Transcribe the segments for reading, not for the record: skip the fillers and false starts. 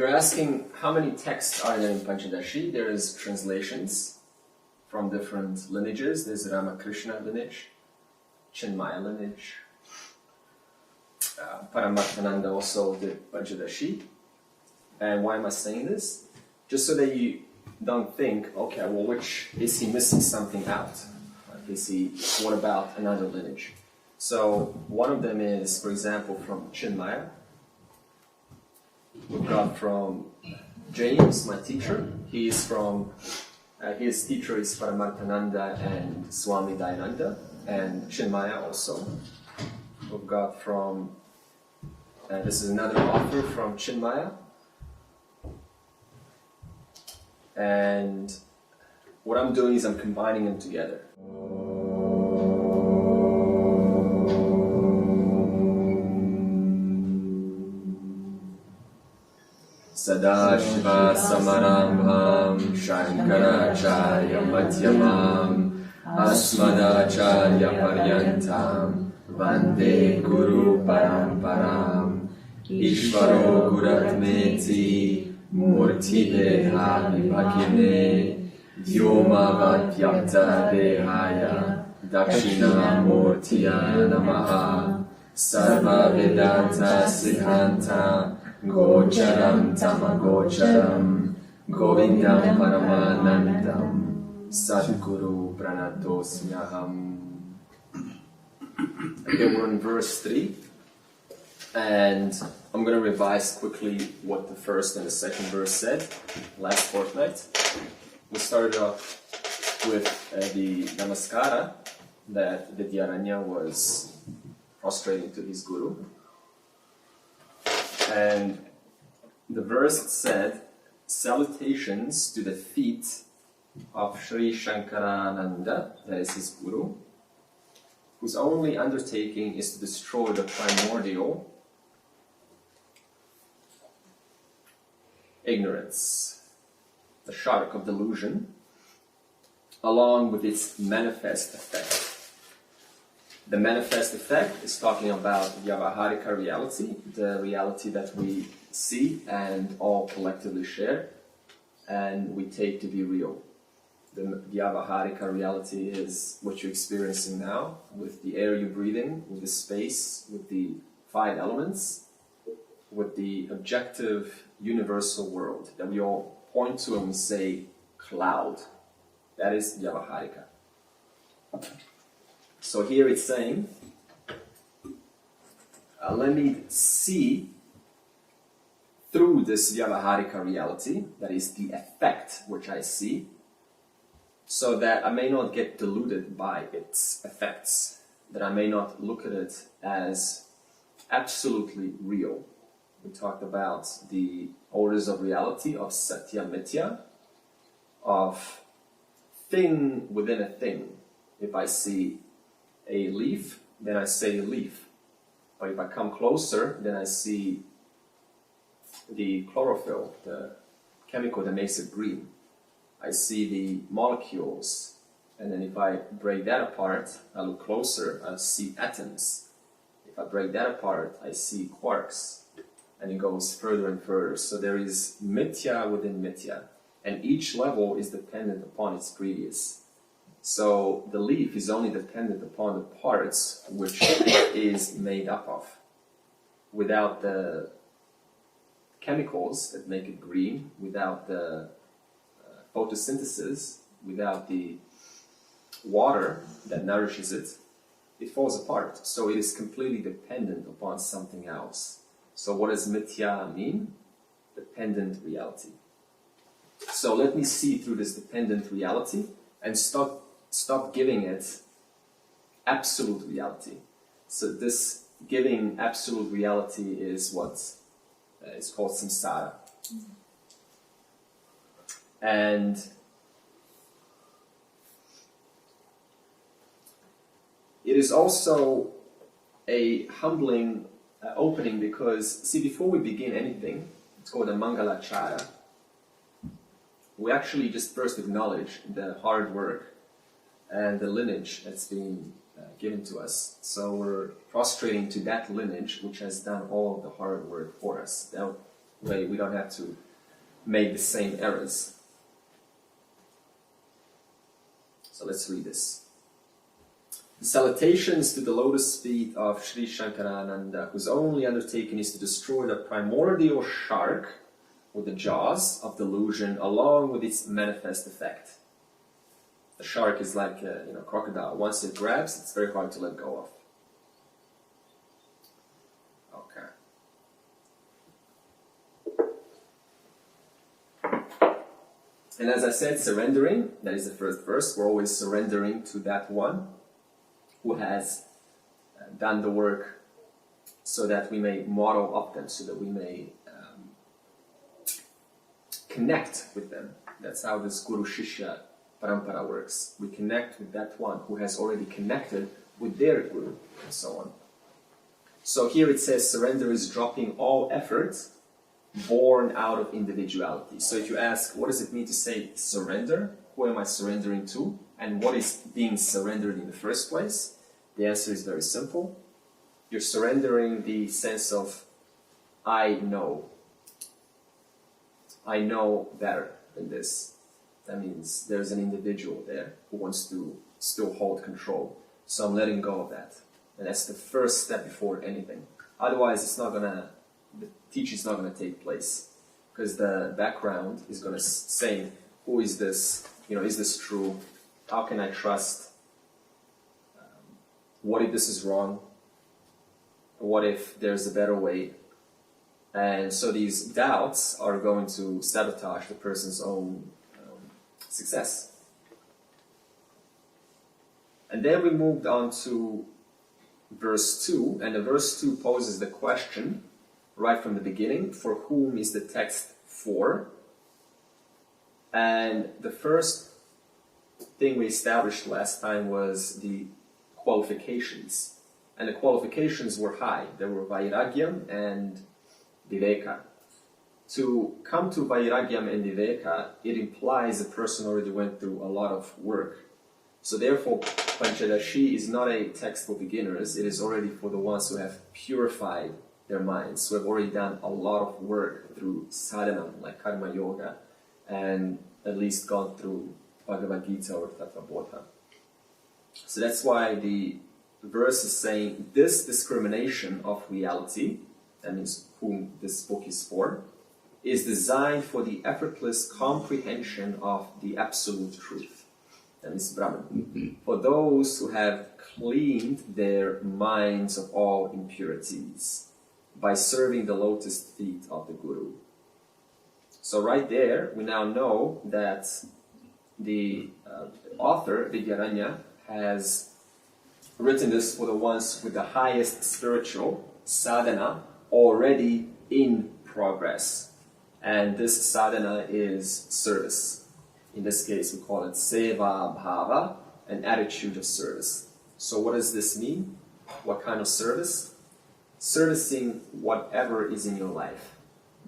You're asking how many texts are there in Panchadashi? There is translations from different lineages. There's Ramakrishna lineage, Chinmaya lineage. Paramarthananda also did Panchadashi. And why am I saying this? Just so that you don't think, okay, well, which is he missing something out? What about another lineage? So one of them is, for example, from Chinmaya. We've got from James, my teacher. He's from, his teacher is Paramarthananda and Swami Dayananda, and Chinmaya also. We've got from, this is another author from Chinmaya. And what I'm doing is I'm combining them together. Sadashiva Samarambham Shankaracharya Madhyamam Asmadacharya Paryantam Vande Guru Paramparam Ishvaro Guratmeti Murti Deha Vibhagine Vyoma Vadyapta Dehaya Dakshina Murtiya Namaha Sarva Vedanta Siddhanta Gocharam Tamagocharam Govindam Paramanandam Sadguru Pranatosmyaham. Okay, we're in verse 3, and I'm going to revise quickly what the first and the second verse said last fortnight. We started off with the Namaskara that Vidyaranya was prostrating to his Guru. And the verse said, salutations to the feet of Sri Shankarananda, that is his Guru, whose only undertaking is to destroy the primordial ignorance, the shark of delusion, along with its manifest effect. The manifest effect is talking about Vyavaharika reality, the reality that we see and all collectively share, and we take to be real. The Vyavaharika reality is what you're experiencing now, with the air you're breathing, with the space, with the 5 elements, with the objective universal world that we all point to and we say, cloud. That is Vyavaharika. So here it's saying, let me see through this Vyavaharika reality, that is the effect which I see, so that I may not get deluded by its effects, that I may not look at it as absolutely real. We talked about the orders of reality, of Satya Mithya, of thing within a thing. If I see a leaf, then I say a leaf. But if I come closer, then I see the chlorophyll, the chemical that makes it green. I see the molecules, and then if I break that apart, I look closer, I see atoms. If I break that apart, I see quarks, and it goes further and further. So there is mithya within mithya, and each level is dependent upon its previous. So the leaf is only dependent upon the parts which it is made up of. Without the chemicals that make it green, without the photosynthesis, without the water that nourishes it, it falls apart. So it is completely dependent upon something else. So what does mithya mean? Dependent reality. So let me see through this dependent reality and stop giving it absolute reality. So this giving absolute reality is what is called samsara. And it is also a humbling opening, because, see, before we begin anything, it's called a mangalachara. We actually just first acknowledge the hard work and the lineage that's been given to us. So we're prostrating to that lineage which has done all of the hard work for us. Now, way we don't have to make the same errors. So let's read this. The salutations to the lotus feet of Sri Shankarananda, whose only undertaking is to destroy the primordial shark with the jaws of delusion along with its manifest effect. The shark is like a crocodile. Once it grabs, it's very hard to let go of. And as I said, surrendering, that is the first verse, we're always surrendering to that one who has done the work so that we may model up them, so that we may connect with them. That's how this Guru Shishya Parampara works. We connect with that one who has already connected with their Guru, and so on. So here it says surrender is dropping all efforts born out of individuality. So if you ask, what does it mean to say surrender? Who am I surrendering to? And what is being surrendered in the first place? The answer is very simple. You're surrendering the sense of, I know. I know better than this. That means there's an individual there who wants to still hold control. So I'm letting go of that. And that's the first step before anything. Otherwise, the teaching is not going to take place, because the background is going to say, who is this? Is this true? How can I trust? What if this is wrong? What if there's a better way? And so these doubts are going to sabotage the person's own success. And then we moved on to verse 2, and the verse 2 poses the question right from the beginning, for whom is the text for? And the first thing we established last time was the qualifications. And the qualifications were high. There were Vairagyam and Viveka. To come to Vairagyam and Viveka, it implies a person already went through a lot of work. So therefore, Panchadashi is not a text for beginners. It is already for the ones who have purified their minds, who have already done a lot of work through sadhana, like karma yoga, and at least gone through Bhagavad Gita or Tattva Bodha. So that's why the verse is saying this discrimination of reality, that means whom this book is for, is designed for the effortless comprehension of the absolute truth. That means Brahman. For those who have cleaned their minds of all impurities by serving the lotus feet of the Guru. So right there, we now know that the author, Vidyaranya, has written this for the ones with the highest spiritual sadhana already in progress. And this sadhana is service. In this case, we call it seva bhava, an attitude of service. So what does this mean? What kind of service? Servicing whatever is in your life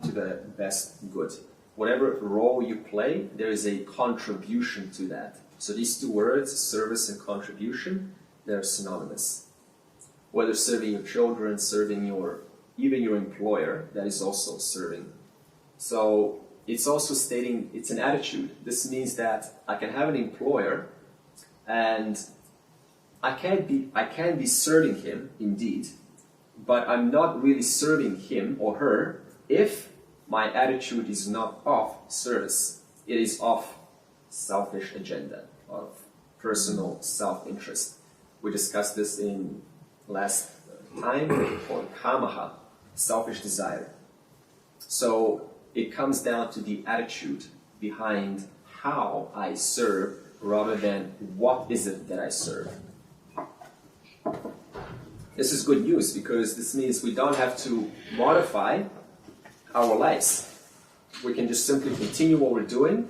to the best good. Whatever role you play, there is a contribution to that. So these two words, service and contribution, they're synonymous. Whether serving your children, serving even your employer, that is also serving. So it's also stating it's an attitude. This means that I can have an employer and I can be serving him indeed, but I'm not really serving him or her if my attitude is not of service. It is of selfish agenda, of personal self-interest. We discussed this in last time, called kamaha, selfish desire. So it comes down to the attitude behind how I serve rather than what is it that I serve. This is good news because this means we don't have to modify our lives. We can just simply continue what we're doing.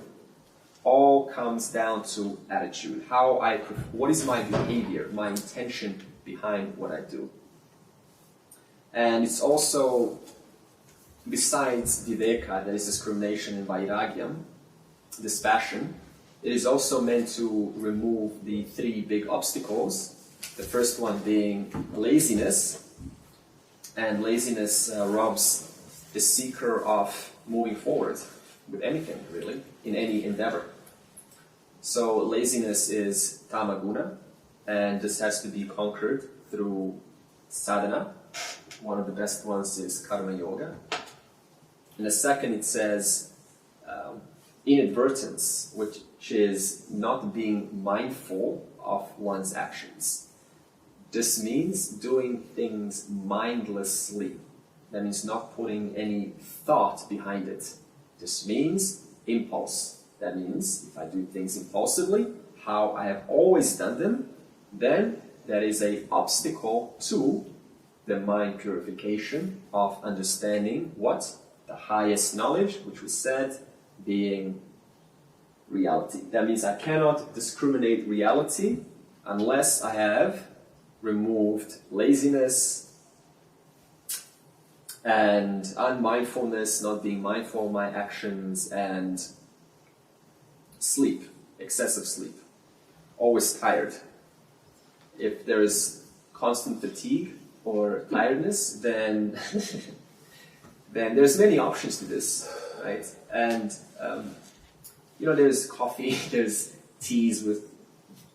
All comes down to attitude. What is my behavior, my intention behind what I do? And it's also, besides viveka, that is discrimination and vairagyam, this passion, it is also meant to remove the three big obstacles. The first one being laziness, and laziness robs the seeker of moving forward with anything, really, in any endeavor. So laziness is tamaguna, and this has to be conquered through sadhana. One of the best ones is karma yoga. In the second, it says inadvertence, which is not being mindful of one's actions. This means doing things mindlessly. That means not putting any thought behind it. This means impulse. That means if I do things impulsively, how I have always done them, then that is an obstacle to the mind purification of understanding what? The highest knowledge, which was said, being reality. That means I cannot discriminate reality unless I have removed laziness and unmindfulness, not being mindful of my actions, and sleep, excessive sleep, always tired. If there is constant fatigue or tiredness, then then there's many options to this, right? And there's coffee, there's teas with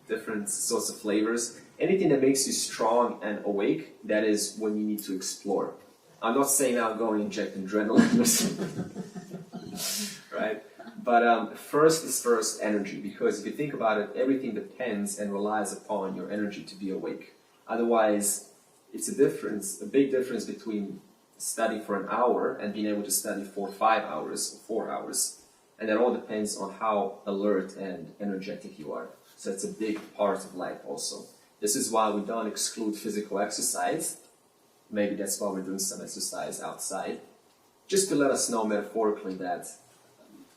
different sorts of flavors. Anything that makes you strong and awake, that is when you need to explore. I'm not saying I'll go and inject adrenaline, right? But first is first energy, because if you think about it, everything depends and relies upon your energy to be awake. Otherwise, it's a big difference between studying for an hour and being able to study for 5 hours or 4 hours. And that all depends on how alert and energetic you are. So it's a big part of life also. This is why we don't exclude physical exercise. Maybe that's why we're doing some exercise outside. Just to let us know metaphorically that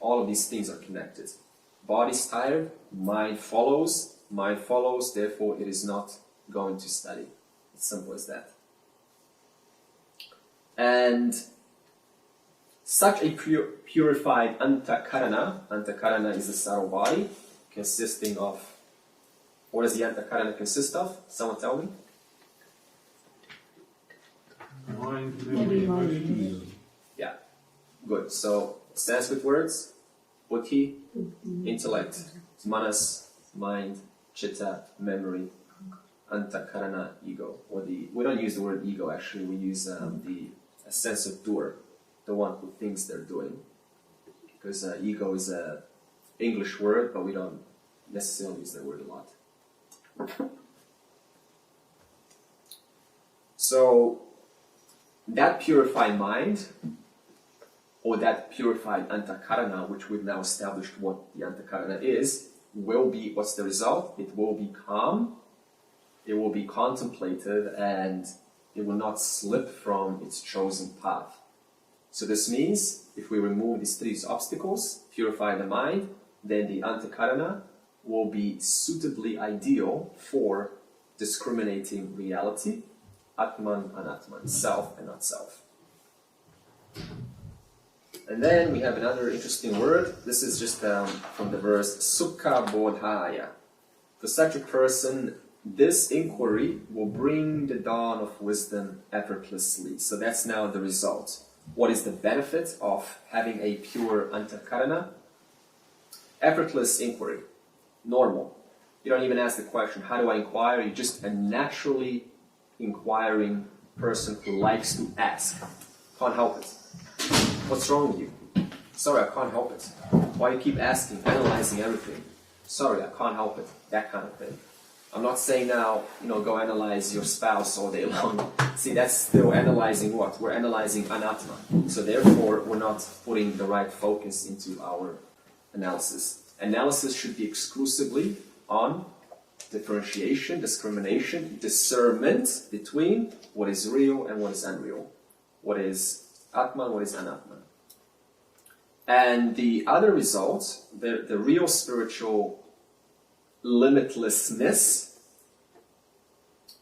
all of these things are connected. Body's tired, mind follows, therefore it is not going to study. It's simple as that. And such a purified antakarana is the subtle body, consisting of, what does the antakarana consist of? Someone tell me? Mind, memory, emotions. Yeah, good. So, Sanskrit words, buddhi, intellect, manas, mind, chitta, memory, antakarana, ego. We don't use the word ego actually, we use the sense of doer, the one who thinks they're doing. Because ego is an English word, but we don't necessarily use that word a lot. So, that purified mind, or that purified antakarana, which we've now established what the antakarana is, will be, what's the result? It will be calm, it will be contemplative, and it will not slip from its chosen path. So this means, if we remove these three obstacles, purify the mind, then the antakarana will be suitably ideal for discriminating reality, Atman, Anatman, self and not self. And then we have another interesting word. This is just from the verse Sukha Bodhaya. For such a person, this inquiry will bring the dawn of wisdom effortlessly. So that's now the result. What is the benefit of having a pure antakarana? Effortless inquiry. Normal. You don't even ask the question, how do I inquire? You're just a naturally inquiring person who likes to ask. Can't help it. What's wrong with you? Sorry, I can't help it. Why do you keep asking, analyzing everything? Sorry, I can't help it. That kind of thing. I'm not saying now, go analyze your spouse all day long. See, that's still analyzing what? We're analyzing anatma. So therefore, we're not putting the right focus into our analysis. Analysis should be exclusively on differentiation, discrimination, discernment between what is real and what is unreal. What is Atman, what is Anatman. And the other result, the real spiritual limitlessness,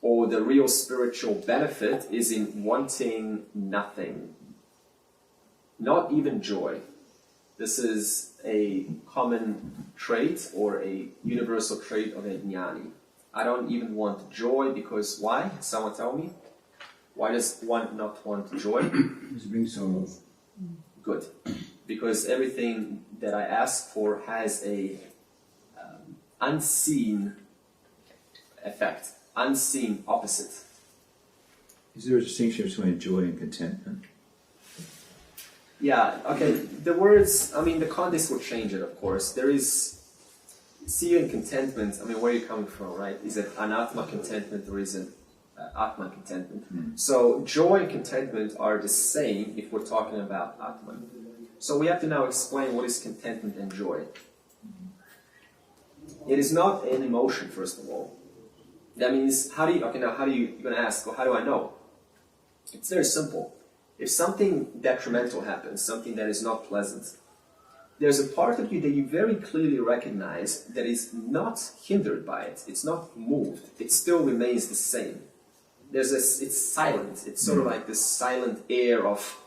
or the real spiritual benefit, is in wanting nothing. Not even joy. This is a common trait or a universal trait of a jnani. I don't even want joy because why? Someone tell me. Why does one not want joy? It brings sorrow. Good. Because everything that I ask for has a unseen effect, unseen opposite. Is there a distinction between joy and contentment? Yeah, okay, the words, I mean, the context will change it, of course. There is, see in contentment, I mean, where are you coming from, right? Is it anatma contentment or is it atman contentment? So joy and contentment are the same if we're talking about atman. So we have to now explain what is contentment and joy. It is not an emotion, first of all. That means, you're going to ask, well, how do I know? It's very simple. If something detrimental happens, something that is not pleasant, there's a part of you that you very clearly recognize that is not hindered by it. It's not moved. It still remains the same. It's silent. It's sort of like this silent air of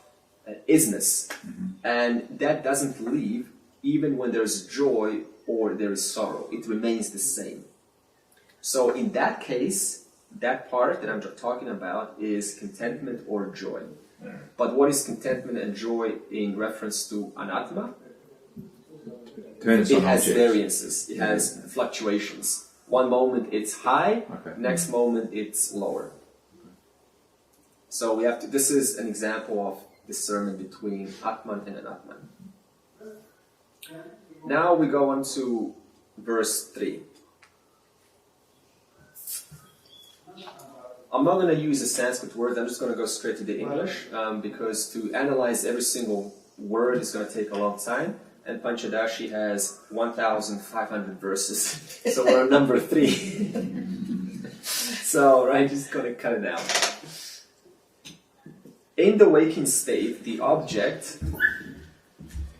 isness. And that doesn't leave even when there's joy or there is sorrow. It remains the same. So in that case, that part that I'm talking about is contentment or joy. But what is contentment and joy in reference to anatma? It has variances. It has fluctuations. One moment it's high, next moment it's lower. So we have to. This is an example of discernment between atman and anatman. Now we go on to verse 3. I'm not going to use a Sanskrit word, I'm just going to go straight to the English, because to analyze every single word is going to take a long time, and Panchadashi has 1,500 verses, so we're on number 3. So, right, just going to cut it down. In the waking state, the object,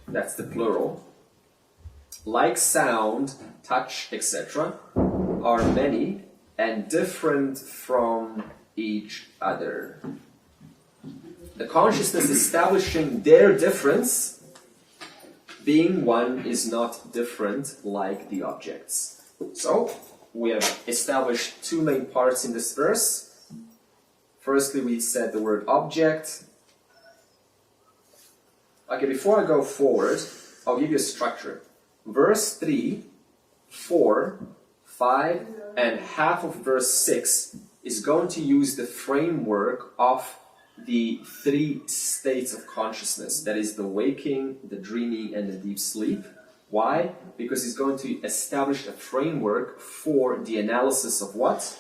that's the plural, like sound, touch, etc., are many and different from each other. The consciousness establishing their difference, being one, is not different like the objects. So, we have established two main parts in this verse. Firstly, we said the word object. Okay, before I go forward, I'll give you a structure. Verse 3, 4, 5, and half of verse 6 is going to use the framework of the 3 states of consciousness. That is the waking, the dreaming, and the deep sleep. Why? Because it's going to establish a framework for the analysis of what?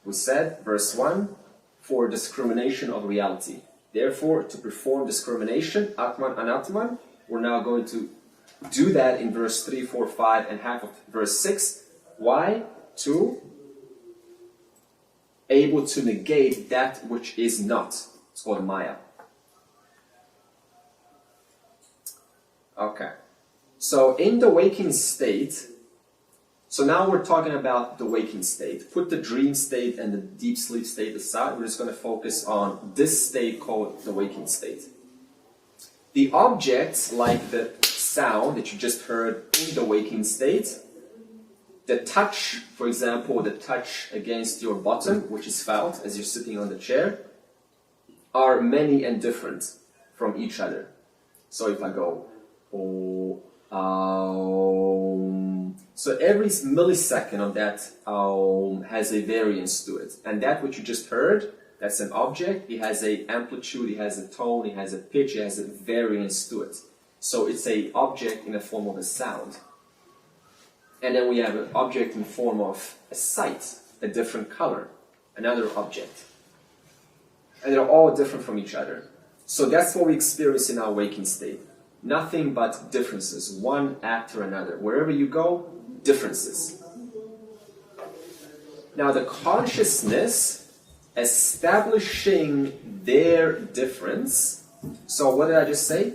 We said, verse 1, for discrimination of reality. Therefore, to perform discrimination, atman, anatman, we're now going to do that in verse 3, 4, 5, and half of verse 6. Why? To able to negate that which is not. It's called Maya. Okay. So in the waking state, so now we're talking about the waking state. Put the dream state and the deep sleep state aside. We're just going to focus on this state called the waking state. The objects, like the sound that you just heard in the waking state, the touch, for example, the touch against your bottom, which is felt as you're sitting on the chair, are many and different from each other. So if I go, so every millisecond of that has a variance to it. And that which you just heard, that's an object. It has an amplitude, it has a tone, it has a pitch, it has a variance to it. So it's an object in the form of a sound. And then we have an object in the form of a sight, a different color, another object. And they're all different from each other. So that's what we experience in our waking state. Nothing but differences, one after another. Wherever you go, differences. Now the consciousness establishing their difference. So what did I just say?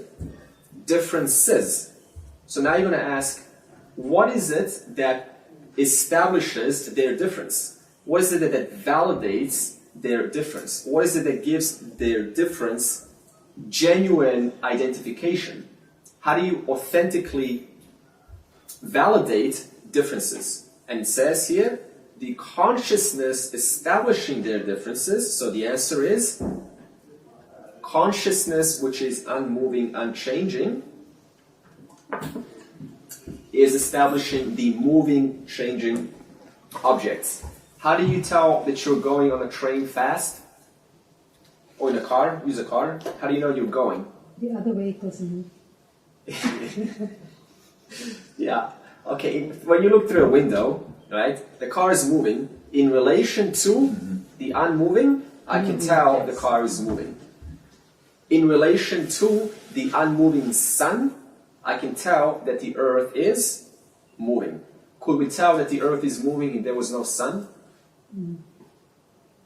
Differences. So now you're going to ask, what is it that establishes their difference? What is it that validates their difference? What is it that gives their difference genuine identification? How do you authentically validate differences? And it says here, the consciousness establishing their differences. So the answer is consciousness which is unmoving, unchanging, is establishing the moving, changing objects. How do you tell that you're going on a train fast? Or in a car? Use a car. How do you know you're going? The other vehicles move. Yeah. Okay. When you look through a window, right, the car is moving. In relation to the unmoving, I can tell the car is moving. In relation to the unmoving sun, I can tell that the earth is moving. Could we tell that the earth is moving if there was no sun?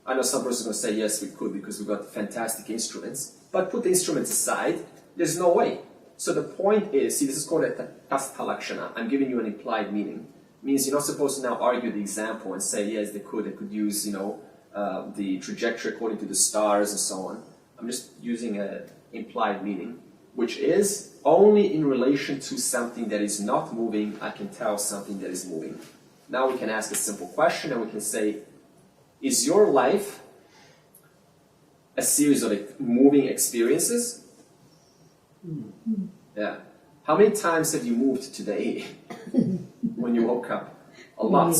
I know some person is going to say yes, we could, because we've got fantastic instruments. But put the instruments aside, there's no way. So the point is, see, this is called a tastha lakshana. I'm giving you an implied meaning. It means you're not supposed to now argue the example and say, yes, they could use, the trajectory according to the stars and so on. I'm just using an implied meaning, which is only in relation to something that is not moving, I can tell something that is moving. Now we can ask a simple question and we can say, is your life a series of moving experiences? Yeah. How many times have you moved today when you woke up? A lot.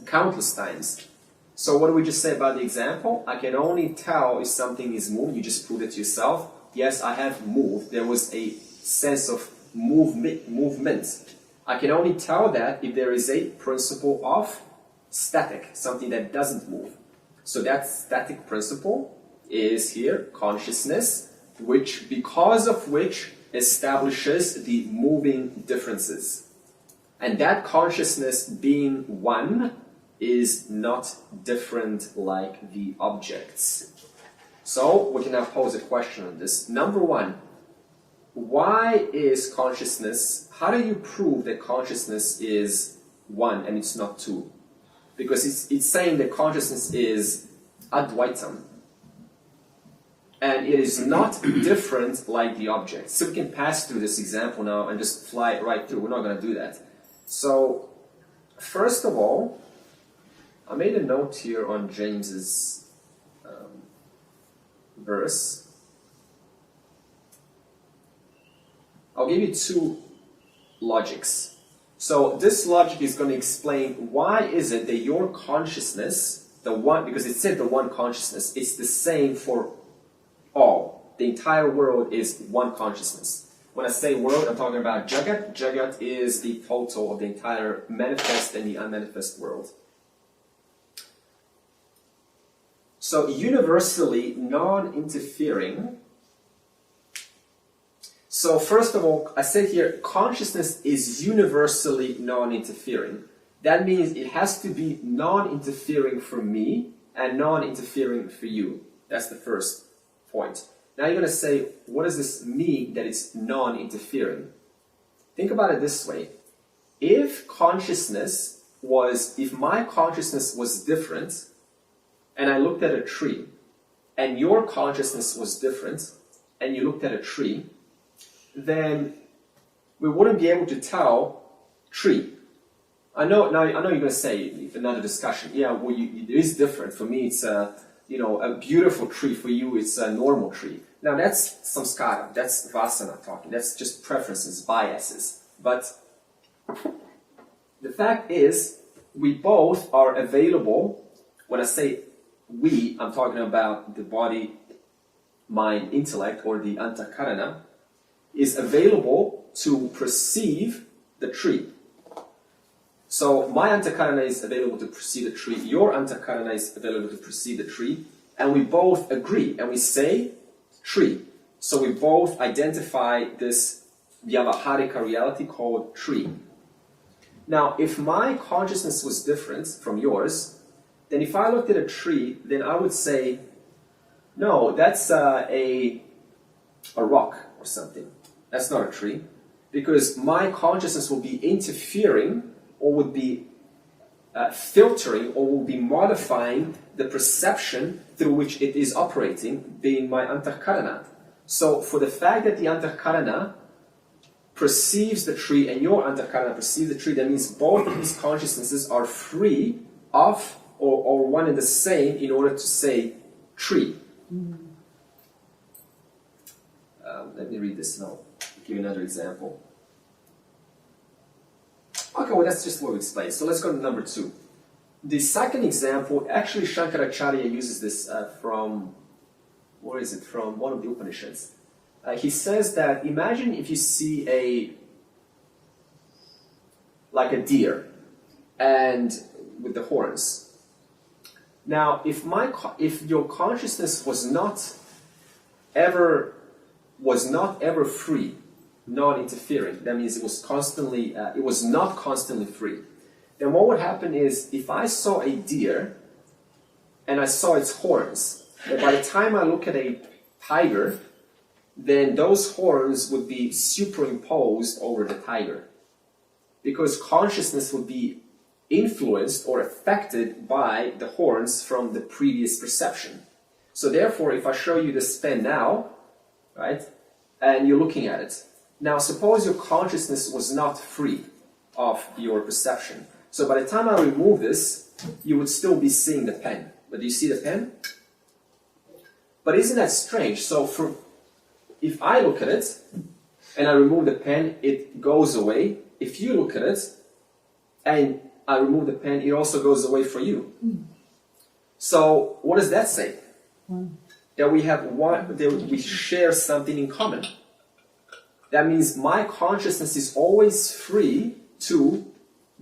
Countless times. So what do we just say about the example? I can only tell if something is moving. You just prove it to yourself. Yes, I have moved. There was a sense of movement. I can only tell that if there is a principle of static, something that doesn't move. So that static principle is here, consciousness, because of which establishes the moving differences. And that consciousness being one is not different like the objects. So we can now pose a question on this. Number one, why is consciousness, how do you prove that consciousness is one and it's not two? Because it's saying that consciousness is advaitam. And it is not different like the object. So we can pass through this example now and just fly right through. We're not going to do that. So, first of all, I made a note here on James's verse. I'll give you two logics. So this logic is going to explain why is it that your consciousness, the one, because it said the one consciousness, it's the same for all. The entire world is one consciousness. When I say world, I'm talking about Jagat. Jagat is the total of the entire manifest and the unmanifest world. So universally non-interfering. So first of all, I said here, consciousness is universally non-interfering. That means it has to be non-interfering for me and non-interfering for you. That's the first point. Now you're going to say, what does this mean that it's non-interfering? Think about it this way. If my consciousness was different, and I looked at a tree, and your consciousness was different, and you looked at a tree, then we wouldn't be able to tell tree. I know you're going to say another discussion. Yeah, well, it is different. For me, it's a beautiful tree. For you, it's a normal tree. Now that's samskara. That's vasana talking. That's just preferences, biases. But the fact is, we both are available. When I say we, I'm talking about the body, mind, intellect, or the antakarana, is available to perceive the tree. So my antakarana is available to perceive the tree, your antakarana is available to perceive the tree, and we both agree, and we say tree. So we both identify this Vyavaharika reality called tree. Now, if my consciousness was different from yours, then if I looked at a tree, then I would say, no, that's a rock or something. That's not a tree. Because my consciousness will be interfering or would be filtering or will be modifying the perception through which it is operating, being my antahkarana. So for the fact that the antahkarana perceives the tree and your antahkarana perceives the tree, that means both of these consciousnesses are free of or one and the same in order to say tree. Let me read this now. Give you another example. Okay, well that's just what we explained. So let's go to number 2. The second example, actually Shankaracharya uses this from, where is it? From one of the Upanishads. He says that imagine if you see like a deer, and with the horns. Now, if your consciousness was not ever free, non-interfering, that means it was not constantly free, then what would happen is, if I saw a deer and I saw its horns, then by the time I look at a tiger, then those horns would be superimposed over the tiger, because consciousness would be influenced or affected by the horns from the previous perception. So therefore, if I show you this pen now, right, and you're looking at it, now suppose your consciousness was not free of your perception. So by the time I remove this, you would still be seeing the pen. But do you see the pen? But isn't that strange? So if I look at it and I remove the pen, it goes away. If you look at it and I remove the pen, it also goes away for you. So what does that say? That we share something in common. That means my consciousness is always free to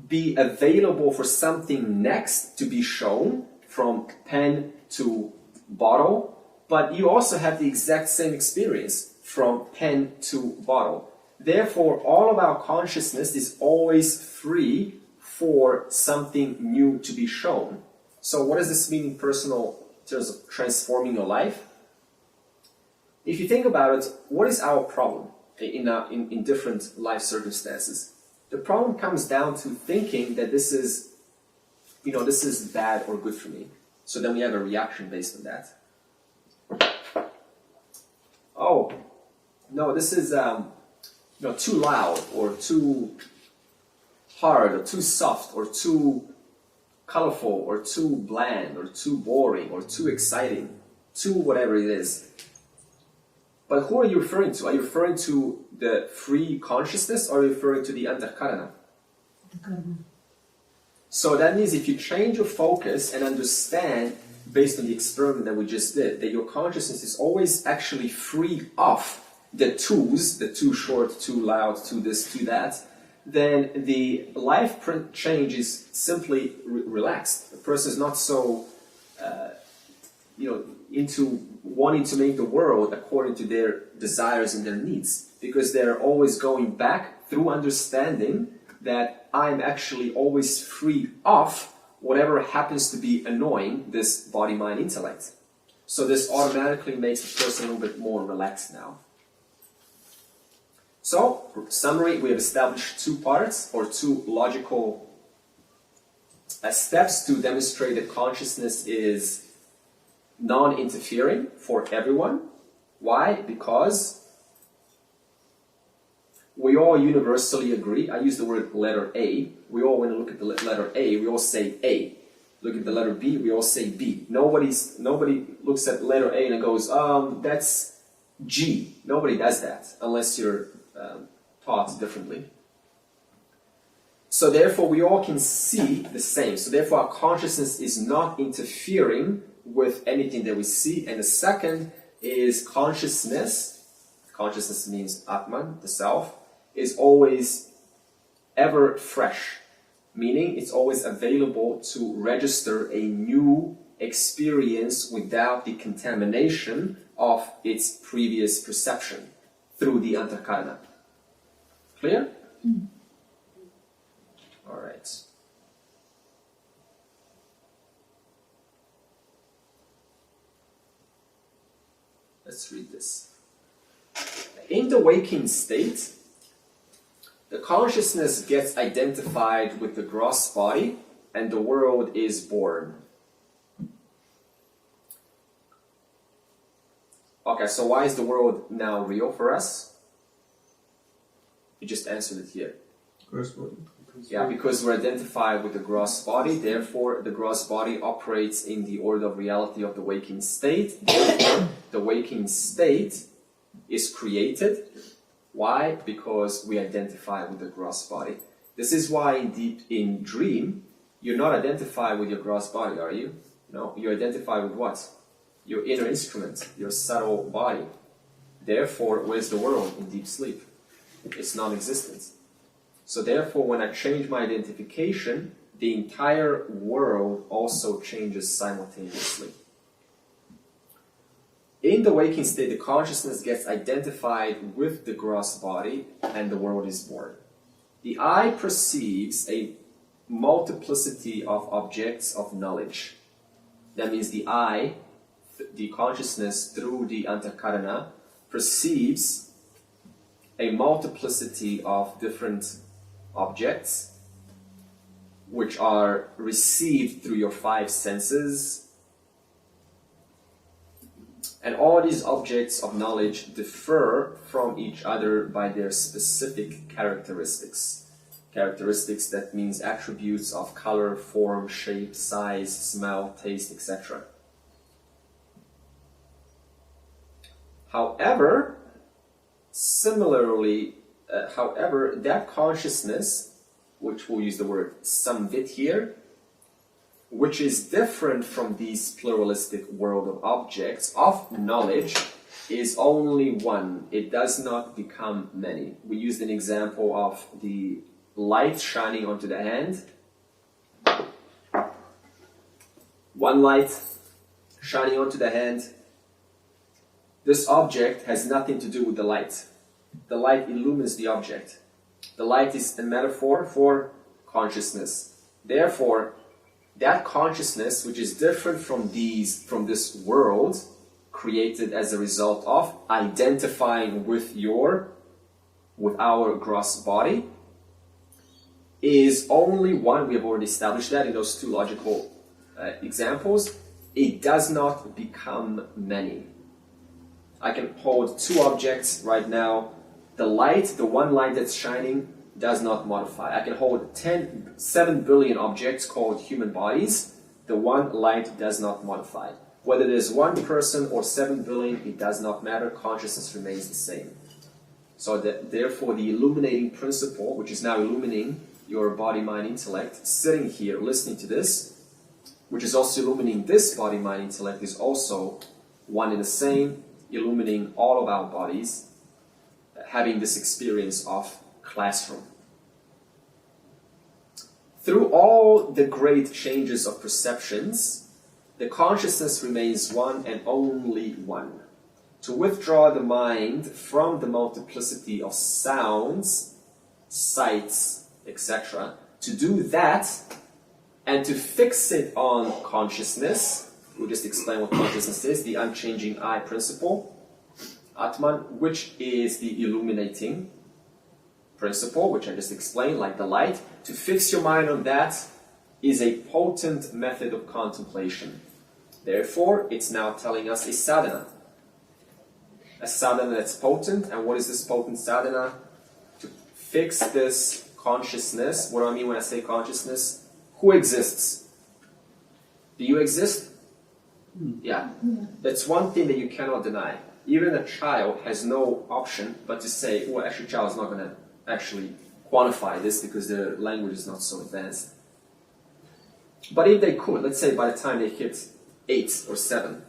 be available for something next to be shown, from pen to bottle, but you also have the exact same experience from pen to bottle. Therefore, all of our consciousness is always free for something new to be shown. So what does this mean in terms of transforming your life? If you think about it, what is our problem in different life circumstances? The problem comes down to thinking that this is bad or good for me. So then we have a reaction based on that. Oh, no, this is too loud, or too hard, or too soft, or too colorful, or too bland, or too boring, or too exciting, too whatever it is. But who are you referring to? Are you referring to the free consciousness, or are you referring to the antakarana? So that means if you change your focus and understand, based on the experiment that we just did, that your consciousness is always actually free of the twos, the too short, too loud, too this, too that, then the life change is simply relaxed. The person is not so, into wanting to make the world according to their desires and their needs, because they're always going back through understanding that I'm actually always free of whatever happens to be annoying this body, mind, intellect. So this automatically makes the person a little bit more relaxed now. So, for summary, we have established 2 parts, or 2 logical steps to demonstrate that consciousness is non-interfering for everyone. Why? Because we all universally agree. I use the word letter A. We all, when we look at the letter A, we all say A. Look at the letter B, we all say B. Nobody looks at letter A and goes, that's G. Nobody does that, unless you're taught differently. So therefore, we all can see the same. So therefore, our consciousness is not interfering with anything that we see. And the second is consciousness. Consciousness means Atman, the self, is always ever fresh, meaning it's always available to register a new experience without the contamination of its previous perception through the antakarana. Clear? All right. Let's read this. In the waking state, the consciousness gets identified with the gross body and the world is born. Okay, so why is the world now real for us? You just answered it here. Gross body. Yeah, because we're identified with the gross body, therefore the gross body operates in the order of reality of the waking state. Therefore, the waking state is created. Why? Because we identify with the gross body. This is why in dream, you're not identified with your gross body, are you? No, you identify with what? Your inner instrument, your subtle body. Therefore, where's the world in deep sleep? It's non-existent. So therefore, when I change my identification, the entire world also changes simultaneously. In the waking state, the consciousness gets identified with the gross body and the world is born. The I perceives a multiplicity of objects of knowledge. That means the I, the consciousness through the Antakarana, perceives a multiplicity of different objects which are received through your five senses. And all these objects of knowledge differ from each other by their specific characteristics. Characteristics, that means attributes of color, form, shape, size, smell, taste, etc. However, similarly, that consciousness, which we'll use the word samvit here, which is different from these pluralistic world of objects, of knowledge, is only one. It does not become many. We used an example of the light shining onto the hand. One light shining onto the hand. This object has nothing to do with the light. The light illumines the object. The light is a metaphor for consciousness. Therefore, that consciousness, which is different from this world, created as a result of identifying with our gross body, is only one. We have already established that in those two logical examples. It does not become many. I can hold two objects right now. The light, the one light that's shining, does not modify. I can hold 7 billion objects called human bodies. The one light does not modify. Whether there's one person or 7 billion, it does not matter. Consciousness remains the same. So therefore, the illuminating principle, which is now illumining your body, mind, intellect, sitting here listening to this, which is also illumining this body, mind, intellect, is also one and the same, illumining all of our bodies, having this experience of classroom. Through all the great changes of perceptions, the consciousness remains one and only one. To withdraw the mind from the multiplicity of sounds, sights, etc., to do that and to fix it on consciousness, we'll just explain what consciousness is, the unchanging I principle, Atman, which is the illuminating principle, which I just explained, like the light. To fix your mind on that is a potent method of contemplation. Therefore, it's now telling us a sadhana. A sadhana that's potent. And what is this potent sadhana? To fix this consciousness. What do I mean when I say consciousness? Who exists? Do you exist? Yeah. That's one thing that you cannot deny. Even a child has no option but to say, well, actually, child is not going to actually quantify this because their language is not so advanced. But if they could, let's say by the time they hit 8 or 7,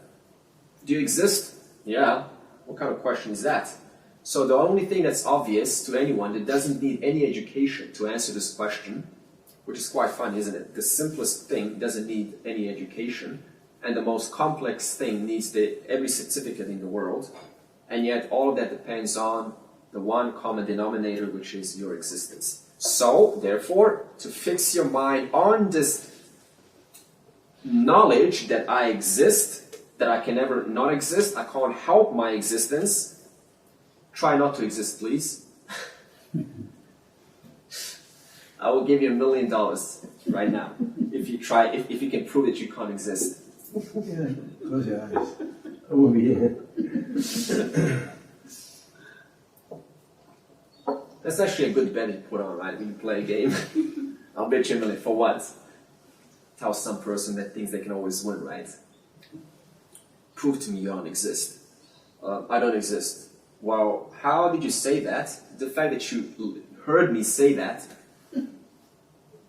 do you exist? Yeah. What kind of question is that? So the only thing that's obvious to anyone that doesn't need any education to answer this question, which is quite funny, isn't it? The simplest thing doesn't need any education, and the most complex thing needs every certificate in the world, and yet all of that depends on the one common denominator, which is your existence. So, therefore, to fix your mind on this knowledge that I exist, that I can never not exist, I can't help my existence, try not to exist, please. I will give you $1 million right now if you try, if you can prove that you can't exist. Yeah, close your eyes. I will be here. That's actually a good bet to put on, right? When you play a game, I'll bet you $1 million. For what? Tell some person that thinks they can always win, right? Prove to me you don't exist. I don't exist. Well, how did you say that? The fact that you heard me say that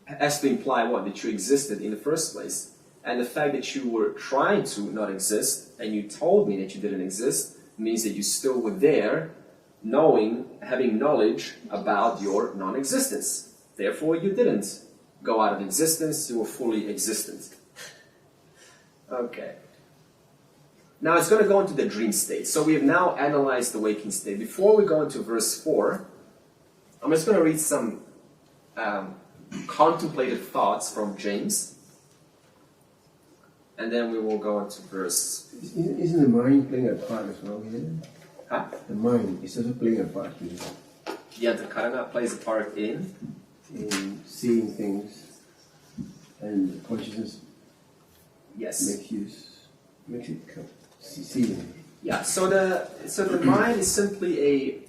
has to imply what? That you existed in the first place. And the fact that you were trying to not exist and you told me that you didn't exist means that you still were there, having knowledge about your non-existence. Therefore, you didn't go out of existence, you were fully existent. Okay. Now it's going to go into the dream state. So we have now analyzed the waking state. Before we go into verse 4, I'm just going to read some contemplative thoughts from James. And then we will go into verse... Isn't the mind playing a part as well here? Huh? The mind is also playing a part here. The Antakarana plays a part in seeing things, and consciousness yes. makes it see them. Yeah. So the mind is simply a.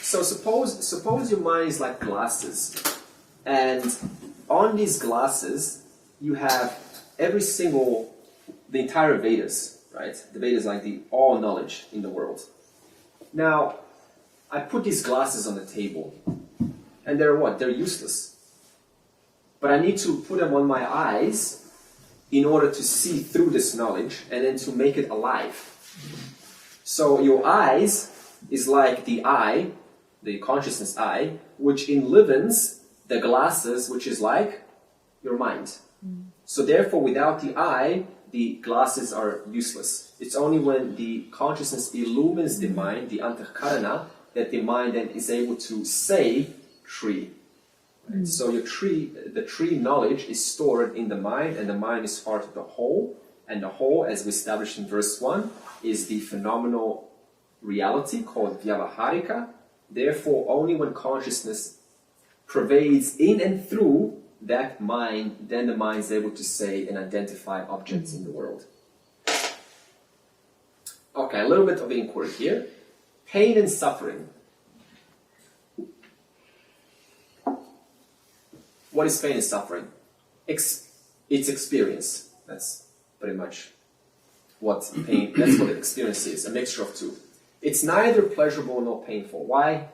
So suppose your mind is like glasses, and on these glasses you have the entire Vedas, right? The Vedas is like the all knowledge in the world. Now, I put these glasses on the table, and they're what? They're useless. But I need to put them on my eyes in order to see through this knowledge and then to make it alive. So your eyes is like the eye, the consciousness eye, which enlivens the glasses, which is like your mind. So therefore, without the eye, the glasses are useless. It's only when the consciousness illumines the mind, the antahkarana, that the mind then is able to say tree. Right? So the tree knowledge is stored in the mind, and the mind is part of the whole. And the whole, as we established in verse 1, is the phenomenal reality called vyavaharika. Therefore, only when consciousness pervades in and through that mind, then the mind is able to say and identify objects in the world. Okay, a little bit of inquiry here. Pain and suffering. What is pain and suffering? It's experience. That's pretty much what pain, that's what experience is, a mixture of two. It's neither pleasurable nor painful. Why?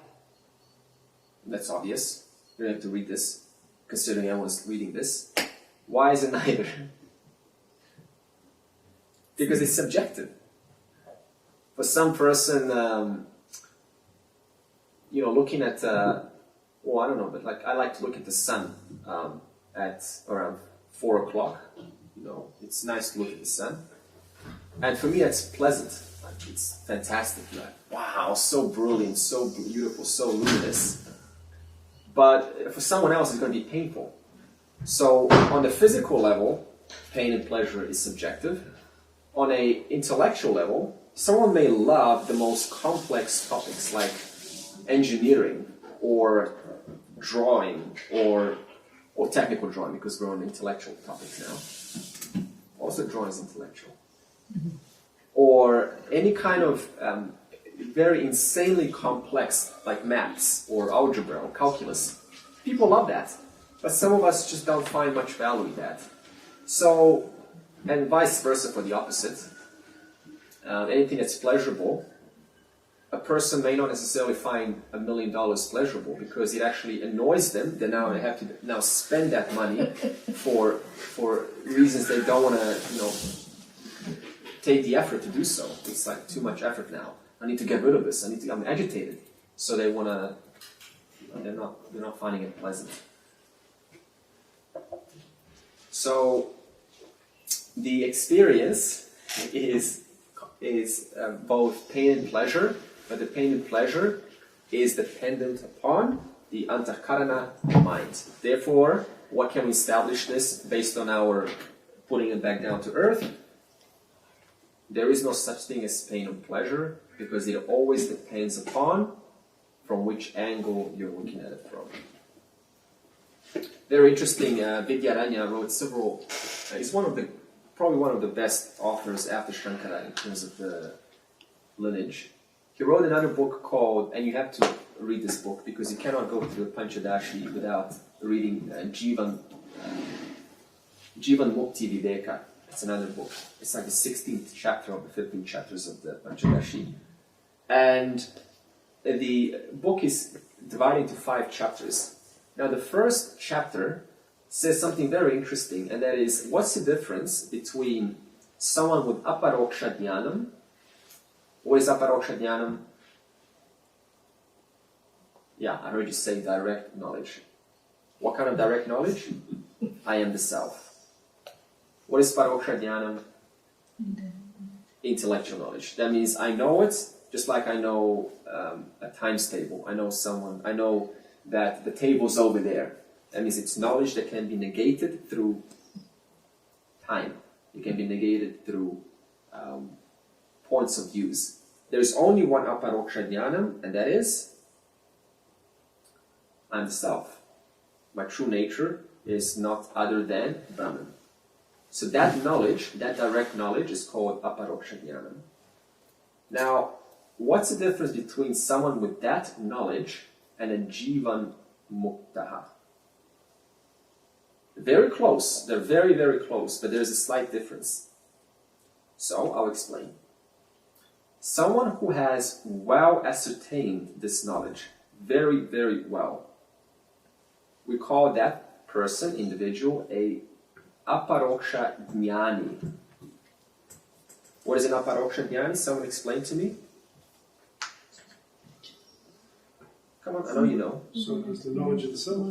That's obvious. You don't have to read this, considering everyone's reading this. Why is it neither? Because it's subjective. For some person, looking at, I don't know, but like I like to look at the sun at around 4 o'clock. It's nice to look at the sun. And for me, it's pleasant. Like, it's fantastic. Like, wow, so brilliant, so beautiful, so luminous. But for someone else, it's going to be painful. So on the physical level, pain and pleasure is subjective. On an intellectual level, someone may love the most complex topics like engineering or drawing or technical drawing, because we're on intellectual topics now. Also drawing is intellectual. Mm-hmm. Or any kind of very insanely complex like maths or algebra or calculus. People love that. But some of us just don't find much value in that. So, and vice versa for the opposite. Anything that's pleasurable, a person may not necessarily find $1 million pleasurable because it actually annoys them. They have to now spend that money for reasons they don't want to, take the effort to do so. It's like too much effort now. I need to get rid of this. I'm agitated. So they want to. They're not finding it pleasant. So the experience is both pain and pleasure, but the pain and pleasure is dependent upon the antahkarana mind. Therefore, what can we establish this based on our putting it back down to earth? There is no such thing as pain or pleasure because it always depends upon from which angle you're looking at it from. Very interesting. Vidyaranya wrote several. He's probably one of the best authors after Shankara in terms of the lineage. He wrote another book called, and you have to read this book because you cannot go through Panchadashi without reading Jivan Mukti Viveka. It's another book. It's like the 16th chapter of the 15 chapters of the Panchadashi. And the book is divided into 5 chapters. Now, the first chapter says something very interesting, and that is, what's the difference between someone with aparoksha jnanam? What is aparoksha jnanam? Yeah, I heard you say direct knowledge. What kind of direct knowledge? I am the self. What is paroksha jnanam? Intellectual knowledge. That means I know it, just like I know a times table. I know someone. I know that the table's over there. That means it's knowledge that can be negated through time. It can be negated through points of views. There's only one aparoksha jnanam, and that is I'm the self. My true nature is not other than Brahman. So that knowledge, that direct knowledge, is called aparoksha jnanam. Now, what's the difference between someone with that knowledge and a jivan muktaha? Very close. They're very, very close, but there's a slight difference. So, I'll explain. Someone who has well ascertained this knowledge, very, very well, we call that person, individual, a aparoksha jnani. What is an aparoksha jnani? Someone explain to me. Come on, I know you know. So it's the knowledge of the self.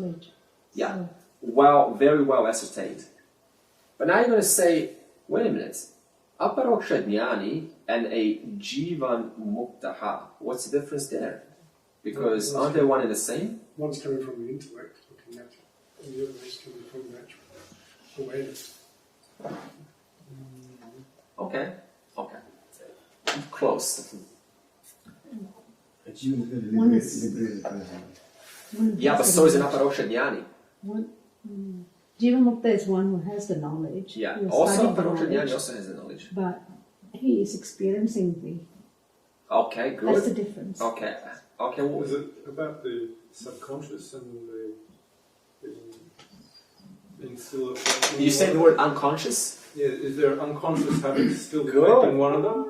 Yeah, well, very well ascertained. But now you're going to say, wait a minute, aparoksha jnani and a jivan muktaha, what's the difference there? Because aren't they one and the same? One's coming from the intellect, looking natural, and the other is coming from natural awareness. Okay. Close. One is liberated person. Yeah, but so is an aparoksha jnani. Jiva Mukta is one who has the knowledge. Yeah, who has also studied the aparoksha jnani knowledge, also has the knowledge. but he is experiencing the. Okay, good. That's the difference. Okay, well, Is it about the subconscious and the being still at you say the word unconscious? Yeah, is there unconscious habits still Good. affecting one another?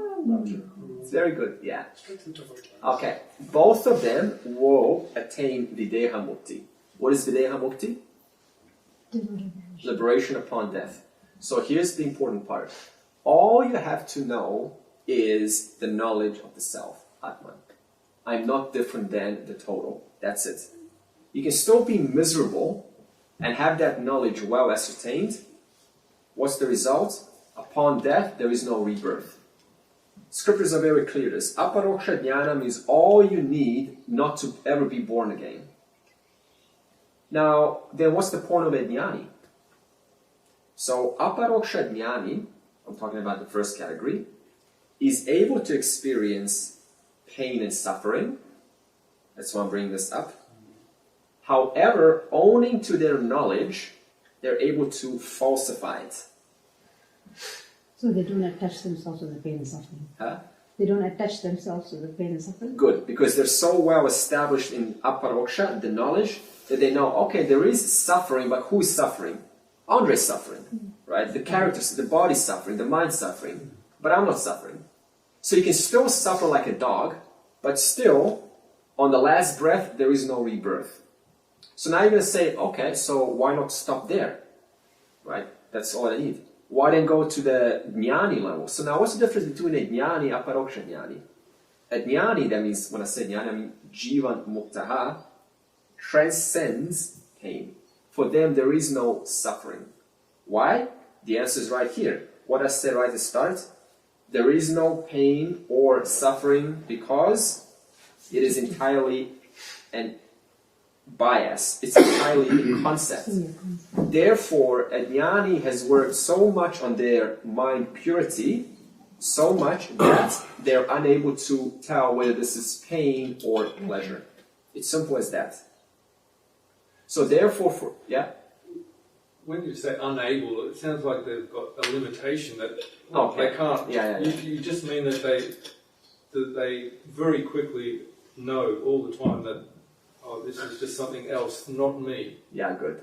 It's very good, yeah. Straight to the topic. Okay, both of them will attain Videha Mukti. What is Videha Mukti? Liberation upon death. So here's the important part. All you have to know is the knowledge of the self, Atman. I'm not different than the total. That's it. You can still be miserable and have that knowledge well ascertained. What's the result? Upon death, there is no rebirth. Scriptures are very clear. This aparoksha jnana is all you need not to ever be born again. Now, then what's the point of a jnani? So, aparoksha jnani, I'm talking about the first category, is able to experience pain and suffering. That's why I'm bringing this up. However, owning to their knowledge, they're able to falsify it. So they don't attach themselves to the pain and suffering. Huh? They don't attach themselves to the pain and suffering. Good, because they're so well established in aparoksha, the knowledge, that they know, okay, there is suffering, but who is suffering? Andre's suffering, right? The characters, the body's suffering, the mind's suffering, but I'm not suffering. So you can still suffer like a dog, but still, on the last breath, there is no rebirth. So now you're going to say, okay, so why not stop there? Right? That's all I need. Why then go to the jnani level? So now what's the difference between a jnani and aparoksha jnani? A jnani, that means, when I say jnani, I mean jivan muktaha, transcends pain. For them, there is no suffering. Why? The answer is right here. What I said right at the start, there is no pain or suffering because it is entirely an bias. It's entirely a concept. Therefore, a jnani has worked so much on their mind purity, so much that they're unable to tell whether this is pain or pleasure. It's simple as that. So therefore, When you say unable, it sounds like they've got a limitation that Okay. they can't. Yeah. You just mean that they very quickly know all the time that this is just something else, not me. Yeah, good.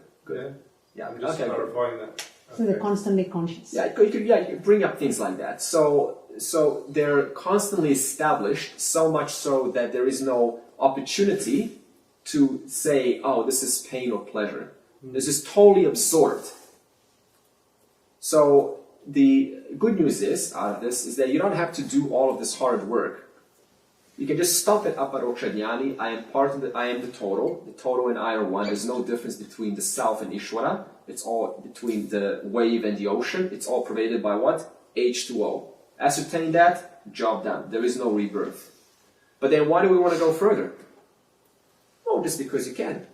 Yeah, I'm just okay, good. clarifying that. So they're constantly conscious. Yeah, you could bring up things like that. So so they're constantly established, so much so that there is no opportunity to say, oh, this is pain or pleasure. This is totally absorbed. So the good news is, out of this, is that you don't have to do all of this hard work. You can just stop at Aparoksha Jnani. I am part of the, I am the total. The total and I are one. There's no difference between the self and Ishvara. It's all between the wave and the ocean. It's all pervaded by what? H2O. Ascertain that, job done. There is no rebirth. But then why do we want to go further? Oh, just because you can.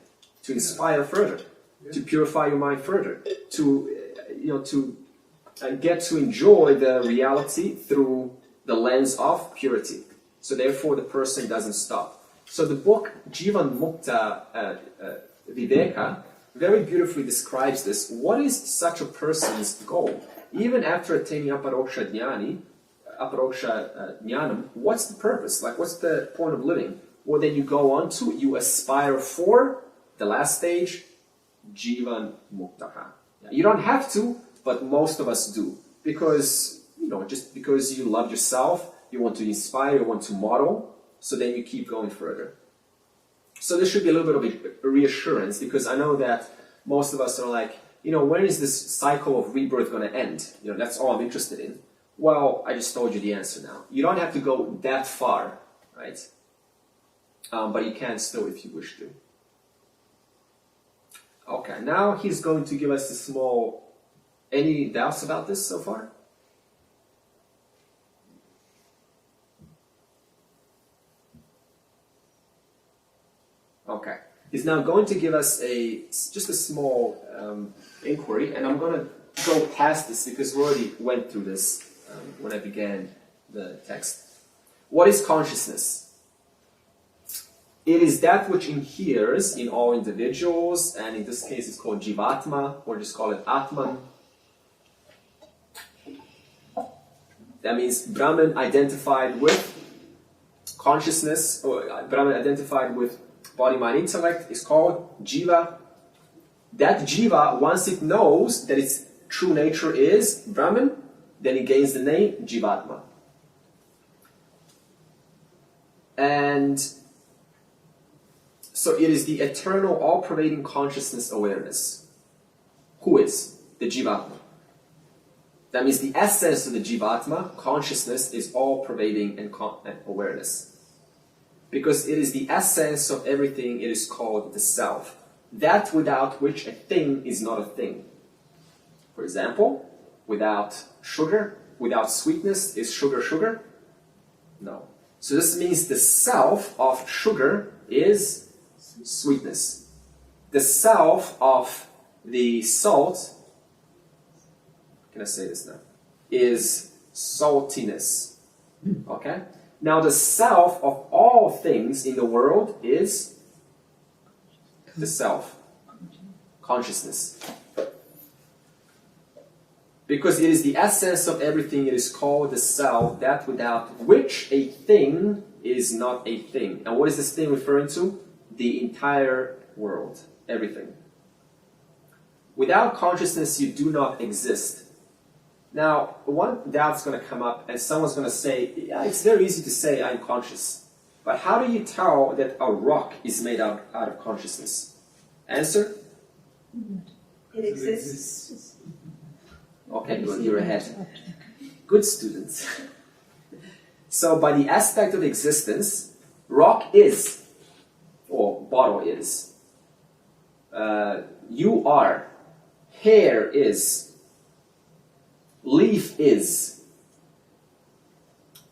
To inspire further. To purify your mind further. To get to enjoy the reality through the lens of purity. So therefore the person doesn't stop. So the book Jivan Mukta Viveka very beautifully describes this. What is such a person's goal? Even after attaining Aparoksha Jnanam, what's the purpose? Like, what's the point of living? Well, then you go on to, you aspire for the last stage, Jivan Muktaha. You don't have to, but most of us do. Because, just because you love yourself, you want to inspire, you want to model, so then you keep going further. So there should be a little bit of a reassurance, because I know that most of us are like, when is this cycle of rebirth going to end? That's all I'm interested in. Well, I just told you the answer now. You don't have to go that far, right? But you can still if you wish to. Okay, now he's going to give us a small... Any doubts about this so far? Okay. He's now going to give us just a small inquiry, and I'm going to go past this because we already went through this when I began the text. What is consciousness? It is that which inheres in all individuals, and in this case it's called Jivatma, or just call it Atman. That means Brahman identified with consciousness, or Brahman identified with body, mind, intellect is called Jiva. That Jiva, once it knows that its true nature is Brahman, then it gains the name Jivatma. And so it is the eternal, all-pervading consciousness awareness. Who is? The Jivatma. That means the essence of the Jivatma, consciousness, is all-pervading and awareness. Because it is the essence of everything, it is called the self. That without which a thing is not a thing. For example, without sugar, without sweetness, is sugar sugar? No. So this means the self of sugar is sweetness. The self of the salt, can I say this now, is saltiness. Okay? Now the self of all things in the world is the self, consciousness. Because it is the essence of everything, it is called the self, that without which a thing is not a thing. And what is this thing referring to? The entire world, everything. Without consciousness, you do not exist. Now, one doubt's going to come up, and someone's going to say, yeah, it's very easy to say I'm conscious. But how do you tell that a rock is made out of consciousness? Answer? It exists. Okay, good, you're ahead. Good students. So by the aspect of existence, rock is, or bottle is. You are. Hair is. Leaf is.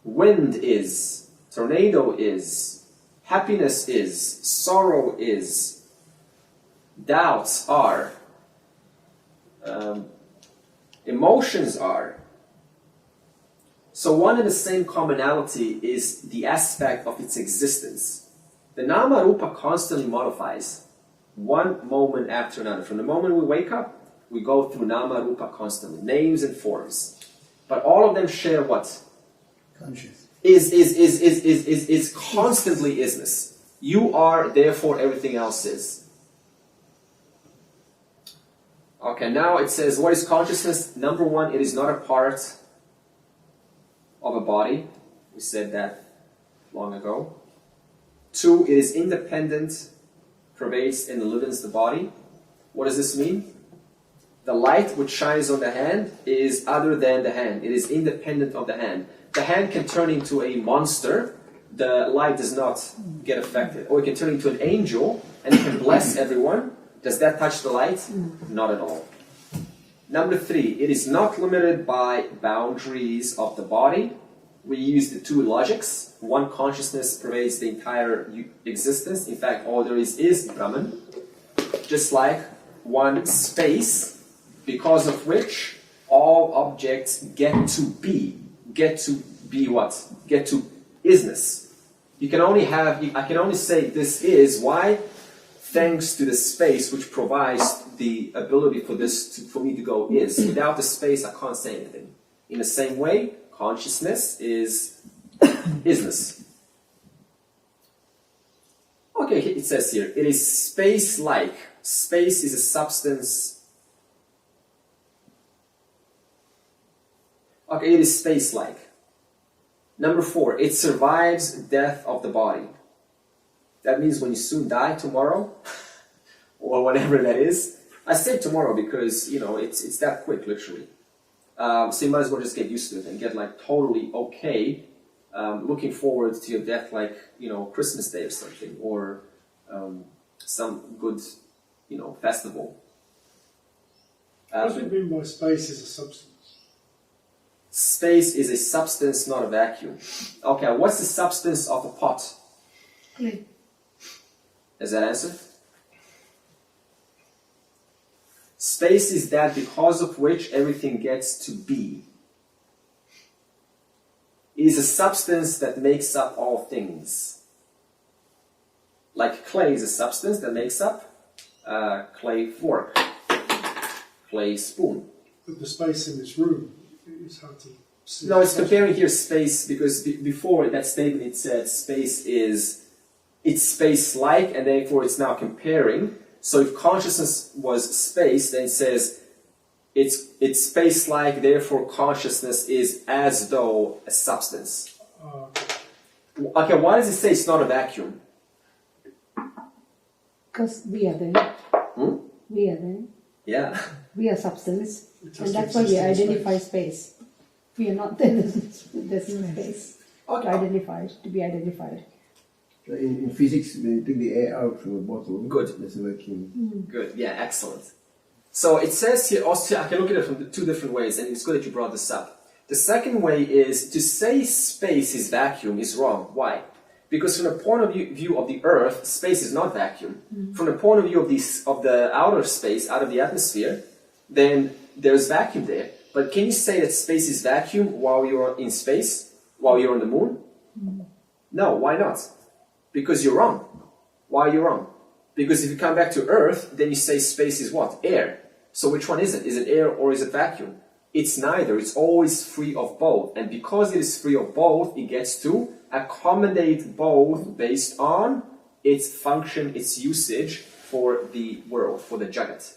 Wind is. Tornado is. Happiness is. Sorrow is. Doubts are. Emotions are. So one and the same commonality is the aspect of its existence. The Nama Rupa constantly modifies one moment after another. From the moment we wake up, we go through Nama Rupa constantly, names and forms. But all of them share what? Conscious. Is constantly isness. You are, therefore everything else is. Okay, now it says, what is consciousness? Number one, it is not a part of a body. We said that long ago. 2, it is independent, pervades and illumines the body. What does this mean? The light which shines on the hand is other than the hand. It is independent of the hand. The hand can turn into a monster. The light does not get affected. Or it can turn into an angel and it can bless everyone. Does that touch the light? Not at all. Number 3, it is not limited by boundaries of the body. We use the 2 logics. One consciousness pervades the entire existence. In fact, all there is Brahman. Just like one space, because of which all objects get to be what? Get to isness. I can only say this is. Why? Thanks to the space which provides the ability for me to go is. Without the space, I can't say anything. In the same way, consciousness is isness. Okay, it says here, it is space-like. Space is a substance. Okay, it is space-like. Number 4, it survives death of the body. That means when you soon die tomorrow, or whenever that is. I say tomorrow because, it's that quick, literally. So you might as well just get used to it and get like totally okay, looking forward to your death like, Christmas Day or something, or some good, festival. What do you mean by space is a substance? Space is a substance, not a vacuum. Okay, what's the substance of a pot? Clay. Is that answer? Space is that because of which everything gets to be. It is a substance that makes up all things. Like clay is a substance that makes up clay fork, clay spoon. But the space in this room is hard to see. No, it's comparing here space because before that statement it said space it's space-like, and therefore it's now comparing. So if consciousness was space, then it says it's space-like, therefore consciousness is as though a substance. Okay, why does it say it's not a vacuum? Because we are there. We are there. Yeah. We are substance. And that's why we identify space. We are not there. There's no space to be identified. In physics, when you take the air out from a bottle, Good. there's a vacuum. Good, yeah, excellent. So it says here, also, I can look at it from 2 different ways, and it's good that you brought this up. The second way is to say space is vacuum is wrong. Why? Because from the point of view of the Earth, space is not vacuum. From the point of view of the outer space, out of the atmosphere, then there's vacuum there. But can you say that space is vacuum while you're in space, while you're on the moon? No, why not? Because you're wrong. Why are you wrong? Because if you come back to Earth, then you say space is what? Air. So which one is it? Is it air or is it vacuum? It's neither. It's always free of both. And because it is free of both, it gets to accommodate both based on its function, its usage for the world, for the Jagat.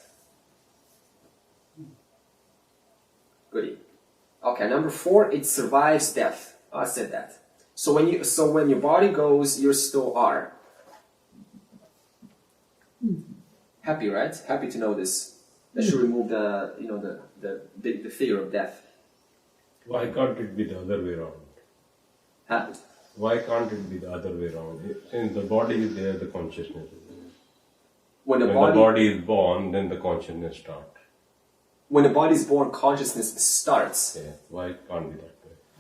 Goody. Okay, number 4, it survives death. I said that. So when your body goes, you still are. Happy, right? Happy to know this. That should remove the fear of death. Why can't it be the other way around? Huh? Why can't it be the other way around? Since the body is there, the consciousness is there. When the body is born, then the consciousness starts. When the body is born, consciousness starts. Yeah. Why it can't be that way?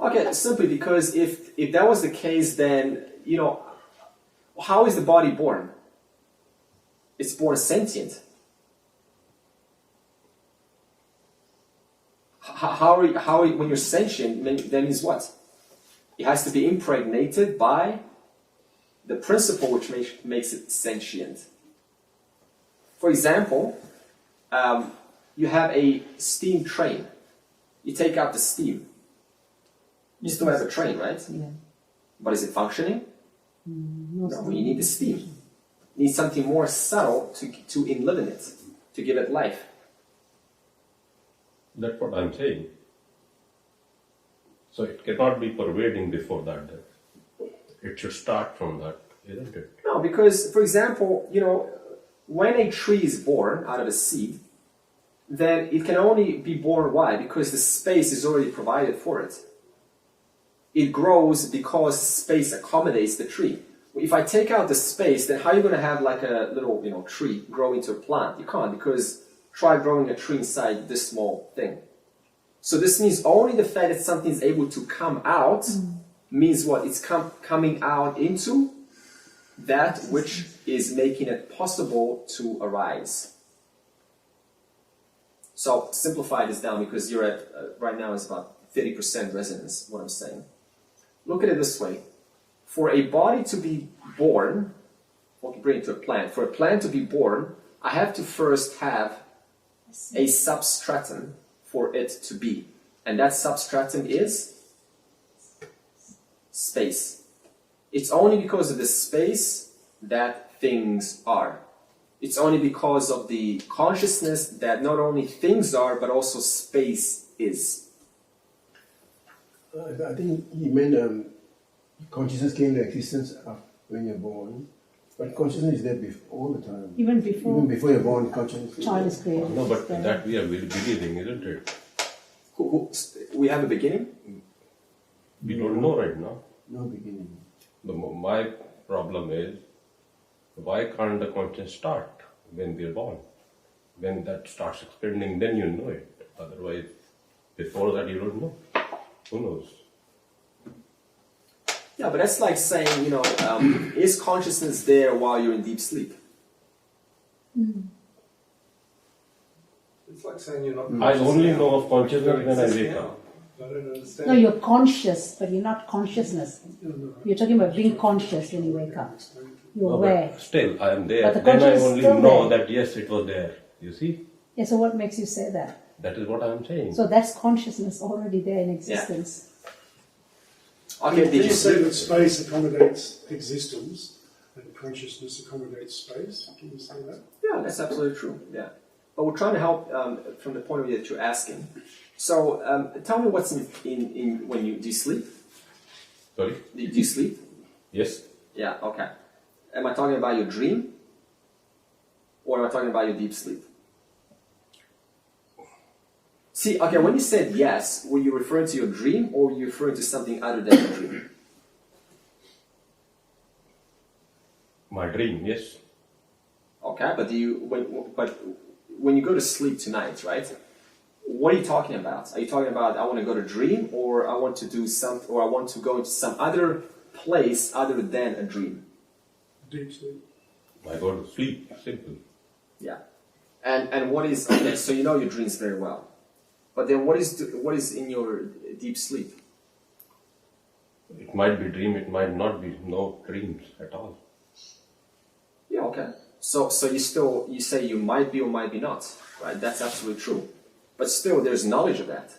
Okay, simply because if that was the case, then, how is the body born? It's born sentient. When you're sentient, then means what? It has to be impregnated by the principle which makes it sentient. For example, you have a steam train. You take out the steam. You still have a train, right? Yeah. But is it functioning? No, you need the steam. You need something more subtle to enliven it, to give it life. That's what I'm saying. So it cannot be pervading before that. Then. It should start from that, isn't it? No, because, for example, when a tree is born out of a seed, then it can only be born. Why? Because the space is already provided for it. It grows because space accommodates the tree. If I take out the space, then how are you going to have like a little, tree grow into a plant? You can't, because try growing a tree inside this small thing. So this means only the fact that something is able to come out means what? It's coming out into that which is making it possible to arise. So simplify this down, because you're at, right now is about 30% resonance, what I'm saying. Look at it this way. For a body to be born, what can bring it to a plant? For a plant to be born, I have to first have a substratum for it to be. And that substratum is space. It's only because of the space that things are. It's only because of the consciousness that not only things are, but also space is. I think he meant consciousness came into existence when you're born, but consciousness is there all the time. Even before Even before you're born, consciousness. child is created. No, but it's there. that we are beginning, isn't it? We have a beginning? We don't know right now. No beginning. My problem is, why can't the conscience start when we are born? When that starts expanding, then you know it. Otherwise, before that you don't know. Who knows? Yeah, but that's like saying, is consciousness there while you're in deep sleep? It's like saying you're not. I only know of Don't consciousness when I exist wake now. up. I don't understand. No, you're conscious, but you're not consciousness. You're talking about being conscious when you wake up. You're No, aware. but still, I am there. But the Then I conscious is only still know there. that yes, it was there. You see? Yeah, so what makes you say that? That is what I am saying. So that's consciousness already there in existence. Okay, When did you you say sleep? that space accommodates existence and consciousness accommodates space, can you say that? Yeah, that's absolutely true. Yeah, but we're trying to help from the point of view that you're asking. So, tell me what's in when you do you sleep? Sorry? Do you sleep? Yes. Yeah. Okay. Am I talking about your dream, or am I talking about your deep sleep? See, okay, when you said yes, were you referring to your dream, or were you referring to something other than your dream? My dream, yes. Okay, but when you go to sleep tonight, right? What are you talking about? Are you talking about I want to go to dream, or I want to do something, or I want to go into some other place other than a dream? Deep sleep. I go to sleep, simple. Yeah. And what is okay? So you know your dreams very well, but then what is in your deep sleep? It might be dream, it might not be. No dreams at all. Yeah. Okay. So you say you might be or might be not, right? That's absolutely true. But still, there's knowledge of that.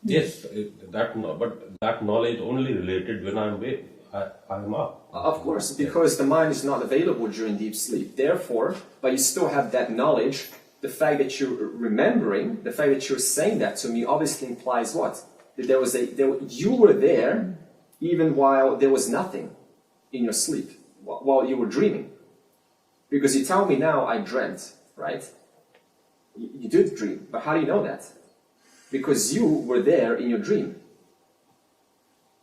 Yes, but that knowledge only related when I'm up. Of course, because the mind is not available during deep sleep. Therefore, but you still have that knowledge. The fact that you're remembering, the fact that you're saying that to me, obviously implies what? That you were there, even while there was nothing in your sleep, while you were dreaming. Because you tell me now, I dreamt, right? You did dream, but how do you know that? Because you were there in your dream.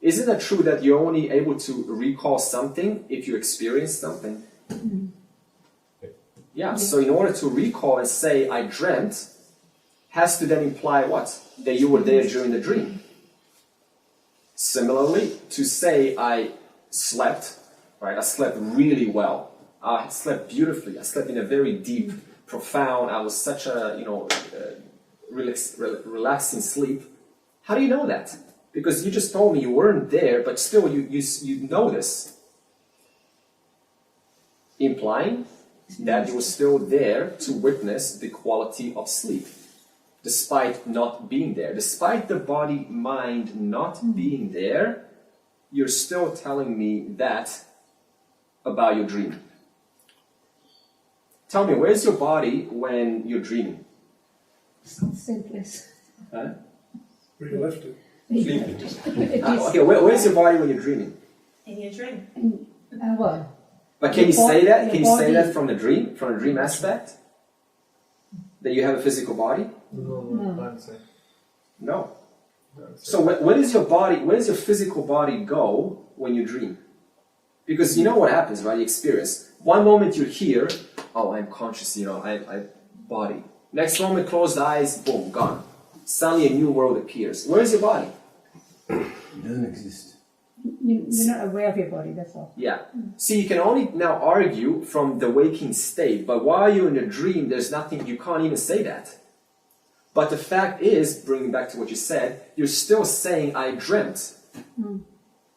Isn't it true that you're only able to recall something if you experience something? Yeah, so in order to recall and say, I dreamt, has to then imply what? That you were there during the dream. Similarly, to say, I slept, right? I slept really well. I slept beautifully. I slept in a very deep, profound, I was such a, relaxing sleep. How do you know that? Because you just told me you weren't there, but still you know this. Implying that you were still there to witness the quality of sleep, despite not being there. Despite the body-mind not being there, you're still telling me that about your dream. Tell me, where's your body when you're dreaming? Same place. Huh? Where you left it. Sleeping. It is. Okay, where's your body when you're dreaming? In your dream. Well, But can you Your say that? your Can you say body- that from the dream aspect? That you have a physical body? no. Can't say. No. So where does your body, where does your physical body go when you dream? Because you know what happens, right? You experience. One moment you're here, oh, I'm conscious, I body. Next moment, closed eyes, boom, gone. Suddenly a new world appears. Where is your body? It doesn't exist. You're not aware of your body, that's all. Yeah. See, you can only now argue from the waking state, but while you're in a dream, there's nothing, you can't even say that. But the fact is, bringing back to what you said, you're still saying, I dreamt.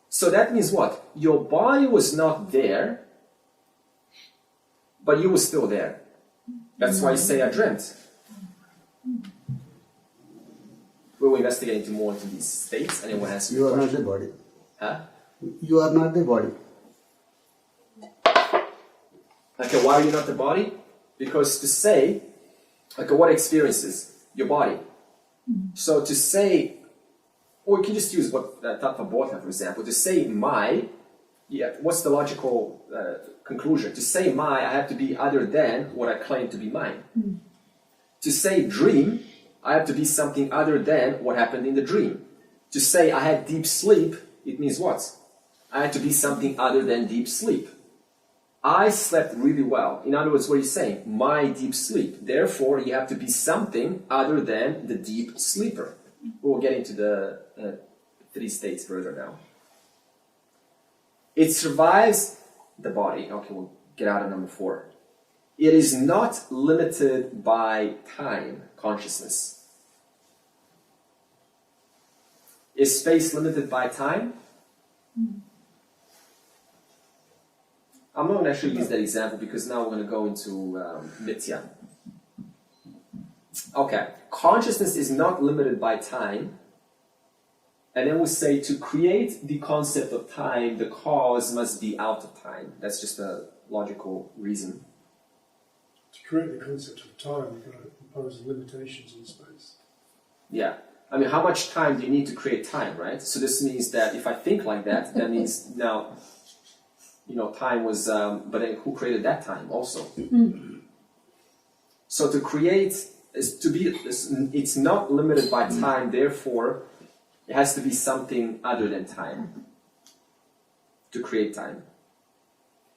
So that means what? Your body was not there, but you were still there. That's why you say, I dreamt. We'll investigate into more into these states, and anyone has You are not the body. Huh? You are not the body. Okay, why are you not the body? Because to say, okay, what experiences? Your body. So to say, or you can just use what Tattva Bodha, for example, to say my, yeah, what's the logical conclusion? To say my, I have to be other than what I claim to be mine. To say dream, I have to be something other than what happened in the dream. To say I had deep sleep, it means what? I had to be something other than deep sleep. I slept really well. In other words, what are you saying? My deep sleep. Therefore, you have to be something other than the deep sleeper. We'll get into the 3 states further now. It survives the body. Okay, we'll get out of number 4. It is not limited by time, consciousness. Is space limited by time? I'm not going to actually use that example because now we're going to go into Mithya. Okay, consciousness is not limited by time. And then we say to create the concept of time, the cause must be out of time. That's just a logical reason. To create the concept of time, you've got to impose limitations on space. Yeah. I mean, how much time do you need to create time, right? So this means that if I think like that, that means now, time was, but then who created that time also? So to create, it's not limited by time, therefore, it has to be something other than time to create time.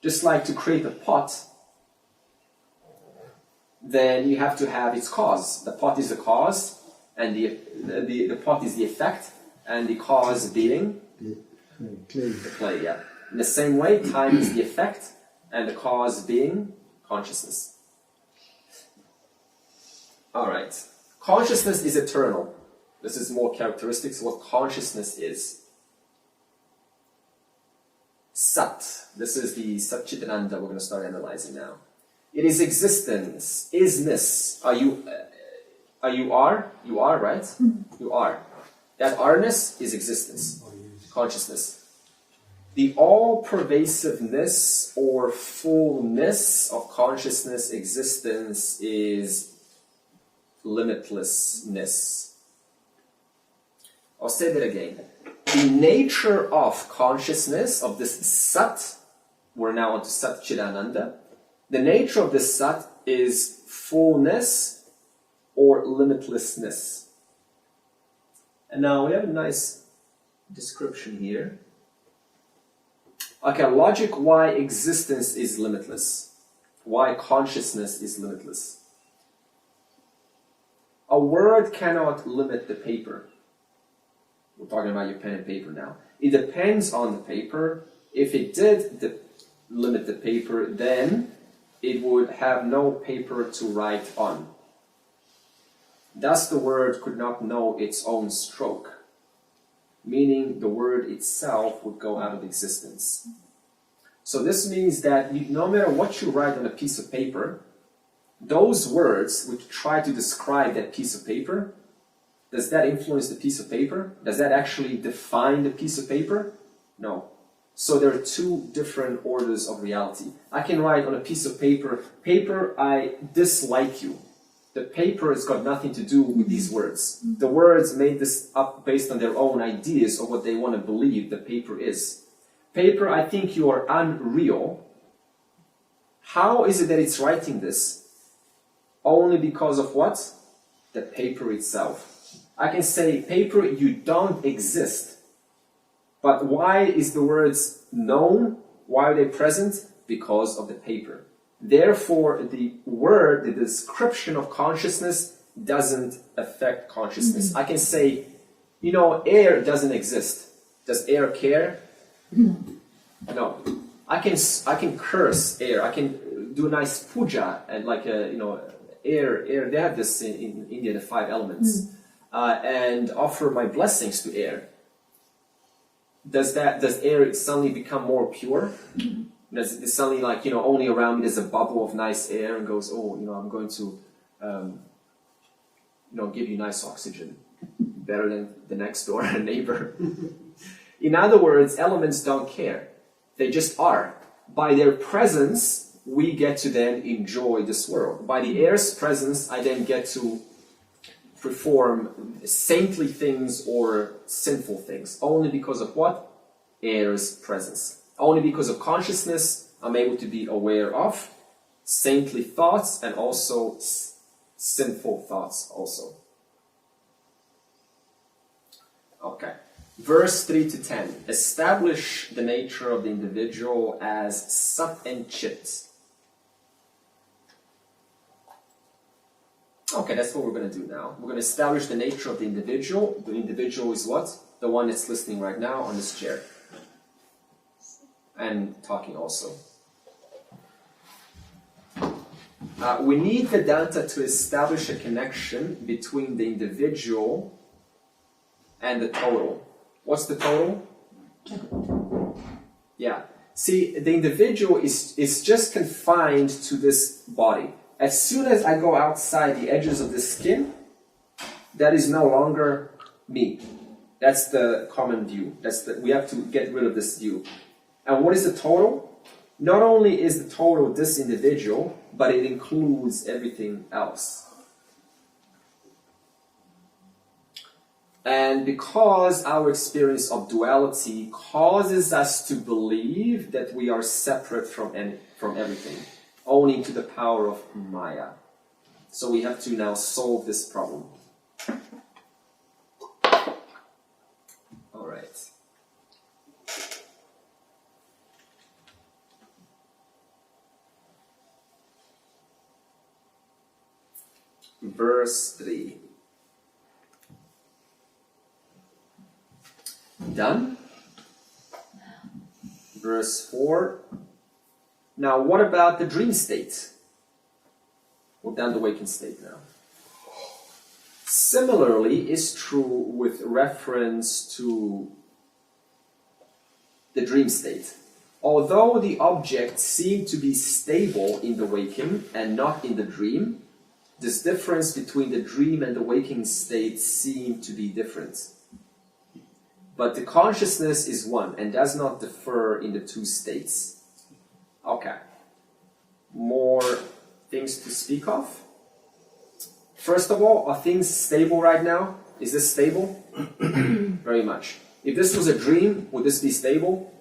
Just like to create a pot, then you have to have its cause. The pot is the cause, and the pot is the effect, and the cause being the clay, yeah. In the same way, time is the effect, and the cause being consciousness. Alright. Consciousness is eternal. This is more characteristics of what consciousness is. Sat. This is the Satchitananda we're going to start analyzing now. It is existence, isness. You are, right? You are. That are-ness is existence, consciousness. The all-pervasiveness or fullness of consciousness existence is limitlessness. I'll say that again. The nature of consciousness, of this Sat, we're now on to Satchitananda, the nature of this Sat is fullness or limitlessness. And now we have a nice description here. Okay, logic why existence is limitless, why consciousness is limitless. A word cannot limit the paper. We're talking about your pen and paper now. It depends on the paper. If it did limit the paper, then it would have no paper to write on. Thus the word could not know its own stroke, meaning the word itself would go out of existence. So this means that no matter what you write on a piece of paper, those words which try to describe that piece of paper, does that influence the piece of paper? Does that actually define the piece of paper? No. So there are 2 different orders of reality. I can write on a piece of paper, I dislike you. The paper has got nothing to do with these words. The words made this up based on their own ideas of what they want to believe the paper is. Paper, I think you are unreal. How is it that it's writing this? Only because of what? The paper itself. I can say, paper, you don't exist. But why is the words known? Why are they present? Because of the paper. Therefore, the word, the description of consciousness doesn't affect consciousness. I can say, you know, air doesn't exist. Does air care? No. I can curse air. I can do a nice puja and like a, you know, air. They have this in India, the 5 elements, and offer my blessings to air. Does air suddenly become more pure? Does it suddenly, like, you know, only around me there's a bubble of nice air and goes, oh, you know, I'm going to, you know, give you nice oxygen, better than the next door neighbor. In other words, elements don't care. They just are. By their presence, we get to then enjoy this world. By the air's presence, I then get to perform saintly things or sinful things. Only because of what? Air's presence. Only because of consciousness, I'm able to be aware of saintly thoughts and also sinful thoughts also. Okay. Verse 3 to 10. Establish the nature of the individual as Sat and Chit. Okay, that's what we're going to do now. We're going to establish the nature of the individual. The individual is what? The one that's listening right now on this chair. And talking also. We need Vedanta to establish a connection between the individual and the total. What's the total? Yeah. See, the individual is just confined to this body. As soon as I go outside the edges of the skin, that is no longer me. That's the common view. We have to get rid of this view. And what is the total? Not only is the total this individual, but it includes everything else. And because our experience of duality causes us to believe that we are separate from everything, owing to the power of Maya. So we have to now solve this problem. All right. Verse 3. Done. Verse 4. Now, what about the dream state? We've done the waking state now. Similarly is true with reference to the dream state. Although the objects seem to be stable in the waking and not in the dream, this difference between the dream and the waking state seem to be different. But the consciousness is one and does not differ in the two states. Okay. More things to speak of. First of all, are things stable right now? Is this stable? Very much. If this was a dream, would this be stable?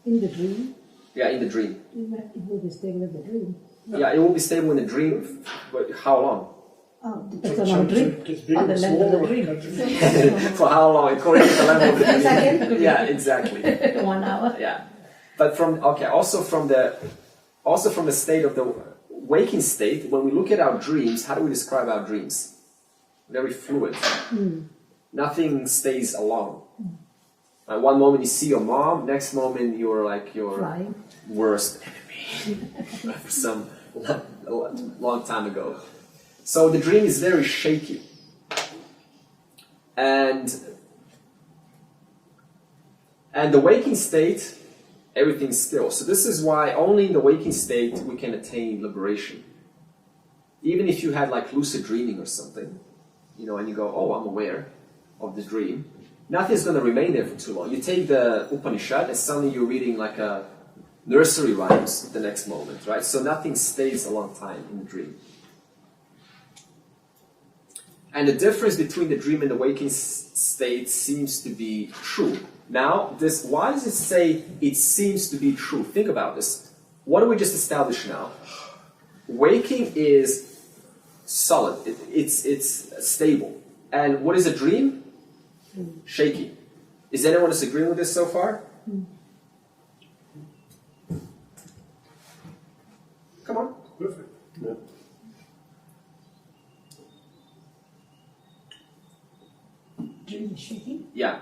In the dream? Yeah, in the dream. It will be stable in the dream. Yeah, it will be stable in the dream, but how long? Oh, depends on our dream. Gets big On the and length of small. the dream. For how long? According to the level of the dream. Second? Yeah, exactly. 1 hour. Yeah. But also from the state of the waking state, when we look at our dreams, how do we describe our dreams? Very fluid. Nothing stays alone. One moment you see your mom, next moment you're like your Flying. worst enemy some long time ago. So the dream is very shaky. And the waking state, everything's still. So this is why only in the waking state we can attain liberation. Even if you had like lucid dreaming or something, you know, and you go, oh, I'm aware of the dream, nothing's going to remain there for too long. You take the Upanishad and suddenly you're reading like a nursery rhymes the next moment, right? So nothing stays a long time in the dream. And the difference between the dream and the waking state seems to be true. Now, why does it say it seems to be true? Think about this. What do we just establish now? Waking is solid. It's stable. And what is a dream? Shaky. Is anyone disagreeing with this so far? Come on. Perfect. Yeah. Dream is shaking. Yeah.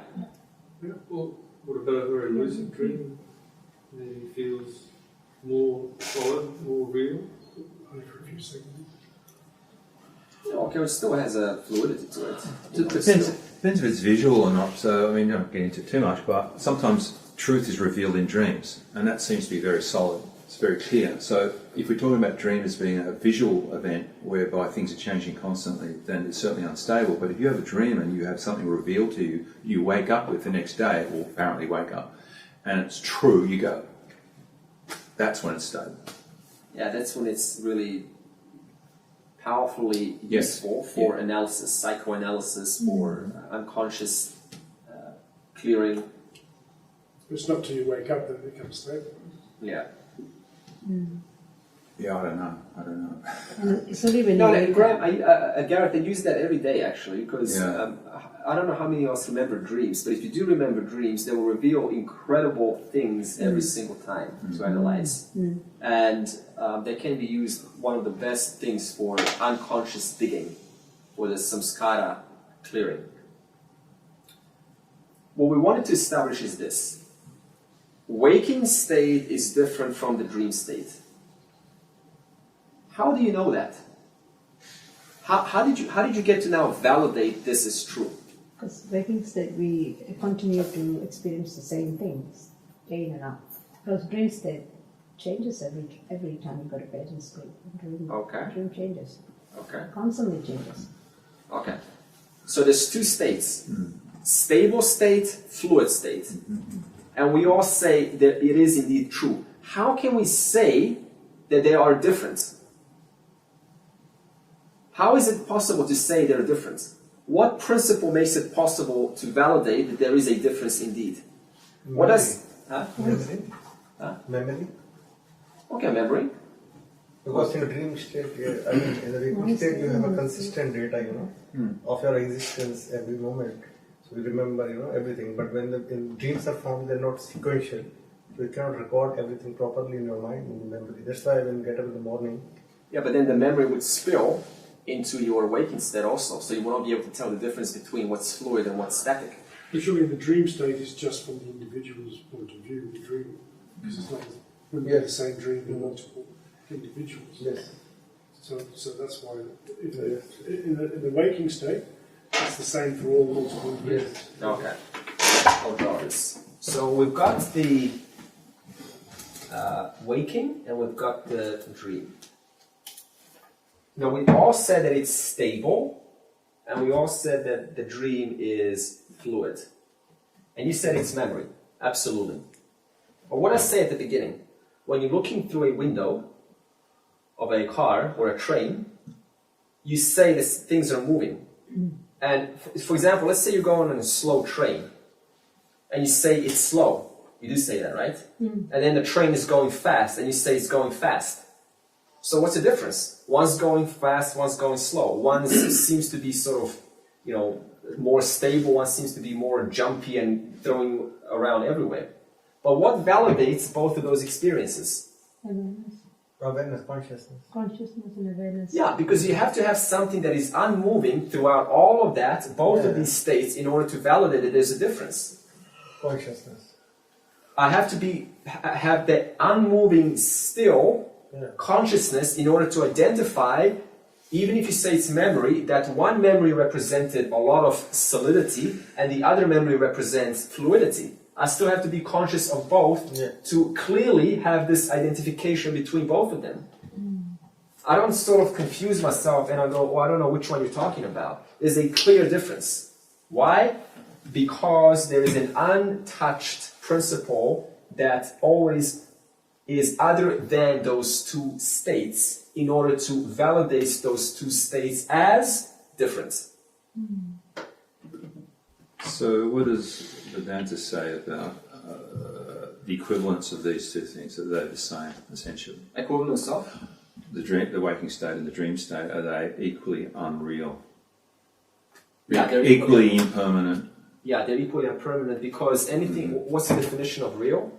Yeah, well, what about a very lucid dream? Then he feels more solid, more real. Only for a few seconds. Okay, it still has a fluidity to it. It depends if it's visual or not. So, I mean, don't get into it too much, but sometimes truth is revealed in dreams, and that seems to be very solid. It's very clear. So, if we're talking about dream as being a visual event whereby things are changing constantly, then it's certainly unstable. But if you have a dream and you have something revealed to you, you wake up with the next day, or apparently wake up, and it's true, you go, that's when it's stable. Yeah, that's when it's really powerfully Yes. useful for analysis, psychoanalysis, for unconscious clearing. It's not till you wake up that it becomes stable. Yeah. Yeah, I don't know. And it's only when No, you no, wake Graham, up. Gareth, I use that every day actually because Yeah. I don't know how many of us remember dreams, but if you do remember dreams, they will reveal incredible things every single time to analyze. And they can be used, one of the best things for unconscious digging, for the samskara clearing. What we wanted to establish is this. Waking state is different from the dream state. How do you know that? How did you get to now validate this is true? Because waking state, we continue to experience the same things day in and out. Because dream state changes every time you go to bed and sleep. Dream changes. Okay. Constantly changes. Okay. So there's two states. Stable state, fluid state. And we all say that it is indeed true. How can we say that they are different? How is it possible to say they're different? What principle makes it possible to validate that there is a difference indeed? What does... Huh? Memory. Huh? Memory. Okay, memory. Because in dream state, I mean, in the waking state, you have a consistent data, of your existence every moment. So you remember, everything. But when in dreams are formed, they're not sequential. So you cannot record everything properly in your mind, in memory. That's why when you get up in the morning. Yeah, but then the memory would spill into your waking state also. So you will not be able to tell the difference between what's fluid and what's static. But surely the dream state is just from the individual's point of view, the dream. Because it's not the same dream in multiple individuals. Yes. So that's why in the waking state, it's the same for all multiple individuals. Okay. I'll draw this. So we've got the waking and we've got the dream. Now we all said that it's stable and we all said that the dream is fluid. And you said it's memory. Absolutely. But what I say at the beginning, when you're looking through a window of a car or a train, you say that things are moving. And for example, let's say you're going on a slow train and you say it's slow. You do say that, right? And then the train is going fast and you say it's going fast. So what's the difference? One's going fast, one's going slow. One seems to be sort of, more stable. One seems to be more jumpy and throwing around everywhere. But what validates both of those experiences? Awareness, consciousness. Consciousness and awareness. Yeah, because you have to have something that is unmoving throughout all of that, both of these states, in order to validate that there's a difference. Consciousness. I have to have the unmoving still consciousness in order to identify, even if you say it's memory, that one memory represented a lot of solidity and the other memory represents fluidity. I still have to be conscious of both to clearly have this identification between both of them. I don't sort of confuse myself and I go, I don't know which one you're talking about. There's a clear difference. Why? Because there is an untouched principle that always is other than those two states in order to validate those two states as different. So what does Vedanta say about the equivalence of these two things? Are they the same, essentially? Equivalence of? The waking state and the dream state, are they equally unreal? Yeah, they're equally impermanent? Yeah, they're equally impermanent because anything, what's the definition of real?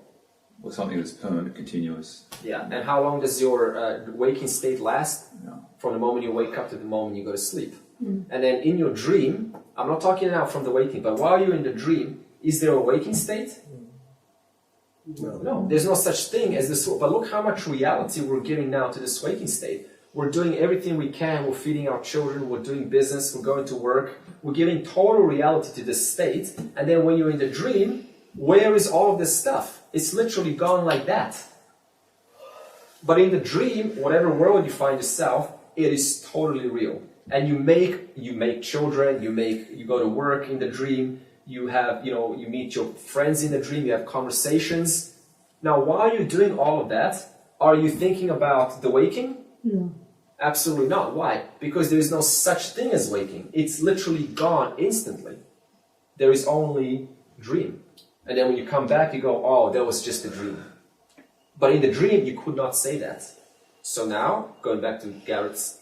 Or something that's permanent, continuous? Yeah, and how long does your waking state last? No. From the moment you wake up to the moment you go to sleep. And then in your dream, I'm not talking now from the waking, but while you're in the dream, is there a waking state? No, there's no such thing as this. But look how much reality we're giving now to this waking state. We're doing everything we can. We're feeding our children. We're doing business. We're going to work. We're giving total reality to this state. And then when you're in the dream, where is all of this stuff? It's literally gone like that. But in the dream, whatever world you find yourself, it is totally real. And you make children. You go to work in the dream. You have, you meet your friends in the dream. You have conversations. Now, while you're doing all of that, are you thinking about the waking? No. Absolutely not. Why? Because there is no such thing as waking. It's literally gone instantly. There is only dream. And then when you come back, you go, oh, that was just a dream. But in the dream, you could not say that. So now, going back to Garrett's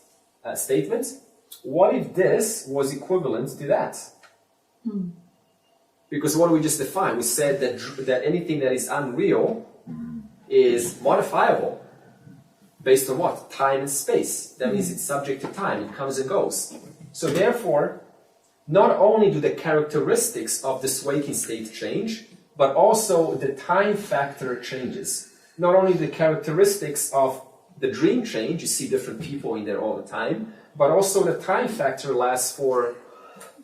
statement, what if this was equivalent to that? Because what do we just define? We said that anything that is unreal is modifiable. Based on what? Time and space. That means it's subject to time. It comes and goes. So therefore, not only do the characteristics of this waking state change, but also the time factor changes. Not only the characteristics of the dream change, you see different people in there all the time, but also the time factor lasts for,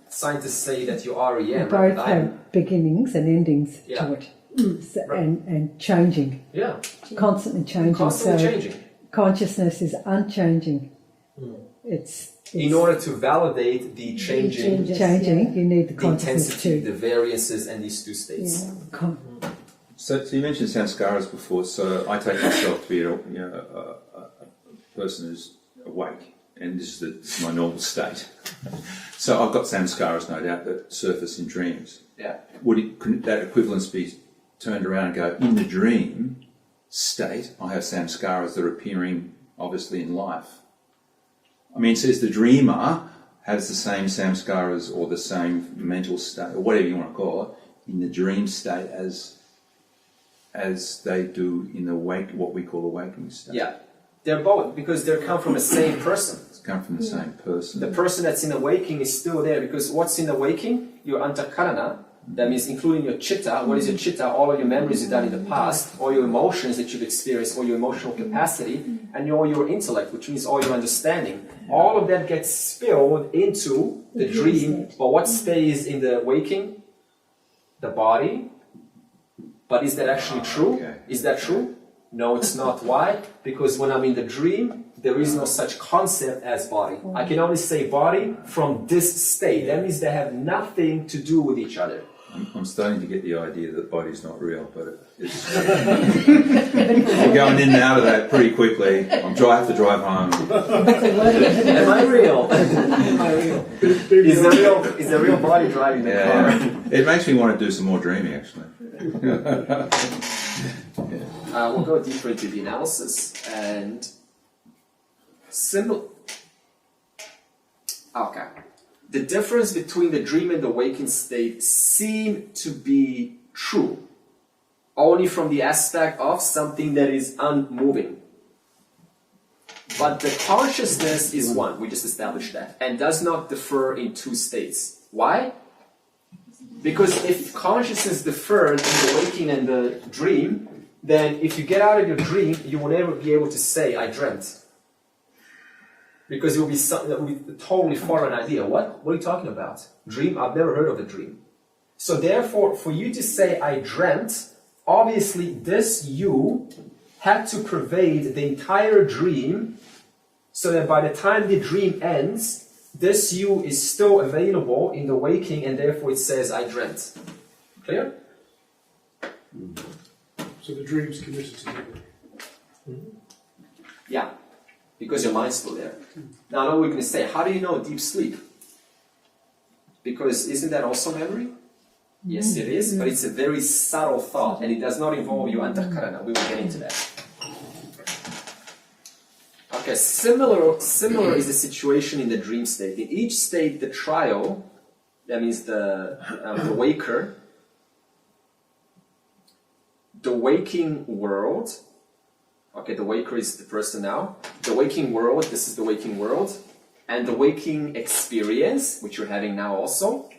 scientists say that your REM. Both have beginnings and endings to it. And changing. Yeah. Constantly changing. Constantly changing. Consciousness is unchanging. It's in order to validate the changing, you need the consciousness intensity, too. the variances, and these two states. Yeah. So you mentioned samskaras before. So I take myself to be a person who's awake, and this is my normal state. So I've got samskaras, no doubt, that surface in dreams. Yeah. Couldn't that equivalence be turned around and go, in the dream state, I have samskaras that are appearing obviously in life? I mean, it says the dreamer has the same samskaras or the same mental state, or whatever you want to call it, in the dream state as they do in the what we call the waking state. Yeah, they're both, because they come from the same person. It's come from the same person. The person that's in the waking is still there, because what's in the waking? Your antakarana. That means including your chitta. What is your chitta? All of your memories you've done in the past, all your emotions that you've experienced, all your emotional capacity, and all your intellect, which means all your understanding. All of that gets spilled into the dream. But what stays in the waking? The body. But is that actually true? Okay. Is that true? No, it's not. Why? Because when I'm in the dream, there is no such concept as body. I can only say body from this state. That means they have nothing to do with each other. I'm starting to get the idea that body's not real, but it's I'm going in and out of that pretty quickly. I have to drive home. Am I real? Am I real? Is the real body driving the car? It makes me want to do some more dreaming, actually. We'll go deeper into the analysis and Okay. The difference between the dream and the waking state seem to be true only from the aspect of something that is unmoving. But the consciousness is one, we just established that, and does not differ in two states. Why? Because if consciousness differed in the waking and the dream, then if you get out of your dream, you will never be able to say, I dreamt. Because it will be a totally foreign idea. What are you talking about? Dream? I've never heard of a dream. So therefore, for you to say, I dreamt, obviously this you had to pervade the entire dream, so that by the time the dream ends, this you is still available in the waking, and therefore it says, I dreamt. Clear? So the dream's committed to memory. Yeah, because your mind's still there. Now, I know we're going to say, how do you know deep sleep? Because isn't that also memory? Yes, it is, but it's a very subtle thought, and it does not involve your antahkarana. We will get into that. Okay, similar is the situation in the dream state. In each state, the trial, that means the waker, the waking world, okay, the waker is the person now, the waking world, this is the waking world, and the waking experience, which you're having now also,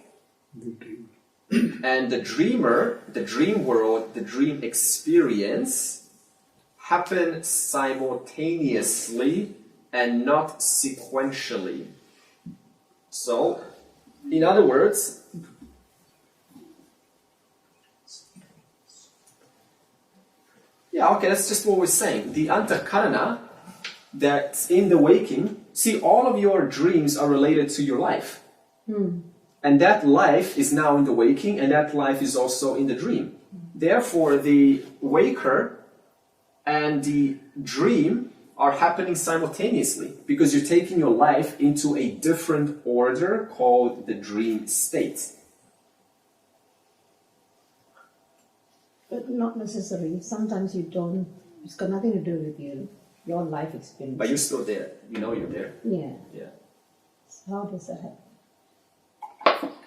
and the dreamer, the dream world, the dream experience, happen simultaneously and not sequentially. So, in other words, yeah, okay, that's just what we're saying. The antahkarana that's in the waking, see, all of your dreams are related to your life. And that life is now in the waking, and that life is also in the dream. Therefore, the waker and the dream are happening simultaneously because you're taking your life into a different order called the dream state. But not necessarily. Sometimes you don't, it's got nothing to do with you, your life experience. But you're still there. You know you're there. Yeah. Yeah. So how does that happen?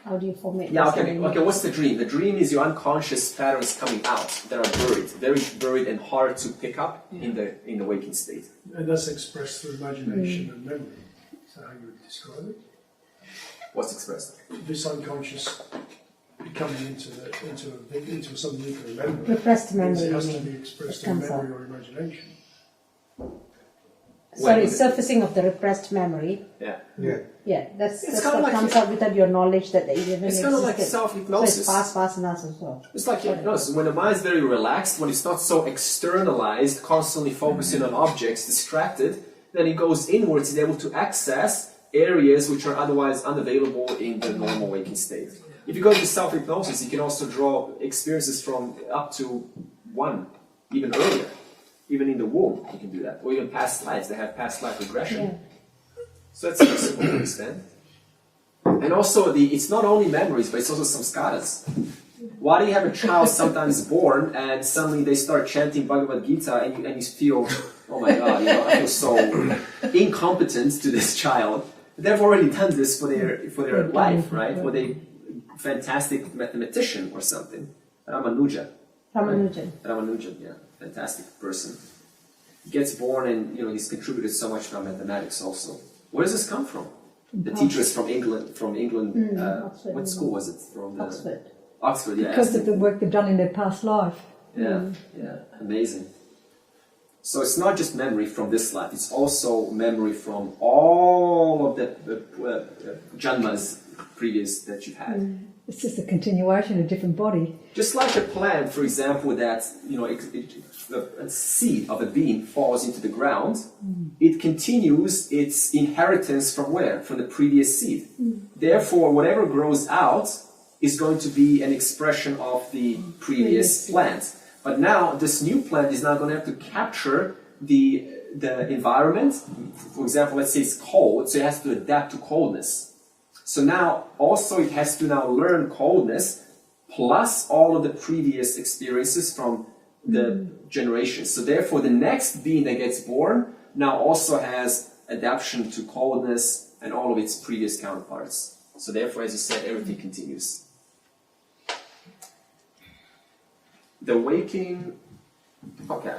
How do you formate? Yeah, okay, what's the dream? The dream is your unconscious patterns coming out that are buried, very buried and hard to pick up in the waking state. And that's expressed through imagination and memory. Is that how you would describe it? What's expressed? This unconscious becoming into something you can remember. Repressed memory. It has to be expressed in memory or imagination. Sorry, surfacing of the repressed memory. Yeah. Yeah, that's kind of what like comes out without your knowledge that they even It's existed. kind of like self-hypnosis. So it's past and us as well. It's like hypnosis. When the mind is very relaxed, when it's not so externalized, constantly focusing on objects, distracted, then it goes inwards, it's able to access areas which are otherwise unavailable in the normal waking state. If you go to self-hypnosis, you can also draw experiences from up to one, even earlier. Even in the womb, you can do that. Or even past lives, they have past life regression. Yeah. So that's simple to understand. And also, it's not only memories, but it's also samskaras. Why do you have a child sometimes born and suddenly they start chanting Bhagavad Gita and you feel, oh my God, I feel so incompetent to this child. They've already done this for their life, right? For a fantastic mathematician or something. Ramanujan, yeah, fantastic person. He gets born and he's contributed so much to mathematics also. Where does this come from? The teacher is from England. Oxford, what school was it? From Oxford. Oxford, yeah. Because of the work they've done in their past life. Yeah, amazing. So it's not just memory from this life; it's also memory from all of the janmas previous that you've had. It's just a continuation, a different body. Just like a plant, for example, that a seed of a bean falls into the ground, it continues its inheritance from where? From the previous seed. Therefore, whatever grows out is going to be an expression of the previous plant. But now, this new plant is now going to have to capture the environment. For example, let's say it's cold, so it has to adapt to coldness. So now, also it has to now learn coldness, plus all of the previous experiences from the generations. So therefore, the next being that gets born now also has adaptation to coldness and all of its previous counterparts. So therefore, as you said, everything continues. The waking, okay,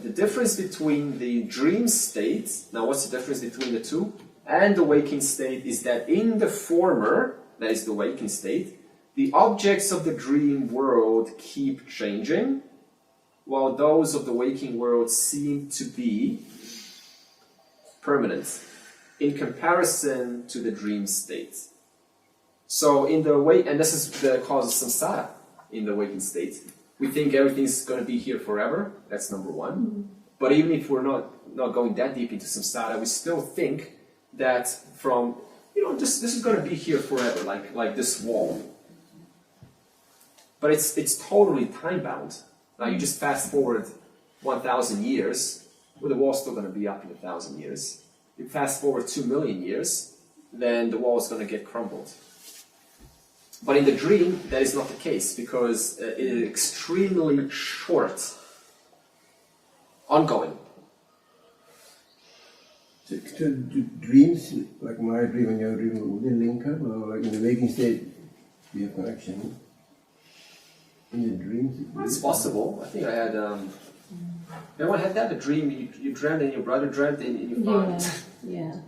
the difference between the dream state, now what's the difference between the two? And the waking state is that in the former, that is the waking state, the objects of the dream world keep changing, while those of the waking world seem to be permanent in comparison to the dream state. So in the and this is the cause of samsara in the waking state. We think everything's going to be here forever. That's number one. But even if we're not going that deep into samsara, we still think that from, this is going to be here forever, like this wall. But it's totally time-bound. Now you just fast forward 1,000 years, well, the wall's still going to be up in 1,000 years. You fast forward 2 million years, then the wall is going to get crumbled. But in the dream, that is not the case because it is extremely short, ongoing. So do dreams, like my dream and your dream, would they link up? Or like in the waking state, we have connection? In the dreams? It's possible. I think I had, everyone had that, a dream, you dreamt and your brother dreamt and you found Yeah.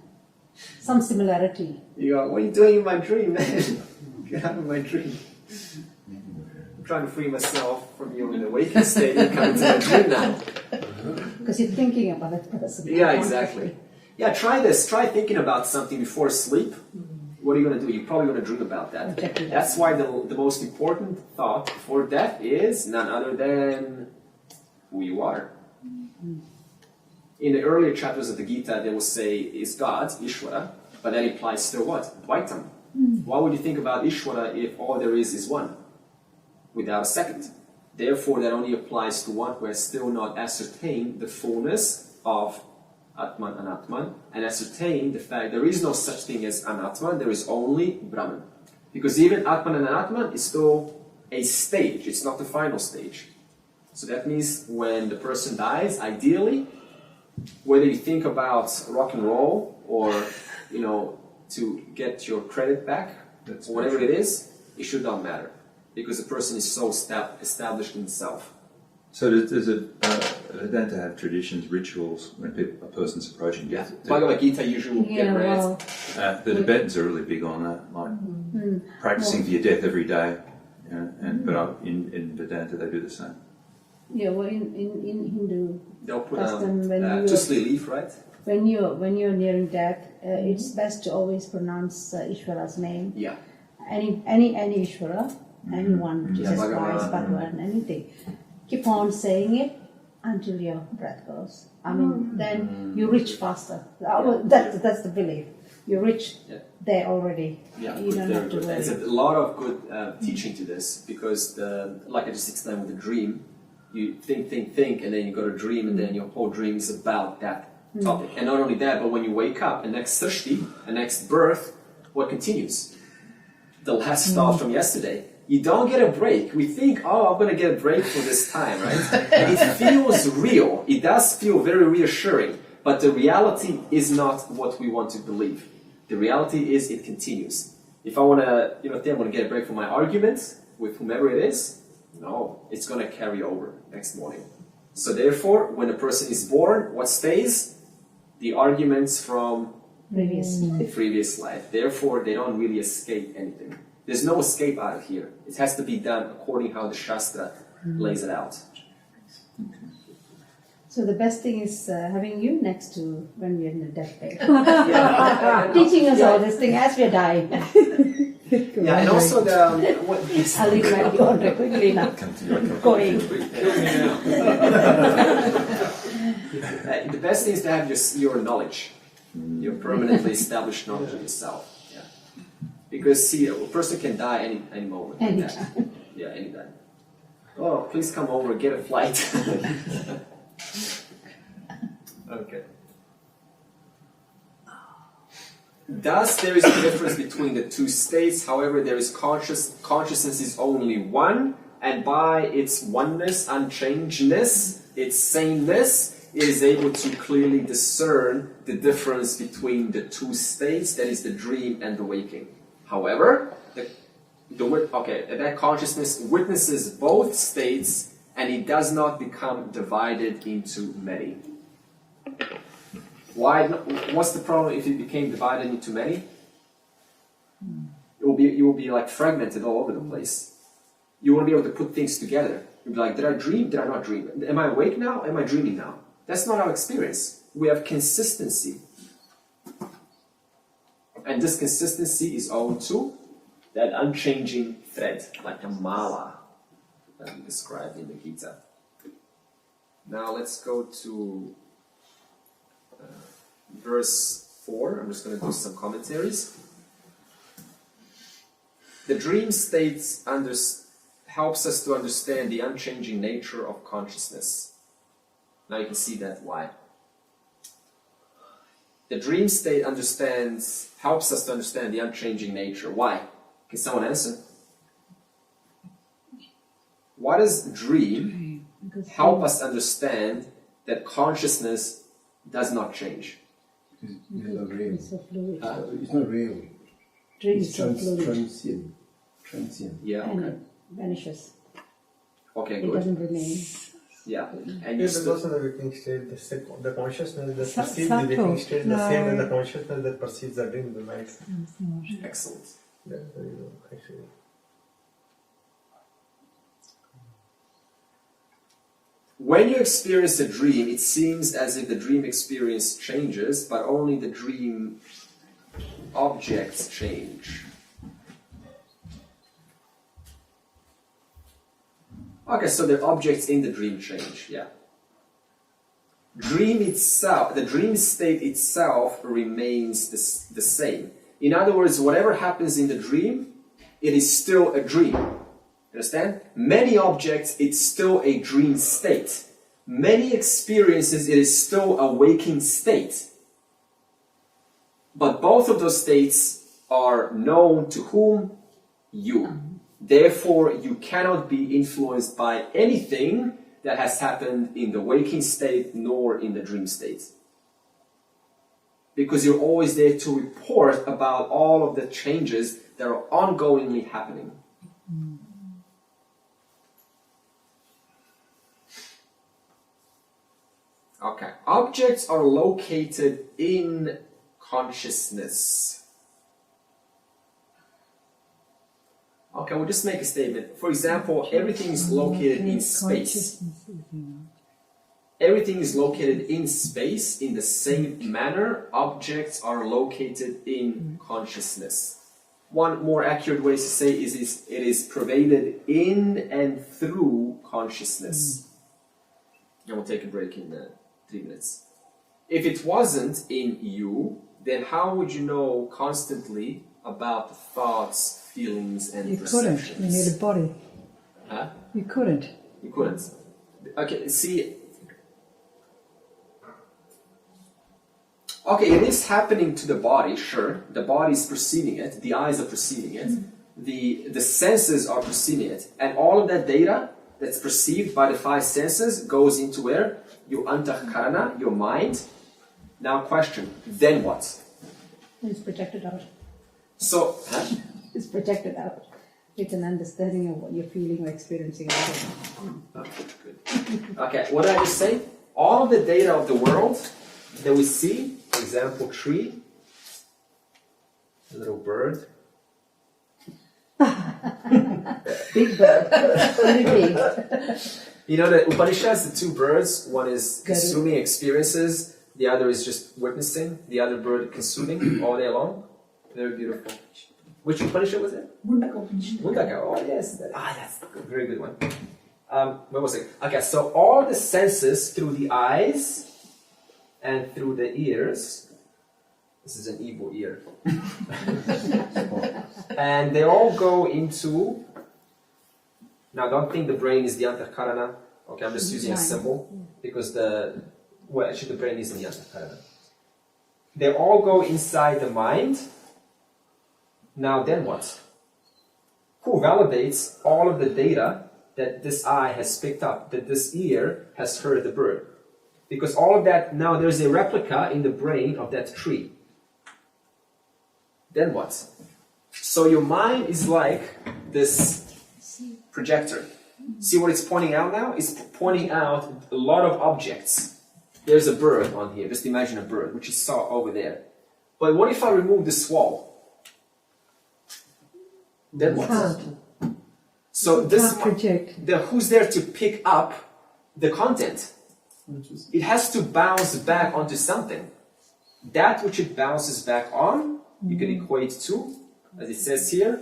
Some similarity. You go, what are you doing in my dream, man? Get out of my dream. I'm trying to free myself from you in the waking state. You're coming to my dream now. Because you're thinking about that person. Yeah, exactly. Yeah, try this. Try thinking about something before sleep. What are you going to do? You're probably going to dream about that. That's why the most important thought before death is none other than who you are. In the earlier chapters of the Gita, they will say, is God, Ishvara, but that implies still what? Dvaitam. Why would you think about Ishvara if all there is one? Without a second. Therefore, that only applies to one who has still not ascertained the fullness of Atman, Anatman, and ascertained the fact there is no such thing as Anatman, there is only Brahman. Because even Atman and Anatman is still a stage, it's not the final stage. So that means when the person dies, ideally, whether you think about rock and roll or, to get your credit back, or whatever it is, it should not matter. Because the person is so established in himself. So does Vedanta have traditions, rituals when a person's approaching death? Bhagavad Gita usually will get read. The Tibetans are really big on that, like practicing for your death every day. But in Vedanta they do the same. Yeah, well, in Hindu they'll put custom, tusli leaf, right? When you're nearing death, it's best to always pronounce Ishvara's name. Yeah. Any Ishvara, anyone, Jesus Christ, Bhagavan, anything. Keep on saying it until your breath goes. Then you reach faster. That's the belief. You reach there already. Yeah, you don't have to worry. There's a lot of good teaching to this because, like I just explained with the dream, you think, and then you go to dream, and then your whole dream is about that topic. And not only that, but when you wake up, the next srishti, the next birth, what continues? The last thought from yesterday. You don't get a break. We think, I'm going to get a break for this time, right? And it feels real. It does feel very reassuring. But the reality is not what we want to believe. The reality is it continues. If I want to, think I want to get a break from my arguments with whomever it is, no, it's going to carry over next morning. So therefore, when a person is born, what stays? The arguments from the previous life. Therefore, they don't really escape anything. There's no escape out of here. It has to be done according how the Shastra lays it out. So the best thing is having you next to when we're in the deathbed. Teaching us all this thing as we're dying. And also I'll leave my order quickly now. Going. The best thing is to have your knowledge. Your permanently established knowledge of yourself. Because a person can die any moment. Anytime. Yeah, anytime. Oh, please come over, get a flight. Okay. Thus, there is a difference between the two states. However, there is consciousness is only one, and by its oneness, unchangedness, its sameness, it is able to clearly discern the difference between the two states, that is the dream and the waking. However, that consciousness witnesses both states, and it does not become divided into many. Why? What's the problem if it became divided into many? You will be like fragmented all over the place. You won't be able to put things together. You'll be like, did I dream? Did I not dream? Am I awake now? Am I dreaming now? That's not our experience. We have consistency. And this consistency is owed to that unchanging thread, like a mala that we described in the Gita. Now let's go to verse 4. I'm just going to do some commentaries. The dream state helps us to understand the unchanging nature of consciousness. Now you can see that why. The dream state helps us to understand the unchanging nature. Why? Can someone answer? Why does dream help us understand that consciousness does not change? It's not real. It's so fluid. It's not real. Dream It's is so fluid. transient. Yeah. And Okay. it vanishes. Okay. It Good. doesn't remain. Yeah. And Yeah, you but still. also the waking state, the consciousness that Su- perceives the waking subtle. state is the same as No. the consciousness that perceives the dream, the night. Excellent. Yeah, there you go, actually. When you experience a dream, it seems as if the dream experience changes, but only the dream objects change. Okay, so the objects in the dream change, yeah. Dream itself, the dream state itself remains the same. In other words, whatever happens in the dream, it is still a dream. Understand? Many objects, it's still a dream state. Many experiences, it is still a waking state. But both of those states are known to whom? You. Therefore, you cannot be influenced by anything that has happened in the waking state nor in the dream state. Because you're always there to report about all of the changes that are ongoingly happening. Okay. Objects are located in consciousness. Okay, we'll just make a statement. For example, everything is located in space. Everything is located in space in the same manner. Objects are located in consciousness. One more accurate way to say is it is pervaded in and through consciousness. And we'll take a break in 3 minutes. If it wasn't in you, then how would you know constantly about the thoughts, feelings, and You perceptions? couldn't. You need a body. Huh? You couldn't. You couldn't. Okay, see. Okay, it is happening to the body, sure. The body is perceiving it, the eyes are perceiving it, the senses are perceiving it, and all of that data that's perceived by the 5 senses goes into where? Your antahkarana, your mind. Now question, then what? It's projected out. So, huh? It's projected out. It's an understanding of what you're feeling or experiencing. Oh, good. Okay, what did I just say? All of the data of the world that we see, for example, tree, a little bird. Big bird. Very big. You know, the Upanishads, the 2 birds, one is consuming experiences, the other is just witnessing, the other bird consuming all day long. Very beautiful. Which Upanishad was it? Mundaka. Oh, yes. That's a very good one. Where was it? Okay, so all the senses through the eyes and through the ears. This is an evil ear. And they all go into. Now, don't think the brain is the antahkarana. Okay, I'm just using a symbol because actually the brain isn't the antahkarana. They all go inside the mind. Now, then what? Who validates all of the data that this eye has picked up, that this ear has heard the bird? Because all of that, now there's a replica in the brain of that tree. Then what? So your mind is like this projector. See what it's pointing out now? It's pointing out a lot of objects. There's a bird on here. Just imagine a bird, which you saw over there. But what if I remove this wall? Then what? So this project. who's there to pick up the content? It has to bounce back onto something. That which it bounces back on, you can equate to, as it says here,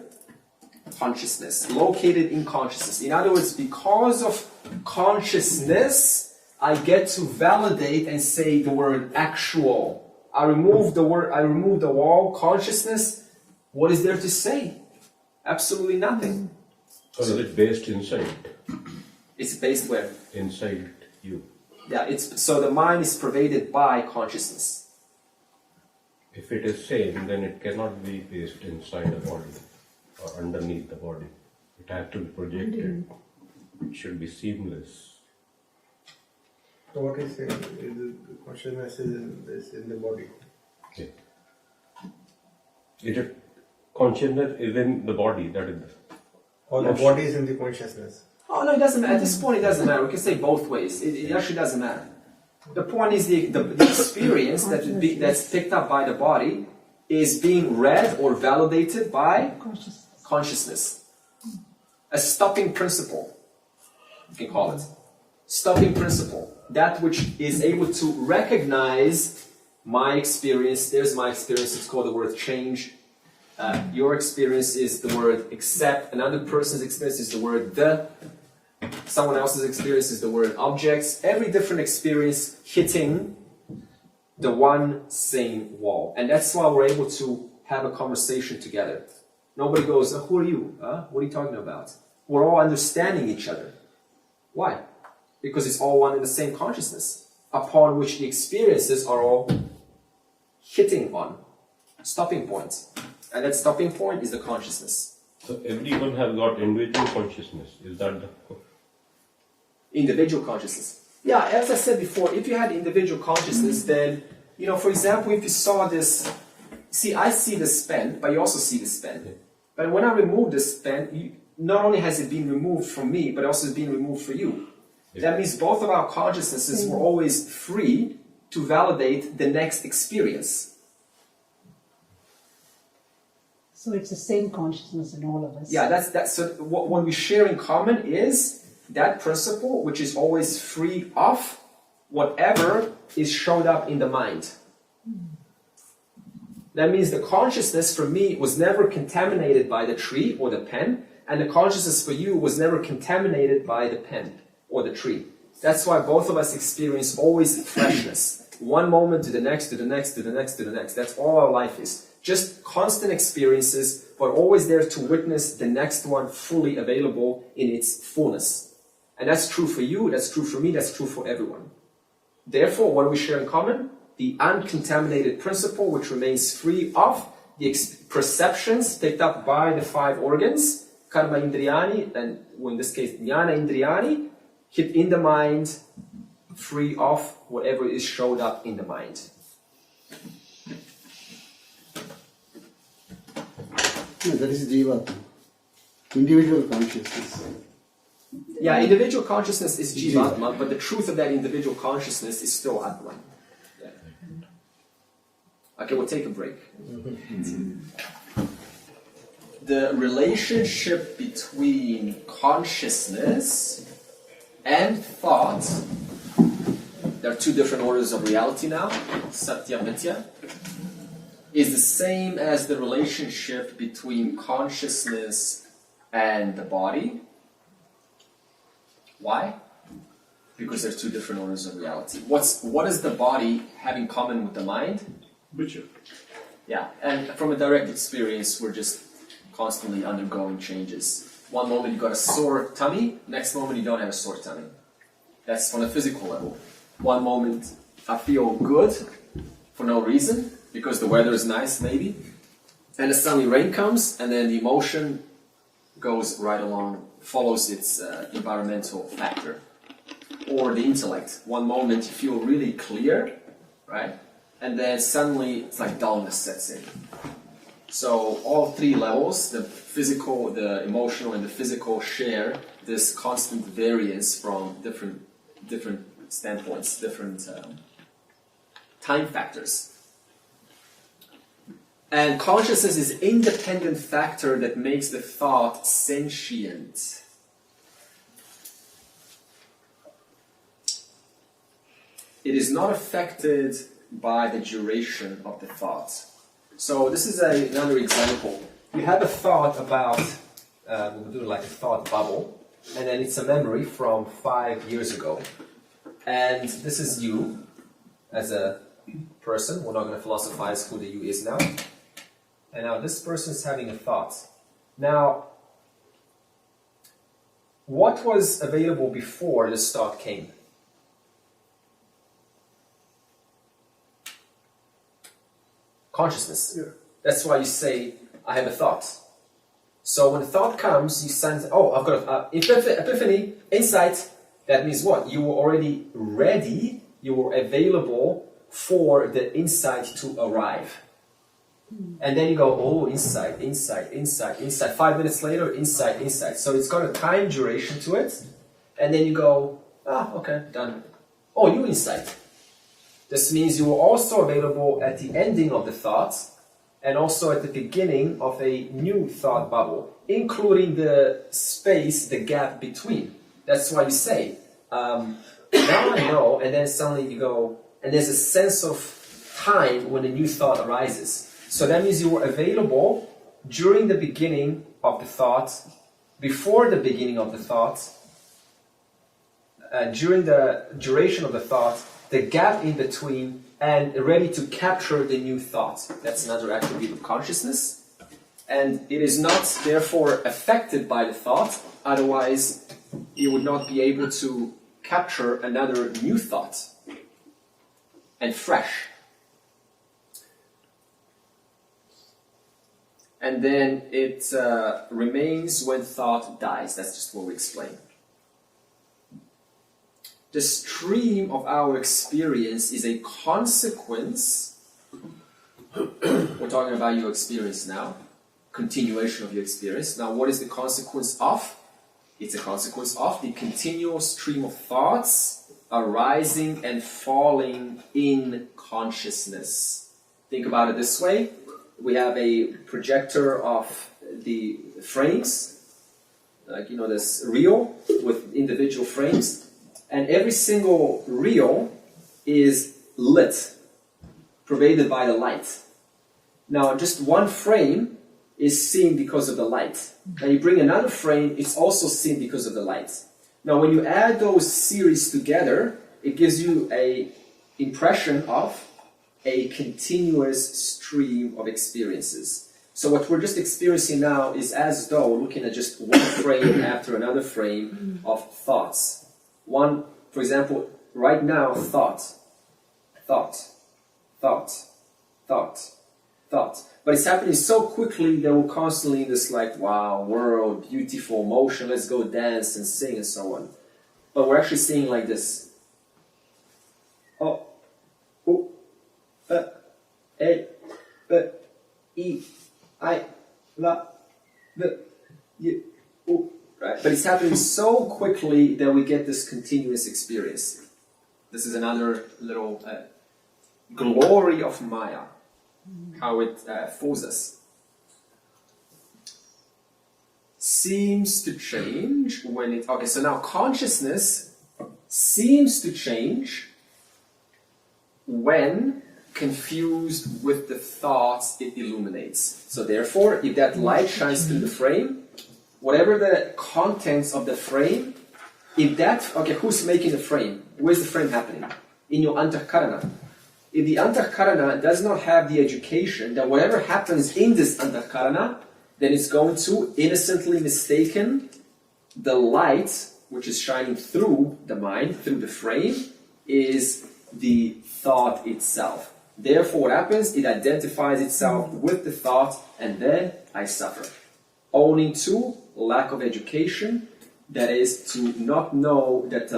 consciousness, located in consciousness. In other words, because of consciousness, I get to validate and say the word actual. I remove the wall, consciousness. What is there to say? Absolutely nothing. So is it based inside? It's based where? Inside you. Yeah, so the mind is pervaded by consciousness. If it is same, then it cannot be based inside the body or underneath the body. It has to be projected. it should be seamless. So what is saying is the consciousness is in the body. Okay. Is it consciousness is in the body? That is. Or the body is in the consciousness. Oh no, it doesn't matter. At this point, it doesn't matter. We can say both ways. It actually doesn't matter. The point is the experience that's picked up by the body is being read or validated by consciousness. A stopping principle, you can call it. Stopping principle. That which is able to recognize my experience. There's my experience. It's called the word change. Your experience is the word accept. Another person's experience is the word the. Someone else's experience is the word objects. Every different experience hitting the one same wall. And that's why we're able to have a conversation together. Nobody goes, who are you? What are you talking about? We're all understanding each other. Why? Because it's all one and the same consciousness, upon which the experiences are all hitting on. Stopping point. And that stopping point is the consciousness. So everyone has got individual consciousness. Is that the... Individual consciousness. Yeah, as I said before, if you had individual consciousness, then, for example, if you saw this, I see this pen, but you also see this pen. But when I remove this pen, not only has it been removed from me, but also it's been removed for you. That means both of our consciousnesses were always free to validate the next experience. So it's the same consciousness in all of us. Yeah, that's so what we share in common is that principle which is always free of whatever is showed up in the mind. That means the consciousness for me was never contaminated by the tree or the pen, and the consciousness for you was never contaminated by the pen or the tree. That's why both of us experience always freshness. One moment to the next, to the next, to the next, to the next. That's all our life is. Just constant experiences, but always there to witness the next one fully available in its fullness. And that's true for you, that's true for me, that's true for everyone. Therefore, what do we share in common? The uncontaminated principle which remains free of the perceptions picked up by the five organs, karma indriyani, and in this case, jnana indriyani, hit in the mind, free of whatever is showed up in the mind. No, that is Jivatma. Individual consciousness. Yeah, individual consciousness is Jivatma, but the truth of that individual consciousness is still Atman. Yeah. Okay, we'll take a break. The relationship between consciousness and thought, there are two different orders of reality now, Satya Mithya, is the same as the relationship between consciousness and the body. Why? Because there's two different orders of reality. What does the body have in common with the mind? Yeah, and from a direct experience, we're just constantly undergoing changes. One moment you got a sore tummy, next moment you don't have a sore tummy. That's on a physical level. One moment I feel good for no reason, because the weather is nice maybe, and then suddenly rain comes, and then the emotion goes right along, follows its environmental factor. Or the intellect. One moment you feel really clear, right? And then suddenly it's like dullness sets in. So all three levels, the physical, the emotional, and the physical, share this constant variance from different standpoints, different time factors. And consciousness is an independent factor that makes the thought sentient. It is not affected by the duration of the thought. So this is another example. You have a thought about, we'll do like a thought bubble, and then it's a memory from 5 years ago. And this is you as a person. We're not going to philosophize who the you is now. And now this person is having a thought. Now, what was available before this thought came? Consciousness. Yeah. That's why you say, I have a thought. So when thought comes, you sense, oh, I've got an epiphany, insight. That means what? You were already ready, you were available for the insight to arrive. And then you go, oh, insight, insight, insight, insight. 5 minutes later, insight, insight. So it's got a time duration to it. And then you go, okay, done. Oh, new insight. This means you were also available at the ending of the thought and also at the beginning of a new thought bubble, including the space, the gap between. That's why you say, now I know, and then suddenly you go, and there's a sense of time when a new thought arises. So that means you were available during the beginning of the thought, before the beginning of the thought, during the duration of the thought, the gap in between, and ready to capture the new thought. That's another attribute of consciousness. And it is not, therefore, affected by the thought, otherwise you would not be able to capture another new thought and fresh. And then it remains when thought dies. That's just what we explained. The stream of our experience is a consequence. We're talking about your experience now. Continuation of your experience. Now, what is the consequence of? It's a consequence of the continual stream of thoughts arising and falling in consciousness. Think about it this way. We have a projector of the frames, like, this reel with individual frames, and every single reel is lit, pervaded by the light. Now, just one frame is seen because of the light. And you bring another frame, it's also seen because of the light. Now, when you add those series together, it gives you an impression of a continuous stream of experiences. So what we're just experiencing now is as though looking at just one frame after another frame of thoughts. One, for example, right now, thought. But it's happening so quickly that we're constantly in this wow, world, beautiful, motion, let's go dance and sing and so on. But we're actually seeing like this. Right? But it's happening so quickly that we get this continuous experience. This is another little glory of Maya, how it fools us. Seems to change when it... Okay, so now consciousness seems to change when confused with the thoughts it illuminates. So therefore, if that light shines through the frame, whatever the contents of the frame, if that... Okay, who's making the frame? Where's the frame happening? In your antahkarana. If the antahkarana does not have the education, then whatever happens in this antahkarana, then it's going to innocently mistaken the light, which is shining through the mind, through the frame, is the thought itself. Therefore, what happens? It identifies itself with the thought, and then I suffer. Owing to lack of education, that is, to not know that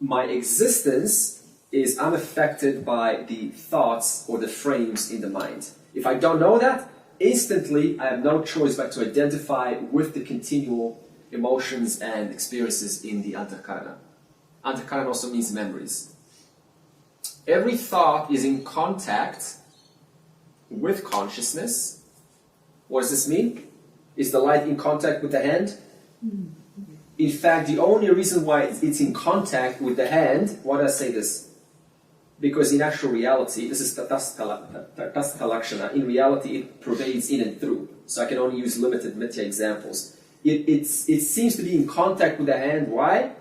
my existence is unaffected by the thoughts or the frames in the mind. If I don't know that, instantly I have no choice but to identify with the continual emotions and experiences in the antahkarana. Antahkarana also means memories. Every thought is in contact with consciousness. What does this mean? Is the light in contact with the hand? In fact, the only reason why it's in contact with the hand, why do I say this? Because in actual reality, this is Tatastha Lakshana. In reality, it pervades in and through. So I can only use limited mithya examples. It seems to be in contact with the hand. Why?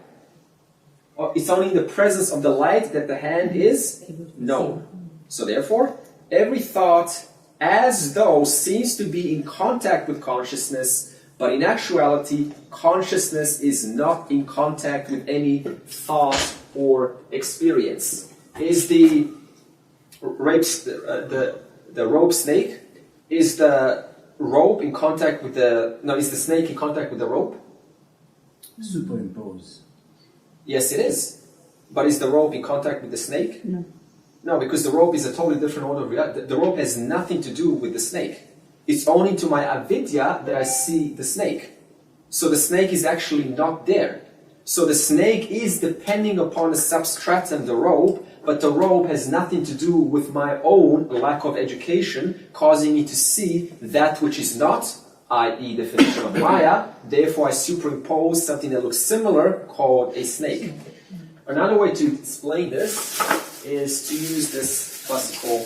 It's only in the presence of the light that the hand is known. So therefore, every thought, as though, seems to be in contact with consciousness, but in actuality, consciousness is not in contact with any thought or experience. Is the rope snake, is the rope in contact with the... No, is the snake in contact with the rope? Superimpose. Yes, it is. But is the rope in contact with the snake? No. No, because the rope is a totally different order of reality. The rope has nothing to do with the snake. It's only to my avidya that I see the snake. So the snake is actually not there. So the snake is depending upon the substratum, the rope, but the rope has nothing to do with my own lack of education, causing me to see that which is not, i.e. definition of Maya. Therefore I superimpose something that looks similar, called a snake. Another way to explain this is to use this classical,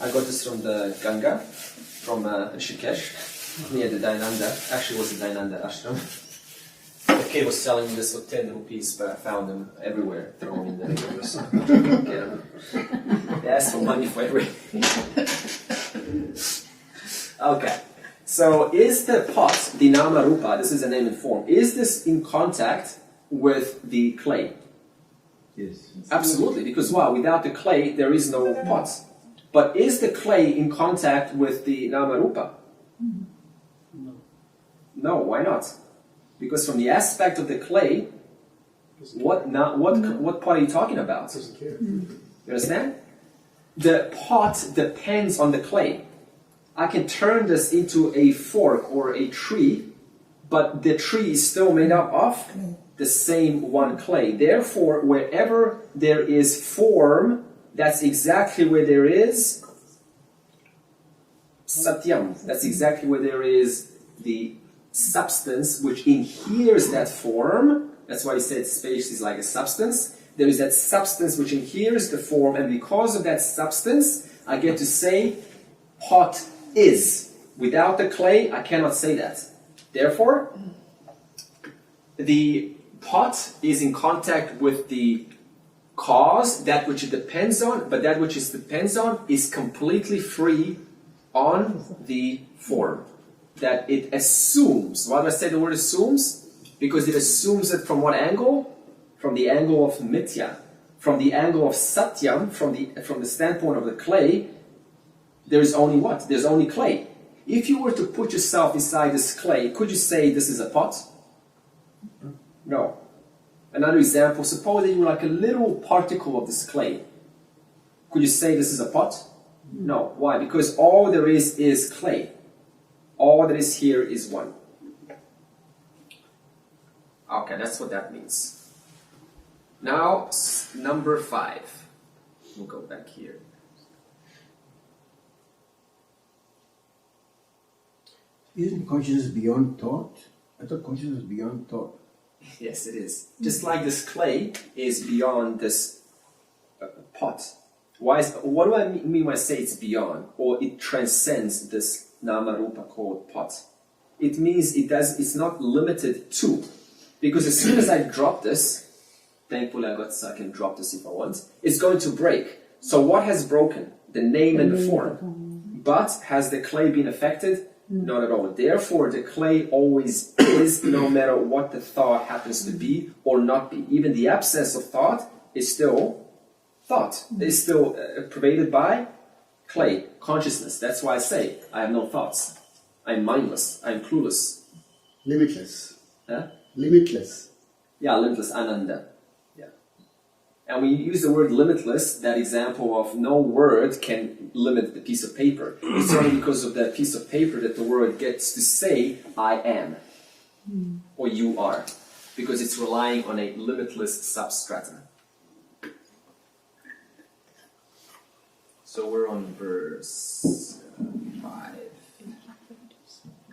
I got this from the Ganga, from Rishikesh, near the Dayananda. Actually, it was the Dayananda ashram. The kid was selling me this for 10 rupees, but I found them everywhere, thrown in the rivers. Get them. They asked for money for everything. Okay, so is the pot, the Nama Rupa, this is a name and form, is this in contact with the clay? Yes. Absolutely, because without the clay, there is no pot. But is the clay in contact with the Namarupa? No, why not? Because from the aspect of the clay, what pot are you talking about? Doesn't care. You understand? The pot depends on the clay. I can turn this into a fork or a tree, but the tree is still made up of the same one clay. Therefore, wherever there is form, that's exactly where there is satyam. That's exactly where there is the substance which inheres that form. That's why he said space is like a substance. There is that substance which inheres the form, and because of that substance, I get to say pot is. Without the clay, I cannot say that. Therefore, the pot is in contact with the cause, that which it depends on, but that which it depends on is completely free on the form. That it assumes. Why do I say the word assumes? Because it assumes it from what angle? From the angle of mithya. From the angle of satyam, from the standpoint of the clay, there's only what? There's only clay. If you were to put yourself inside this clay, could you say this is a pot? No. Another example, suppose that you were like a little particle of this clay. Could you say this is a pot? No. Why? Because all there is clay. All that is here is one. Okay, that's what that means. Now, number 5. We'll go back here. Isn't consciousness beyond thought? I thought consciousness was beyond thought. Yes, it is. Just like this clay is beyond this pot. What do I mean when I say it's beyond, or it transcends this nama rupa called pot? It means it's not limited to. Because as soon as I drop this, thankfully I can drop this if I want, it's going to break. So what has broken? The name and the form. But has the clay been affected? Not at all. Therefore, the clay always is, no matter what the thought happens to be or not be. Even the absence of thought is still thought. It's still pervaded by clay, consciousness. That's why I say, I have no thoughts. I'm mindless. I'm clueless. Limitless. Huh? Limitless. Yeah, limitless, ananda. Yeah. And when you use the word limitless, that example of no word can limit the piece of paper. It's only because of that piece of paper that the word gets to say, I am, or you are, because it's relying on a limitless substratum. So we're on verse 5.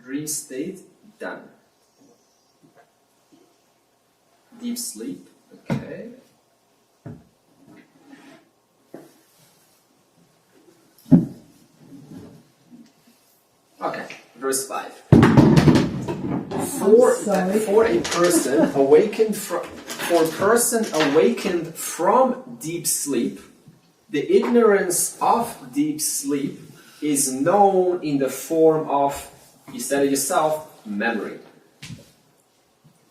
Dream state, done. Deep sleep, okay. Okay, verse 5. For a person awakened from deep sleep, the ignorance of deep sleep is known in the form of, you said it yourself, memory.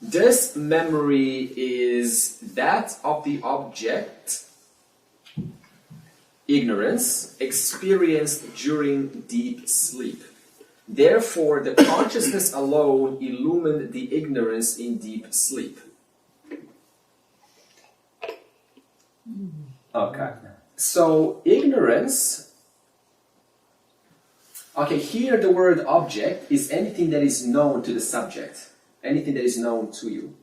This memory is that of the object, ignorance, experienced during deep sleep. Therefore, the consciousness alone illumined the ignorance in deep sleep. Okay. So, ignorance. Okay, here the word object is anything that is known to the subject, anything that is known to you.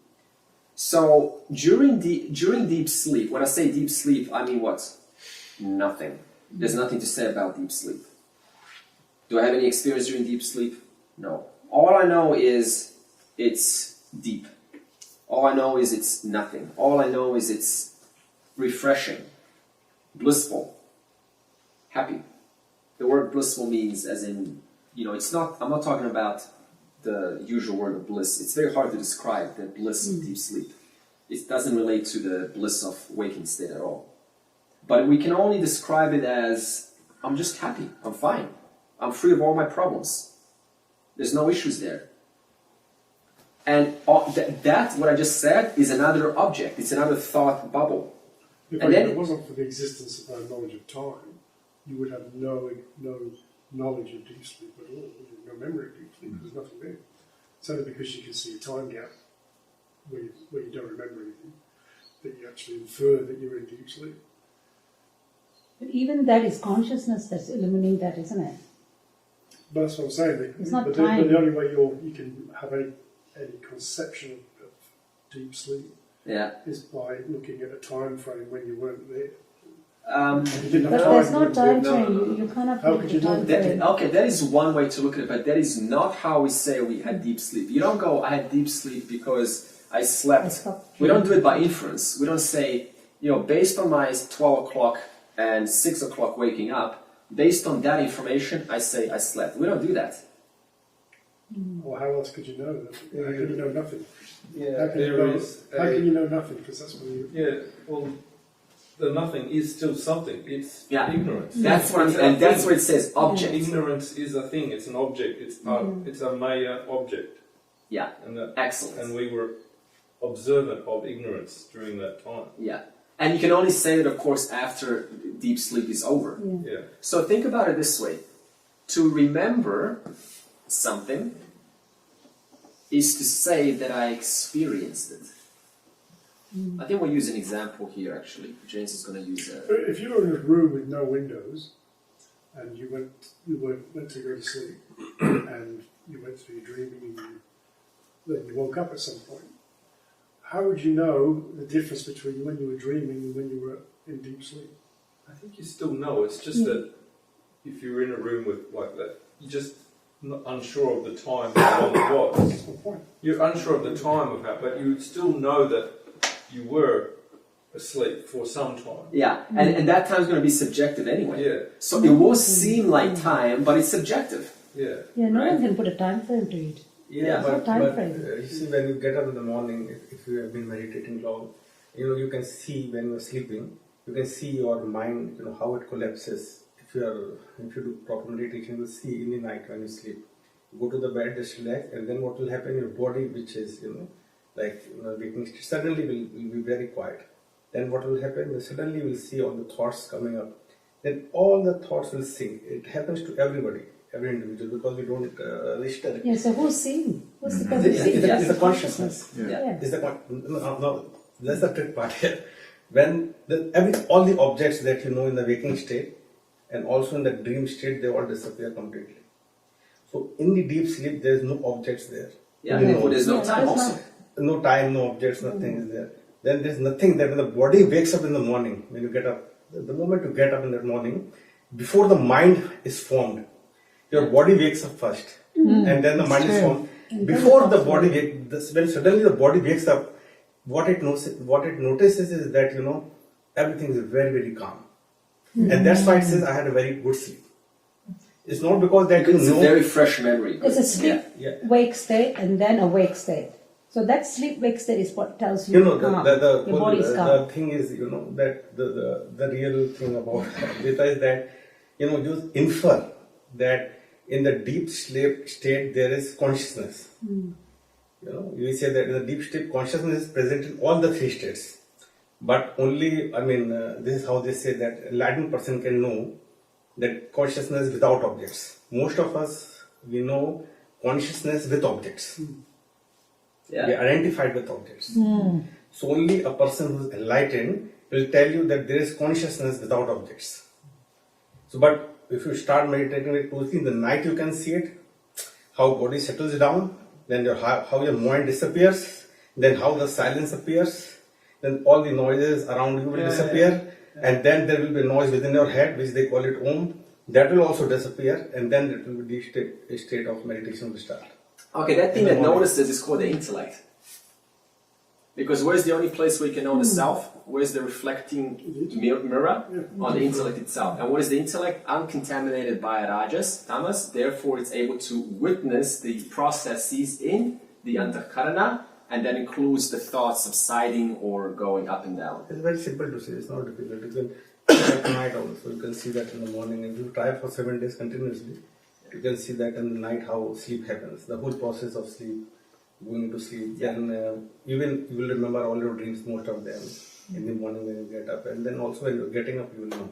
So, during deep sleep, when I say deep sleep, I mean what? Nothing. There's nothing to say about deep sleep. Do I have any experience during deep sleep? No. All I know is it's deep. All I know is it's nothing. All I know is it's refreshing, blissful, happy. The word blissful means as in, it's not, I'm not talking about the usual word of bliss. It's very hard to describe the bliss of deep sleep. It doesn't relate to the bliss of waking state at all. But we can only describe it as, I'm just happy, I'm fine. I'm free of all my problems. There's no issues there. And that, what I just said, is another object. It's another thought bubble. If And then- it wasn't for the existence of our knowledge of time, you would have no knowledge of deep sleep at all. No memory of deep sleep. There's nothing there. It's only because you can see a time gap where you don't remember anything that you actually infer that you're in deep sleep. But even that is consciousness that's illuminating that, isn't it? But that's what I'm saying. It's not but time. the only way you can have any conception of deep sleep Yeah. is by looking at a time frame when you weren't there. But there's no time frame. You can't How have could the you know time that? frame. Okay, that is one way to look at it, but that is not how we say we had deep sleep. You don't go, I had deep sleep because I slept. I slept. We don't do it by inference. We don't say, based on my 12 o'clock and 6 o'clock waking up, based on that information, I say I slept. We don't do that. Or how else could you know that? How can you know nothing? Yeah, How can you there know, is. how can you know nothing? Because that's when you. Yeah, well, the nothing is still something. It's Yeah. ignorance. That's what I'm It's a and that's thing. where it says object. Ignorance is a thing. It's an object. It's a maya object. Yeah, And excellent. we were observant of ignorance during that time. Yeah. And you can only say it, of course, after deep sleep is over. Yeah. So think about it this way. To remember something is to say that I experienced it. I think we'll use an example here, actually. James is going to use a... If you were in a room with no windows, and you went to go to sleep, and you went through your dreaming, and then you woke up at some point, how would you know the difference between when you were dreaming and when you were in deep sleep? I think you still know. It's just that if you're in a room with like that, you're just not unsure of the time how long it was. That's my point. You're unsure of the time of how, but you still know that you were asleep for some time. Yeah, and that time's going to be subjective anyway. Yeah, So it will seem like time, but it's subjective. yeah. Yeah, no Right. one can put a time frame to it. Yeah. but, time but frame. you see, when you get up in the morning, if you have been meditating long, you can see when you're sleeping, you can see your mind, how it collapses. If you do proper meditation, you will see in the night when you sleep. You go to the bed, just relax, and then what will happen? Your body, which is waking state, suddenly will be very quiet. Then what will happen? Suddenly you will see all the thoughts coming up. Then all the thoughts will sink. It happens to everybody, every individual, because we don't register it. Yeah, so who's seeing? Who's the person Yeah, seeing? yeah, That's It's the consciousness. Yeah. Is the no, that's the trick part here. When all the objects that you know in the waking state and also in the dream state, they all disappear completely. So in the deep sleep, there is no objects there. Yeah, No. there's no Yeah, time there's also. No time, no objects, nothing is there. Then there's nothing that when the body wakes up in the morning, when you get up, the moment you get up in the morning, before the mind is formed, your body wakes up first, and then the mind is formed. Before the body when suddenly the body wakes up, what it notices is that everything is very, very calm, and that's why it says I had a very good sleep. It's not because that It's a very fresh memory. It's a sleep Yeah. wake state and then a wake state. So that sleep wake state is what tells you calm. Your body is calm. the thing is, that the real thing about Advaita is that, you infer that in the deep sleep state there is consciousness. You say that in the deep sleep consciousness is present in all the three states. But only, this is how they say that enlightened person can know that consciousness is without objects. Most of us we know consciousness with objects. Yeah. We identified with objects. So only a person who is enlightened will tell you that there is consciousness without objects. So, but if you start meditating very closely, in the night you can see it, how body settles down, then how your mind disappears, then how the silence appears, then all the noises around you will disappear, and then there will be noise within your head, which they call it Om. That will also disappear, and then it will be the state of meditation will start. Okay, that thing that notices is called the intellect. Because where's the only place where you can know the self? Where's the reflecting mirror? On the intellect itself. And what is the intellect? Uncontaminated by rajas, tamas. Therefore, it's able to witness the processes in the antakarana, and that includes the thoughts subsiding or going up and down. It's very simple to say. It's not difficult. You can try at night also. You can see that in the morning. If you try for 7 days continuously, you can see that in the night how sleep happens. The whole process of sleep, going to sleep. Then you will remember all your dreams, most of them, in the morning when you get up. And then also when you're getting up, you will know.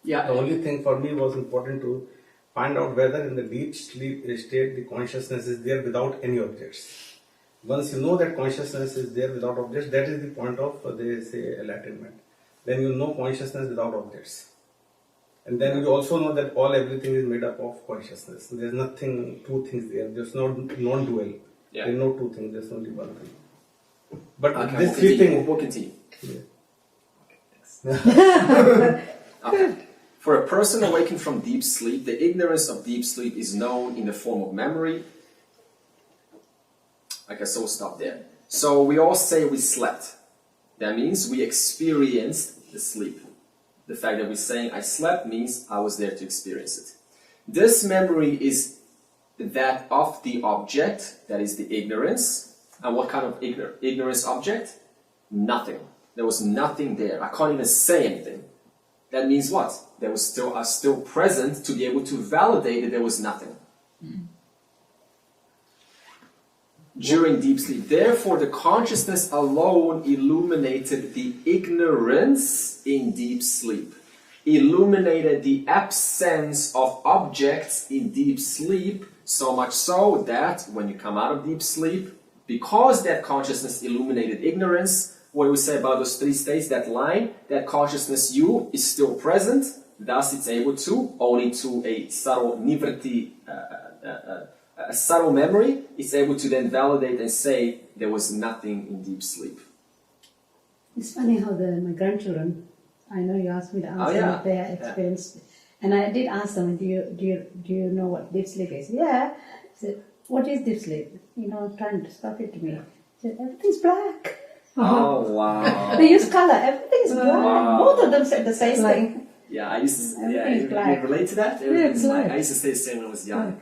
Yeah. The only thing for me was important to find out whether in the deep sleep state the consciousness is there without any objects. Once you know that consciousness is there without objects, that is the point of, they say, enlightenment. Then you know consciousness without objects. And then you also know that everything is made up of consciousness. There's nothing, two things there. There's no non-dual. Yeah. There's no two things. There's only one thing. But Okay, this three things. We'll continue. Yeah. Okay, thanks. Okay. For a person awakened from deep sleep, the ignorance of deep sleep is known in the form of memory. Okay, so we'll stop there. So we all say we slept. That means we experienced the sleep. The fact that we're saying I slept means I was there to experience it. This memory is that of the object, that is the ignorance. And what kind of ignorance object? Nothing. There was nothing there. I can't even say anything. That means what? There was still present to be able to validate that there was nothing. During deep sleep. Therefore, the consciousness alone illuminated the ignorance in deep sleep. Illuminated the absence of objects in deep sleep, so much so that when you come out of deep sleep, because that consciousness illuminated ignorance, what we say about those 3 states, that line, that consciousness you is still present, thus it's able to, only to a subtle nivriti, a subtle memory, it's able to then validate and say there was nothing in deep sleep. It's funny how my grandchildren, I know you asked me to answer what they experienced, and I did ask them, do you know what deep sleep is? Yeah. I said, what is deep sleep? Trying to describe it to me. I said, everything's black. Oh, wow. They use color, everything's black. Wow. Both of them said the same thing. Yeah, I used to, Everything's black. You relate to that? Everything's black. I used to say the same when I was young.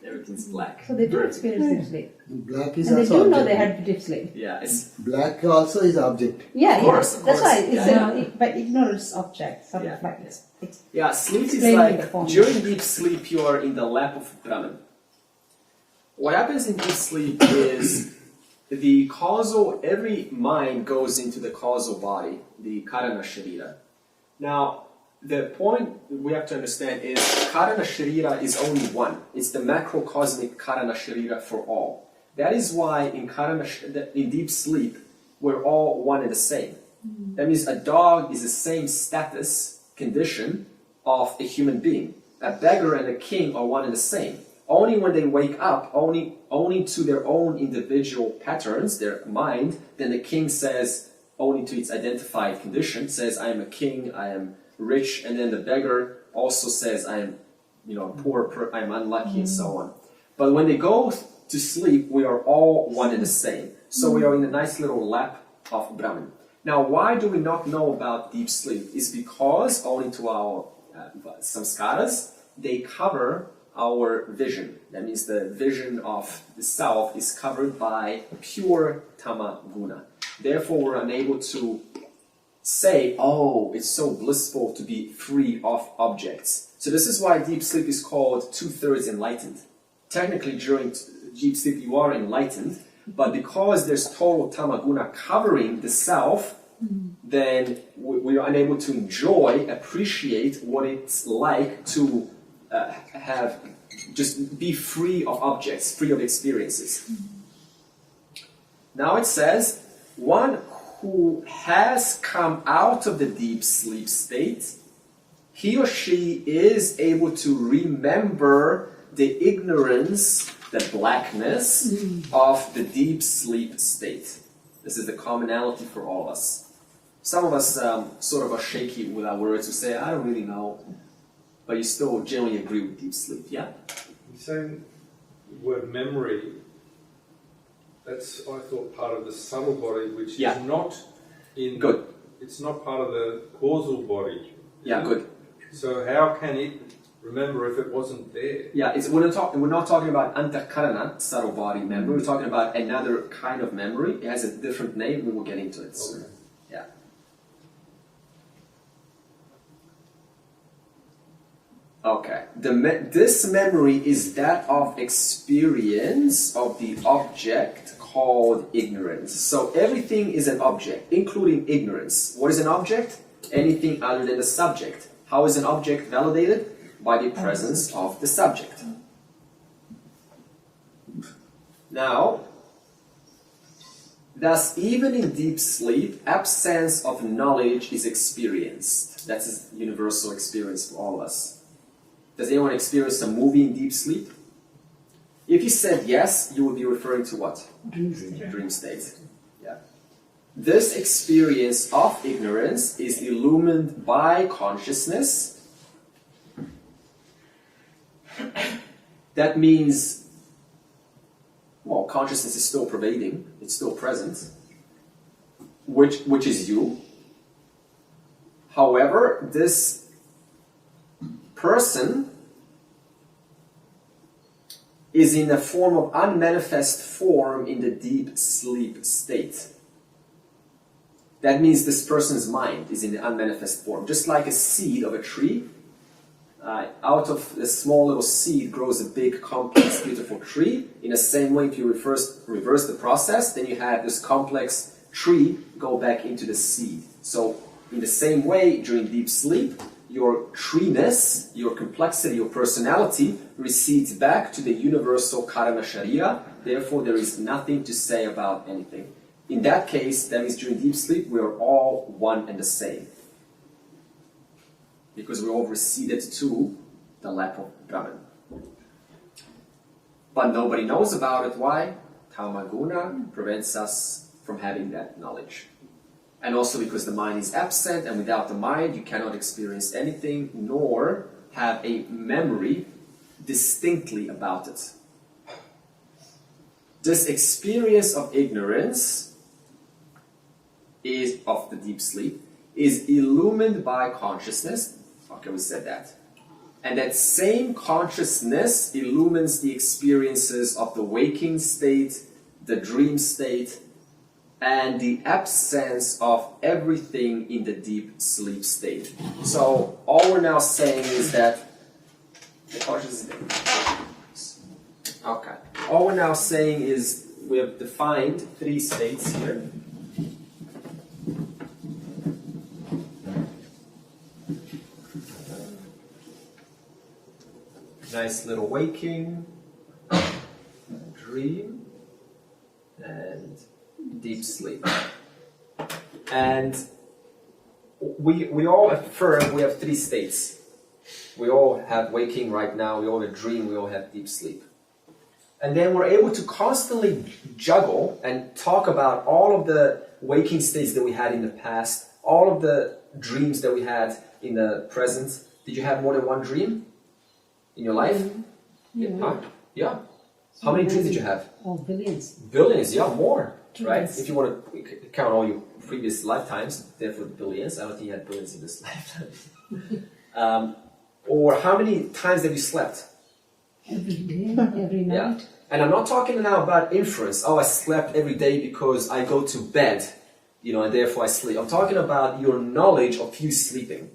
Everything's black. So they do experience deep sleep. Black is And they also do know object. they had deep sleep. Yeah, it's Black also is object. Yeah, Of course, that's why it's yeah. ignorance object, sort Yeah, of like yeah. it's sleep is explaining the like, form. during deep sleep you are in the lap of Brahman. What happens in deep sleep is the causal, every mind goes into the causal body, the Karana Sharira. Now, the point we have to understand is Karana Sharira is only one. It's the macrocosmic Karana Sharira for all. That is why in deep sleep, we're all one and the same. That means a dog is the same status, condition of a human being. A beggar and a king are one and the same. Only when they wake up, only to their own individual patterns, their mind, then the king says, only to its identified condition, says, I am a king, I am rich, and then the beggar also says, I am poor, I am unlucky, and so on. But when they go to sleep, we are all one and the same. So we are in a nice little lap of Brahman. Now, why do we not know about deep sleep? It's because, only to our samskaras, they cover our vision. That means the vision of the self is covered by pure tama guna. Therefore, we're unable to say, oh, it's so blissful to be free of objects. So this is why deep sleep is called 2/3 enlightened. Technically, during deep sleep, you are enlightened, but because there's total tamaguna covering the self, then we are unable to enjoy, appreciate what it's like to have just be free of objects, free of experiences. Now it says, one who has come out of the deep sleep state, he or she is able to remember the ignorance, the blackness of the deep sleep state. This is the commonality for all of us. Some of us sort of are shaky with our words. We say, I don't really know. But you still generally agree with deep sleep, yeah? You're saying the word memory, that's, I thought, part of the subtle body, which is not in... Good. It's not part of the causal body. Yeah, good. So how can it remember if it wasn't there? Yeah, we're not talking about antakarana, subtle body memory. We're talking about another kind of memory. It has a different name. We will get into it soon. Okay. Yeah. Okay. This memory is that of experience of the object called ignorance. So everything is an object, including ignorance. What is an object? Anything other than the subject. How is an object validated? By the presence of the subject. Now, thus, even in deep sleep, absence of knowledge is experienced. That's a universal experience for all of us. Does anyone experience a movie in deep sleep? If you said yes, you would be referring to what? Dream state. Dream state. Yeah. This experience of ignorance is illumined by consciousness. That means, well, consciousness is still pervading, it's still present, which is you. However, this person is in a form of unmanifest form in the deep sleep state. That means this person's mind is in the unmanifest form. Just like a seed of a tree, out of a small little seed grows a big, complex, beautiful tree. In the same way, if you reverse the process, then you have this complex tree go back into the seed. So, in the same way, during deep sleep, your treeness, your complexity, your personality recedes back to the universal Karana Sharia. Therefore, there is nothing to say about anything. In that case, that means during deep sleep, we are all one and the same. Because we all receded to the lap of Brahman. But nobody knows about it. Why? Tamaguna prevents us from having that knowledge. And also because the mind is absent, and without the mind you cannot experience anything, nor have a memory distinctly about it. This experience of ignorance of the deep sleep is illumined by consciousness. Okay, we said that. And that same consciousness illumines the experiences of the waking state, the dream state, and the absence of everything in the deep sleep state. So all we're now saying is that the consciousness is there. Okay. All we're now saying is we have defined 3 states here. Nice little waking, dream, and deep sleep. And we all affirm we have 3 states. We all have waking right now, we all have dream, we all have deep sleep. And then we're able to constantly juggle and talk about all of the waking states that we had in the past, all of the dreams that we had in the present. Did you have more than one dream in your life? Yeah. Huh? Yeah. How many dreams did you have? Oh, billions. Billions, yeah, more. Right? Yes. If you want to count all your previous lifetimes, therefore billions. I don't think you had billions in this lifetime. Or how many times have you slept? Every day, every night. Yeah. And I'm not talking now about inference. Oh, I slept every day because I go to bed, and therefore I sleep. I'm talking about your knowledge of you sleeping.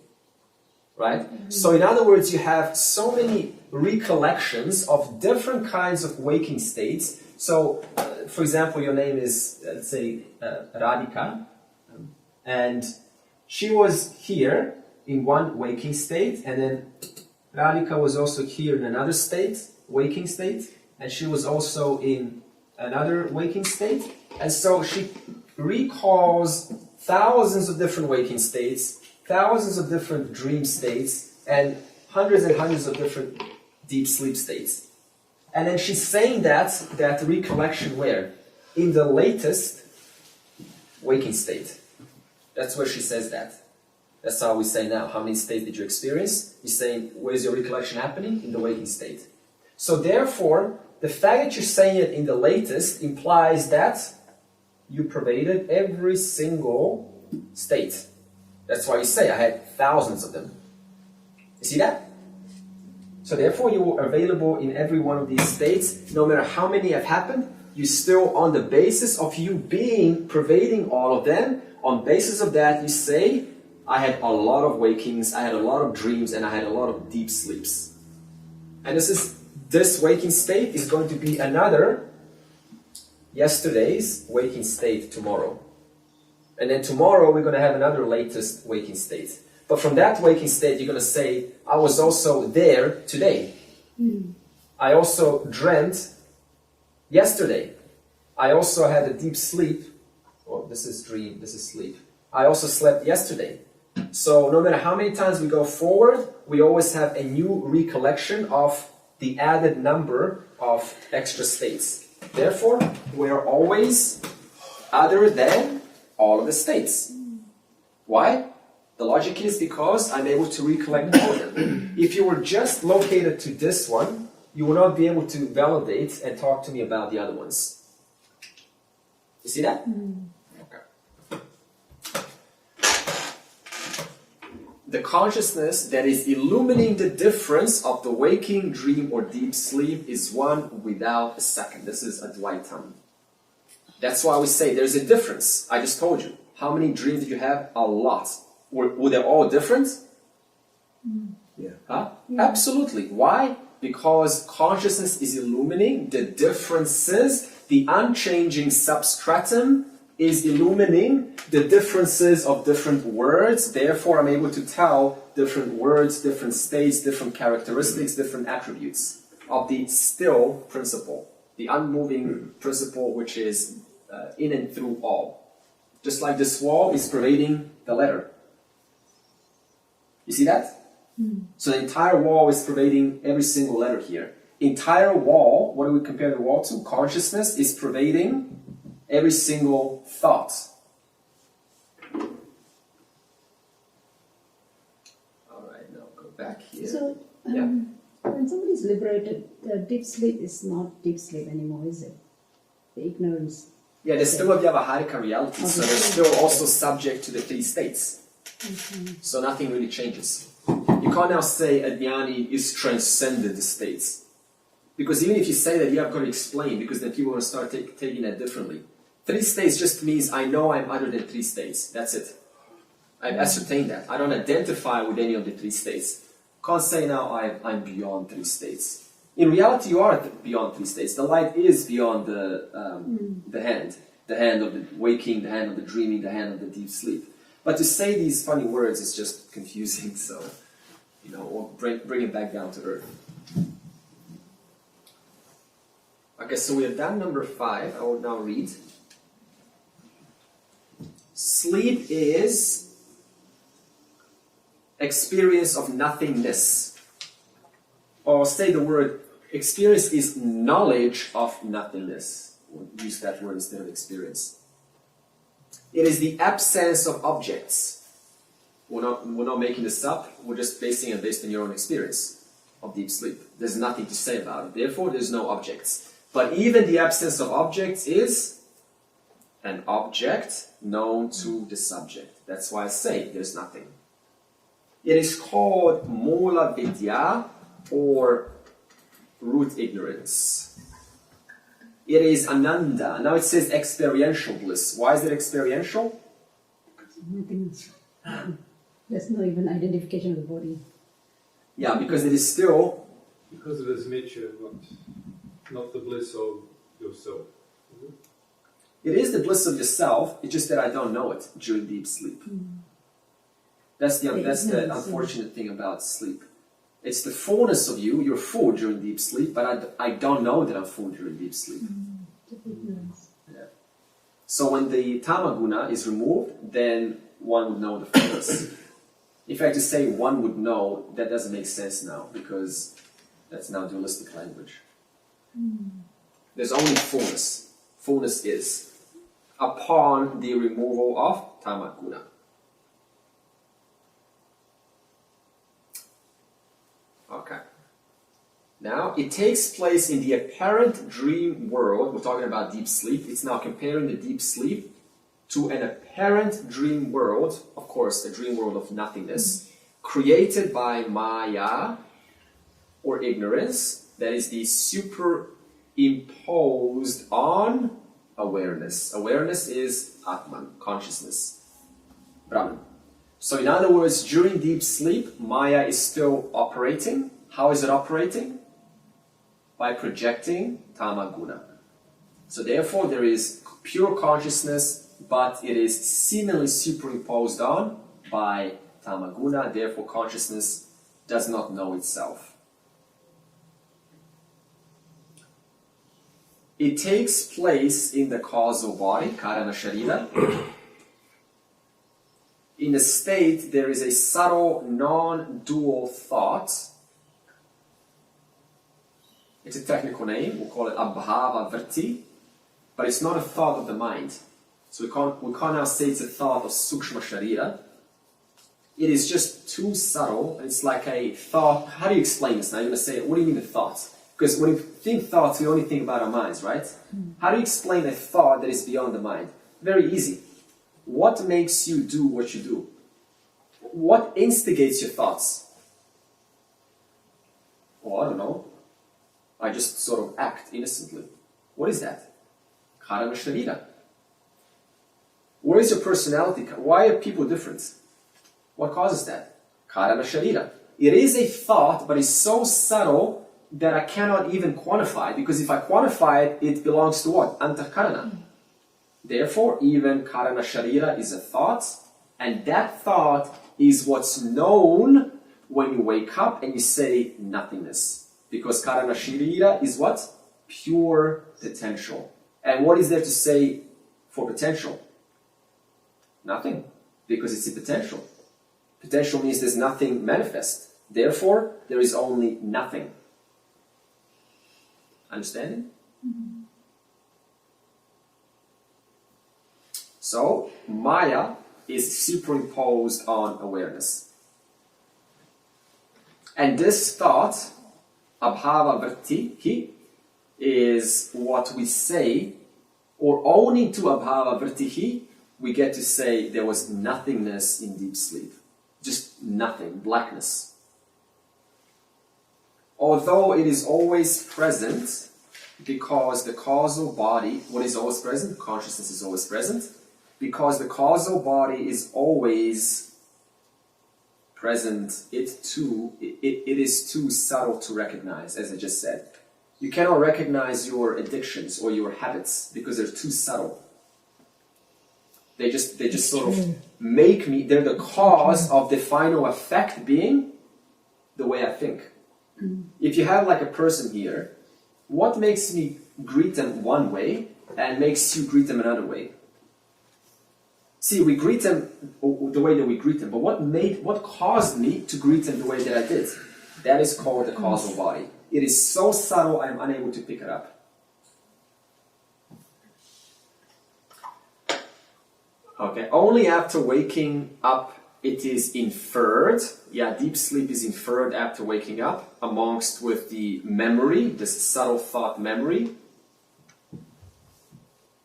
Right? Mm-hmm. So in other words, you have so many recollections of different kinds of waking states. So, for example, your name is, let's say, Radhika, and she was here in one waking state, and then Radhika was also here in another state, waking state, and she was also in another waking state. And so she recalls thousands of different waking states, thousands of different dream states, and hundreds of different deep sleep states. And then she's saying that recollection where? In the latest waking state. That's where she says that. That's how we say now. How many states did you experience? You're saying, where's your recollection happening? In the waking state. So therefore, the fact that you're saying it in the latest implies that you pervaded every single state. That's why you say, I had thousands of them. You see that? So therefore, you were available in every one of these states. No matter how many have happened, you're still on the basis of you being pervading all of them. On basis of that, you say, I had a lot of wakings, I had a lot of dreams, and I had a lot of deep sleeps. And this waking state is going to be another yesterday's waking state tomorrow. And then tomorrow we're going to have another latest waking state. But from that waking state, you're going to say, I was also there today. I also dreamt yesterday. I also had a deep sleep. Oh, this is dream, this is sleep. I also slept yesterday. So no matter how many times we go forward, we always have a new recollection of the added number of extra states. Therefore, we are always other than all of the states. Why? The logic is because I'm able to recollect all of them. If you were just located to this one, you will not be able to validate and talk to me about the other ones. You see that? Okay. The consciousness that is illumining the difference of the waking, dream, or deep sleep is one without a second. This is Advaitam. That's why we say there's a difference. I just told you. How many dreams did you have? A lot. Were they all different? Yeah. Huh? Yeah. Absolutely. Why? Because consciousness is illumining the differences. The unchanging substratum is illumining the differences of different words. Therefore, I'm able to tell different words, different states, different characteristics, different attributes of the still principle, the unmoving principle which is in and through all. Just like this wall is pervading the letter. You see that? So the entire wall is pervading every single letter here. Entire wall, what do we compare the wall to? Consciousness is pervading every single thought. Alright, now go back here. So, when somebody is liberated, deep sleep is not deep sleep anymore, is it? The ignorance. Yeah, there's still a Vyavaharika reality, so they're still also subject to the three states. So nothing really changes. You can't now say a jnani is transcended the states. Because even if you say that, you have got to explain, because then people will start taking that differently. 3 states just means I know I'm other than 3 states. That's it. I've ascertained that. I don't identify with any of the 3 states. Can't say now I'm beyond 3 states. In reality, you are beyond 3 states. The light is beyond the hand. The hand of the waking, the hand of the dreaming, the hand of the deep sleep. But to say these funny words is just confusing, so, or bring it back down to earth. Okay, so we have done number 5. I will now read. Sleep is experience of nothingness. Or say the word, experience is knowledge of nothingness. We'll use that word instead of experience. It is the absence of objects. We're not making this up. We're just basing it based on your own experience of deep sleep. There's nothing to say about it. Therefore, there's no objects. But even the absence of objects is an object known to the subject. That's why I say there's nothing. It is called Mula Vidya, or root ignorance. It is Ananda. Now it says experiential bliss. Why is it experiential? Nothing. There's no even identification of the body. Yeah, because it is still... Because it is Micca, not the bliss of yourself. It is the bliss of yourself, it's just that I don't know it during deep sleep. That's the unfortunate thing about sleep. It's the fullness of you. You're full during deep sleep, but I don't know that I'm full during deep sleep. Yeah. So when the tamaguna is removed, then one would know the fullness. If I just say one would know, that doesn't make sense now, because that's now dualistic language. There's only fullness. Fullness is upon the removal of tamaguna. Okay. Now, it takes place in the apparent dream world. We're talking about deep sleep. It's now comparing the deep sleep to an apparent dream world, of course, a dream world of nothingness, created by Maya, or ignorance, that is the superimposed on awareness. Awareness is Atman, consciousness, Brahman. So in other words, during deep sleep, Maya is still operating. How is it operating? By projecting tamaguna. So therefore there is pure consciousness, but it is seemingly superimposed on by tamaguna. Therefore consciousness does not know itself. It takes place in the causal body, karana sharira. In the state, there is a subtle, non-dual thought. It's a technical name, we'll call it abhava vritti, but it's not a thought of the mind. So we can't now say it's a thought of sukshma sharira. It is just too subtle. It's like a thought. How do you explain this now? You're going to say, what do you mean a thought? Because when we think thoughts, we only think about our minds, right? How do you explain a thought that is beyond the mind? Very easy. What makes you do what you do? What instigates your thoughts? Oh, I don't know. I just sort of act innocently. What is that? Karana sharira. Where is your personality? Why are people different? What causes that? Karana sharira. It is a thought, but it's so subtle that I cannot even quantify it, because if I quantify it, it belongs to what? Antakarana. Therefore, even karana sharira is a thought, and that thought is what's known when you wake up and you say nothingness. Because karana sharira is what? Pure potential. And what is there to say for potential? Nothing. Because it's a potential. Potential means there's nothing manifest. Therefore, there is only nothing. Understanding? So, Maya is superimposed on awareness. And this thought, abhava vritti, is what we say, or owning to abhava vritti, we get to say there was nothingness in deep sleep. Just nothing, blackness. Although it is always present, because the causal body, what is always present? Consciousness is always present. Because the causal body is always present, it is too subtle to recognize, as I just said. You cannot recognize your addictions or your habits because they're too subtle. They just sort of make me, they're the cause of the final effect being the way I think. If you have like a person here, what makes me greet them one way and makes you greet them another way? See, we greet them the way that we greet them, but what caused me to greet them the way that I did? That is called the causal body. It is so subtle I am unable to pick it up. Okay, only after waking up it is inferred. Yeah, deep sleep is inferred after waking up, amongst with the memory, this subtle thought memory.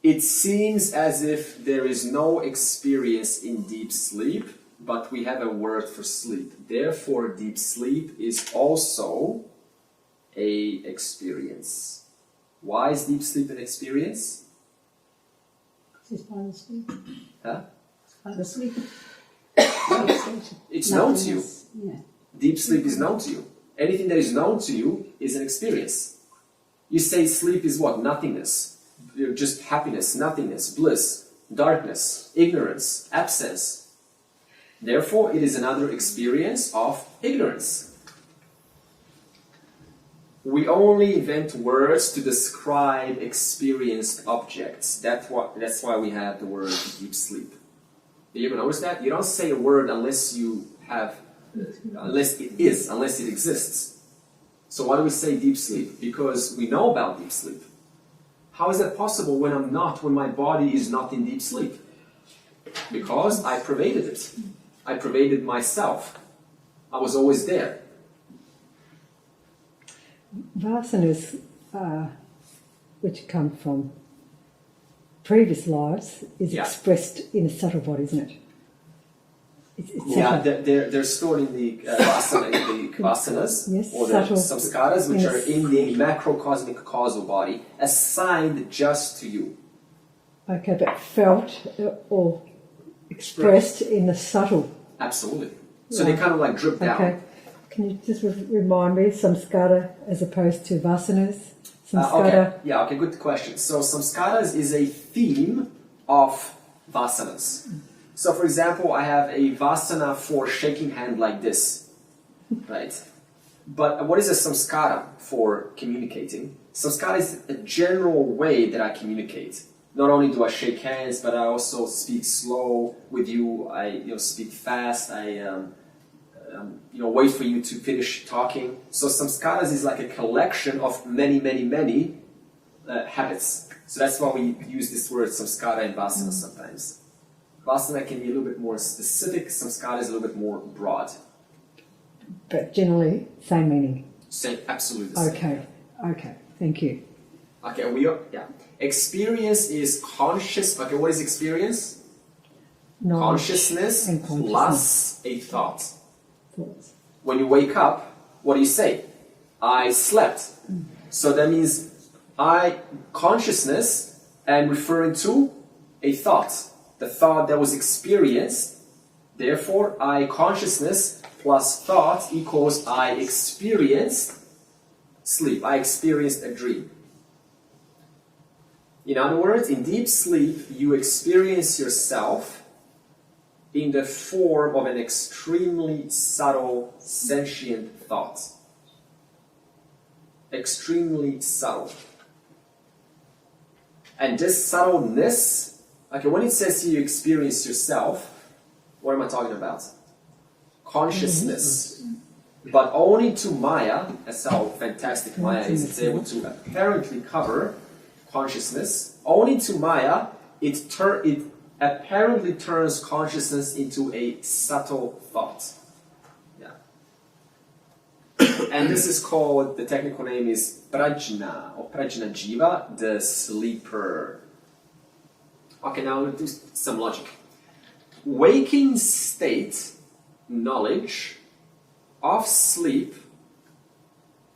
It seems as if there is no experience in deep sleep, but we have a word for sleep. Therefore, deep sleep is also an experience. Why is deep sleep an experience? It's part of sleep. Huh? It's part of sleep. It's known to you. Yeah. Deep sleep is known to you. Anything that is known to you is an experience. You say sleep is what? Nothingness. Just happiness, nothingness, bliss, darkness, ignorance, absence. Therefore, it is another experience of ignorance. We only invent words to describe experienced objects. That's why we have the word deep sleep. Did you ever notice that? You don't say a word unless it exists. So why do we say deep sleep? Because we know about deep sleep. How is that possible when my body is not in deep sleep? Because I pervaded it. I pervaded myself. I was always there. Vasanas, which come from previous lives, is expressed in a subtle body, isn't it? It's they're stored in the vasanas, yes, or the samskaras, which are in the macrocosmic causal body, assigned just to you. Okay, but felt or expressed in the subtle. Absolutely. So they kind of like drip down. Okay. Can you just remind me, samskara as opposed to vasanas? Okay, good question. So samskaras is a theme of vasanas. So for example, I have a vasana for shaking hand like this, right? But what is a samskara for communicating? Samskara is a general way that I communicate. Not only do I shake hands, but I also speak slow with you. I speak fast. I wait for you to finish talking. So samskaras is like a collection of many habits. So that's why we use this word samskara in vasana sometimes. Vasana can be a little bit more specific. Samskara is a little bit more broad. But generally, same meaning. Same, absolutely the same. Okay. Thank you. Okay, experience is conscious. Okay, what is experience? Knowledge Consciousness and consciousness. plus a thought. Thoughts. When you wake up, what do you say? I slept. So that means consciousness and referring to a thought. The thought that was experienced. Therefore, I consciousness plus thought equals I experienced sleep. I experienced a dream. In other words, in deep sleep, you experience yourself in the form of an extremely subtle, sentient thought. Extremely subtle. And this subtleness, when it says here you experience yourself, what am I talking about? Consciousness. But only to Maya, that's how fantastic Maya is, it's able to apparently cover consciousness. Only to Maya, it apparently turns consciousness into a subtle thought. Yeah. And this is called, the technical name is prajna, or prajna jiva, the sleeper. Okay, now we'll do some logic. Waking state knowledge of sleep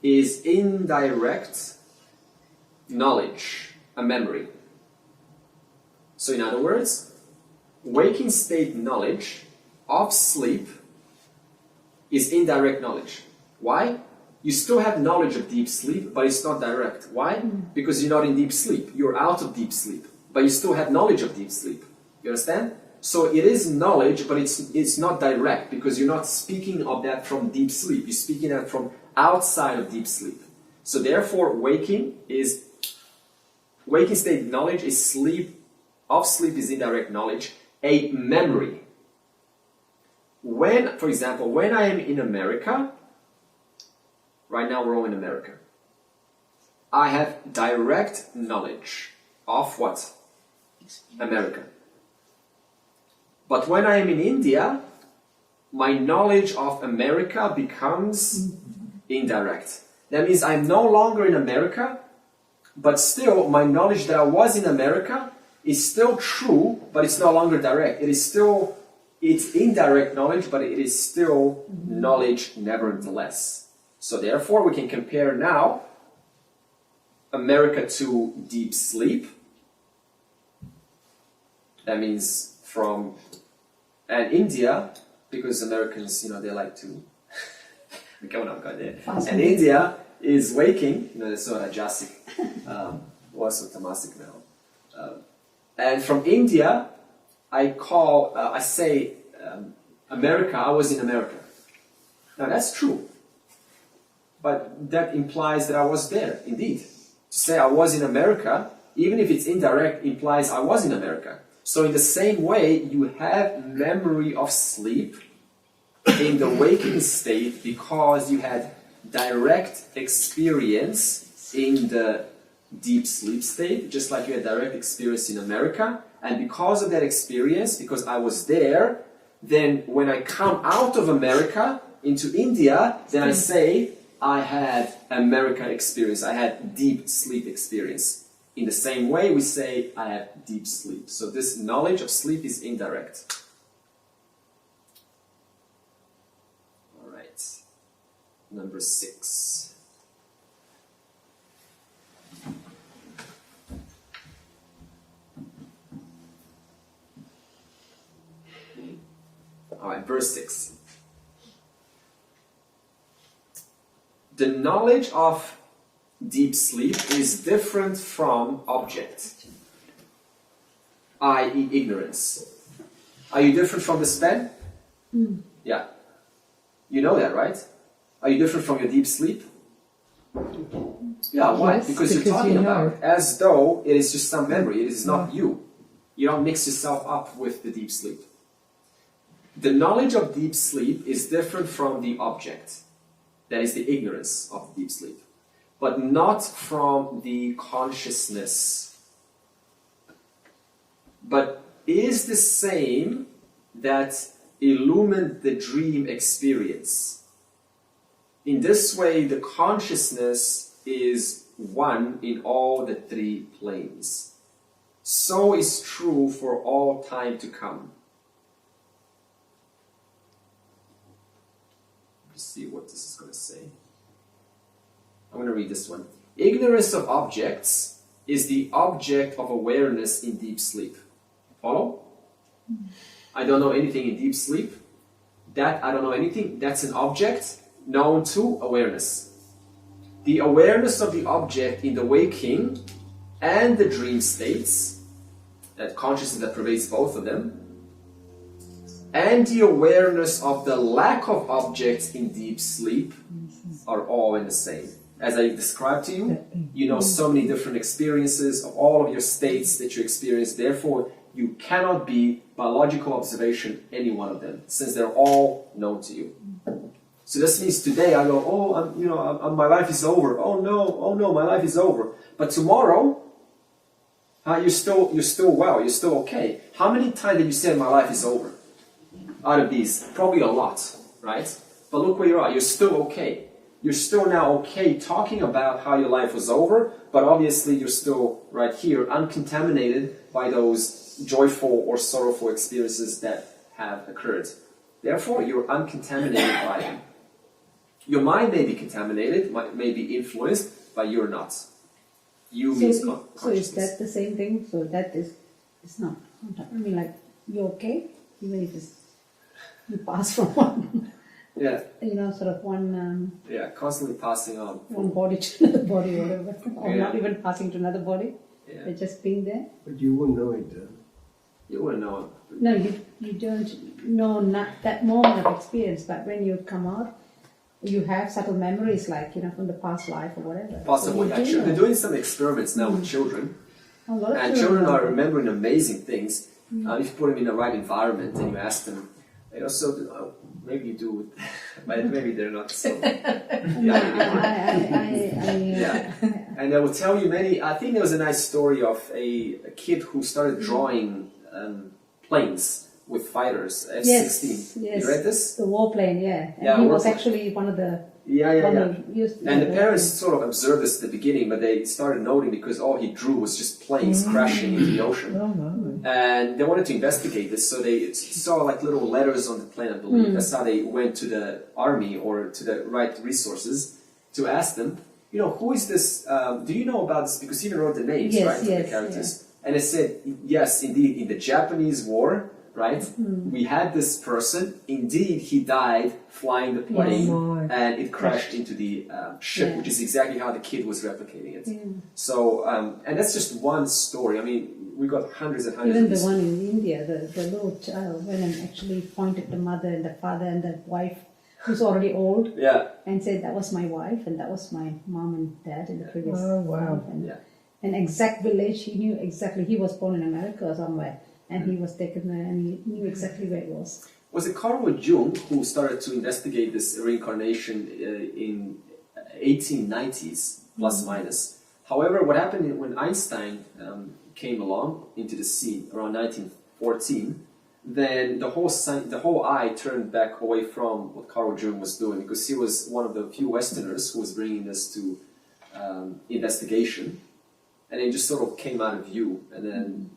is indirect knowledge, a memory. So in other words, waking state knowledge of sleep is indirect knowledge. Why? You still have knowledge of deep sleep, but it's not direct. Why? Because you're not in deep sleep. You're out of deep sleep, but you still have knowledge of deep sleep. You understand? So it is knowledge, but it's not direct, because you're not speaking of that from deep sleep. You're speaking that from outside of deep sleep. So therefore, waking state knowledge is sleep. Of sleep is indirect knowledge, a memory. For example, when I am in America, right now we're all in America, I have direct knowledge of what? America. But when I am in India, my knowledge of America becomes indirect. That means I'm no longer in America, but still my knowledge that I was in America is still true, but it's no longer direct. It's indirect knowledge, but it is still knowledge nevertheless. So therefore, we can compare now America to deep sleep. That means and India, because Americans, they like to go there. And India is waking, so rajasic, also tamasic now. And from India, I say, America, I was in America. Now that's true. but that implies that I was there, indeed. To say I was in America, even if it's indirect, implies I was in America. So in the same way, you have memory of sleep in the waking state because you had direct experience in the deep sleep state, just like you had direct experience in America. And because of that experience, because I was there, then when I come out of America into India, then I say I had American experience, I had deep sleep experience. In the same way, we say, I have deep sleep. So this knowledge of sleep is indirect. All right. Number 6. All right, verse 6. The knowledge of deep sleep is different from object, i.e. ignorance. Are you different from this pen? Yeah. You know that, right? Are you different from your deep sleep? Yeah, why? Yes, because you're because talking you about know. it as though it is just some memory. It is not you. You don't mix yourself up with the deep sleep. The knowledge of deep sleep is different from the object. That is the ignorance of deep sleep. But not from the consciousness. But is the same that illumined the dream experience. In this way, the consciousness is one in all the 3 planes. So is true for all time to come. Let's see what this is going to say. I'm going to read this one. Ignorance of objects is the object of awareness in deep sleep. Follow? I don't know anything in deep sleep. That I don't know anything, that's an object known to awareness. The awareness of the object in the waking and the dream states, that consciousness that pervades both of them, and the awareness of the lack of objects in deep sleep are all in the same. As I described to you, you know so many different experiences of all of your states that you experience. Therefore, you cannot be, by logical observation, any one of them, since they're all known to you. So this means today I go, oh, my life is over. Oh no, my life is over. But tomorrow, you're still well, you're still okay. How many times did you say my life is over? Out of these, probably a lot, right? But look where you are. You're still okay. You're still now okay talking about how your life was over, but obviously you're still right here, uncontaminated by those joyful or sorrowful experiences that have occurred. Therefore, you're uncontaminated by them. Your mind may be contaminated, may be influenced, but you're not. You means consciousness. So is that the same thing? So that is, it's not. I mean, like, you're okay, even if it's, you pass from one. Yeah. Sort of one. Constantly passing on. One body to another body, or whatever, or Yeah. not even passing to another body. Yeah. But just being there. But you won't know it. You wouldn't know it. No, you don't know not that moment of experience. But when you come out, you have subtle memories, like from the past life or whatever. Possibly. So you do Actually, know. they're doing some experiments now with children. A lot of And children are remembering amazing things. If you put them in the right environment and you ask them, maybe you do, but maybe they're not so. Yeah. And they will tell you I think there was a nice story of a kid who started drawing planes with fighters, F-16. Yes. You read this? The warplane, yeah. And Yeah, he was warplane. actually one of the... Yeah. And the parents warplane. sort of observed this at the beginning, but they started noting because all he drew was just planes crashing into the ocean. Oh, no. And they wanted to investigate this, so they saw like little letters on the plane, I believe. That's how they went to the army or to the right resources to ask them, who is this? Do you know about this? Because he even wrote the names, Yes, right, of the characters. And it said, yes, indeed, in the Japanese war, right, we had this person. Indeed, he died flying the plane, my. and it crashed into the ship, which is exactly how the kid was replicating it. So, and that's just one story. I mean, we got hundreds and hundreds Even of the these. one in India, the little child went and actually pointed the mother and the father and the wife who's already old, Yeah. and said that was my wife and that was my mom and dad in the previous Oh, wow. life. And Yeah. an exact village, he knew exactly. He was born in America or somewhere, and he was taken there, and he knew exactly where it was. Was it Carl Jung who started to investigate this reincarnation in 1890s, plus minus? However, what happened when Einstein came along into the scene around 1914, then the whole eye turned back away from what Carl Jung was doing, because he was one of the few Westerners who was bringing this to investigation, and it just sort of came out of view. And then,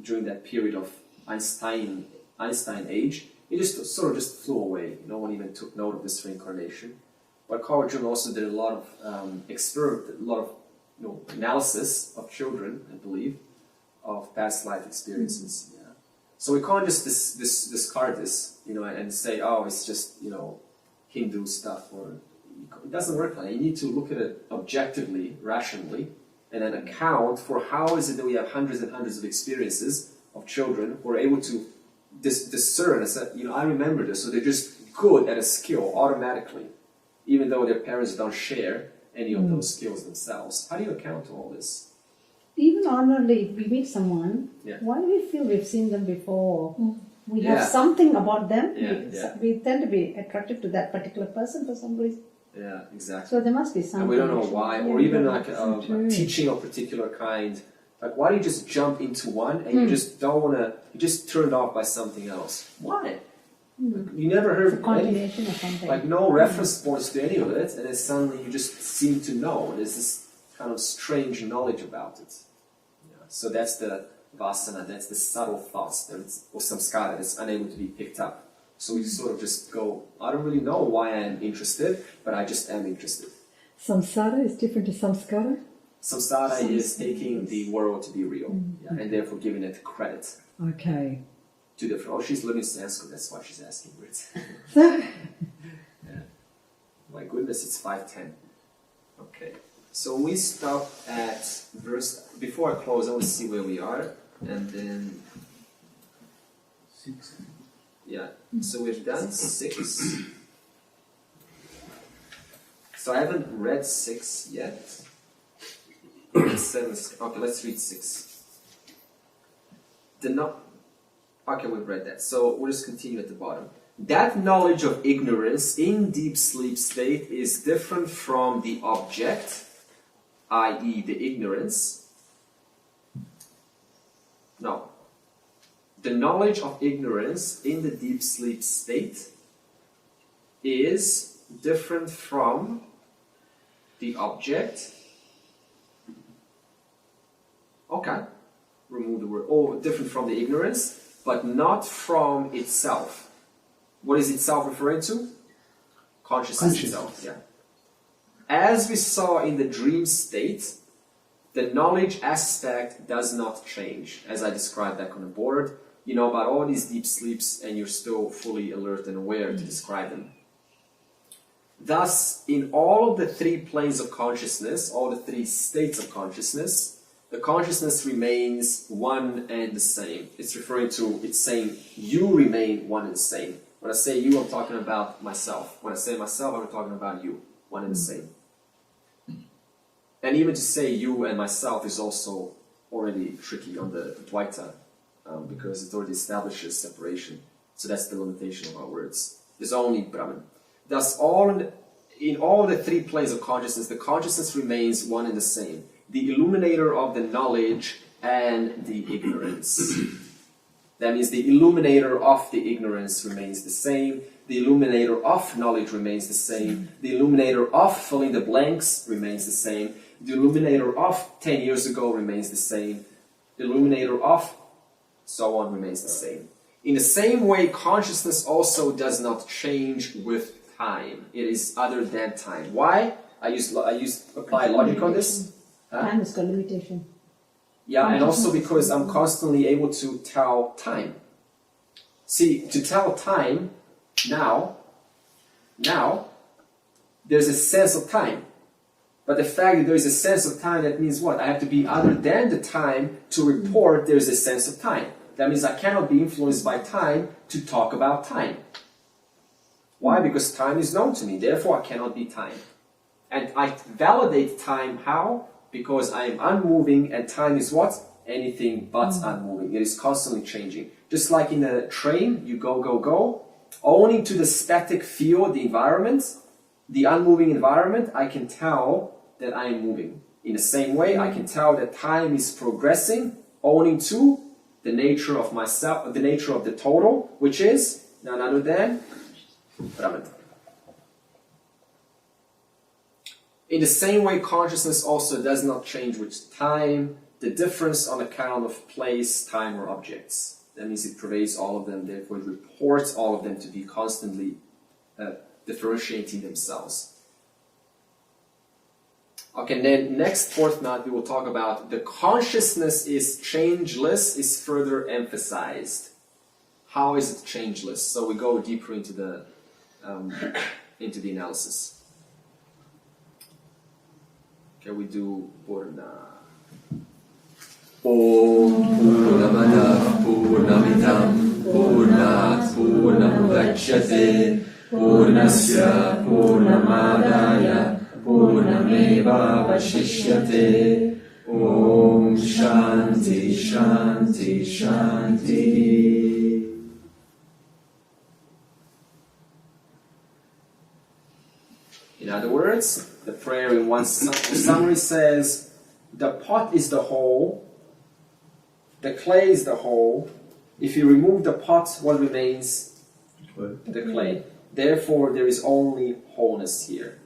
during that period of Einstein age, it just sort of just flew away. No one even took note of this reincarnation. But Carl Jung also did a lot of analysis of children, I believe, of past life experiences. Yeah. So we can't just discard this, and say, oh, it's just Hindu stuff, or it doesn't work like that. You need to look at it objectively, rationally, and then account for how is it that we have hundreds and hundreds of experiences of children who are able to discern. I remember this, so they're just good at a skill automatically, even though their parents don't share any of those skills themselves. How do you account for all this? Even ordinarily, if we meet someone, Yeah. why do we feel we've seen them before? We Yeah. have something about them. Yeah. We tend to be attracted to that particular person for some reason. Yeah, exactly. So there must be something. And we don't know why, or even like true. teaching of particular kind. Like, why do you just jump into one and you just don't want to? You just turned off by something else. Why? You never heard It's a continuation of something. like no reference points to any of it, and then suddenly you just seem to know. There's this kind of strange knowledge about it. Yeah. So that's the vasana. That's the subtle thoughts or samskara that's unable to be picked up. So we sort of just go, I don't really know why I am interested, but I just am interested. Samsara is different to samskara? Samsara is taking the world to be real, and therefore giving it credit. Okay. Two different. Oh, she's learning Sanskrit, that's why she's asking words. Yeah. My goodness, it's 5:10. Okay. So we stop at verse. Before I close, I want to see where we are, and then 6. yeah. So we've done 6. So I haven't read 6 yet. 7. Okay, let's read 6. Okay, we've read that. So we'll just continue at the bottom. That knowledge of ignorance in deep sleep state is different from the object, i.e. the ignorance. No. The knowledge of ignorance in the deep sleep state is different from the object. Okay. Remove the word. Oh, different from the ignorance, but not from itself. What is itself referring to? Consciousness itself. Yeah. As we saw in the dream state, the knowledge aspect does not change. As I described back on the board, you know about all these deep sleeps and you're still fully alert and aware to describe them. Thus, in all of the 3 planes of consciousness, all the 3 states of consciousness, the consciousness remains one and the same. It's referring to, it's saying you remain one and the same. When I say you, I'm talking about myself. When I say myself, I'm talking about you, one and the same. And even to say you and myself is also already tricky on the Dvaita, because it already establishes separation. So that's the limitation of our words. There's only Brahman. Thus, in all the 3 planes of consciousness, the consciousness remains one and the same. The illuminator of the knowledge and the ignorance. That means the illuminator of the ignorance remains the same. The illuminator of knowledge remains the same. The illuminator of filling the blanks remains the same. The illuminator of 10 years ago remains the same. The illuminator of so on remains the same. In the same way, consciousness also does not change with time. It is other than time. Why? I apply logic on this. Time is called limitation. Yeah, and also because I'm constantly able to tell time. See, to tell time, now, there's a sense of time. But the fact that there is a sense of time, that means what? I have to be other than the time to report there's a sense of time. That means I cannot be influenced by time to talk about time. Why? Because time is known to me, therefore I cannot be time. And I validate time how? Because I am unmoving, and time is what? Anything but unmoving. It is constantly changing. Just like in a train, you go, go, go. Owing to the static field, the environment, the unmoving environment, I can tell that I am moving. In the same way, I can tell that time is progressing, owing to the nature of myself, the nature of the total, which is none other than Brahman. In the same way, consciousness also does not change with time, the difference on account of place, time, or objects. That means it pervades all of them, therefore it reports all of them to be constantly differentiating themselves. Okay, and then next fortnight we will talk about the consciousness is changeless is further emphasized. How is it changeless? So we go deeper into the analysis. Okay, we do Purna. Om Purnamada Purnamidam Purnat Purnamudachyate Purnasya Purnamadaya Purnameva Vashishyate. Om Shanti Shanti Shanti. In other words, the prayer in one summary says, the pot is the whole, the clay is the whole. If you remove the pot, what remains? The clay. Therefore, there is only wholeness here.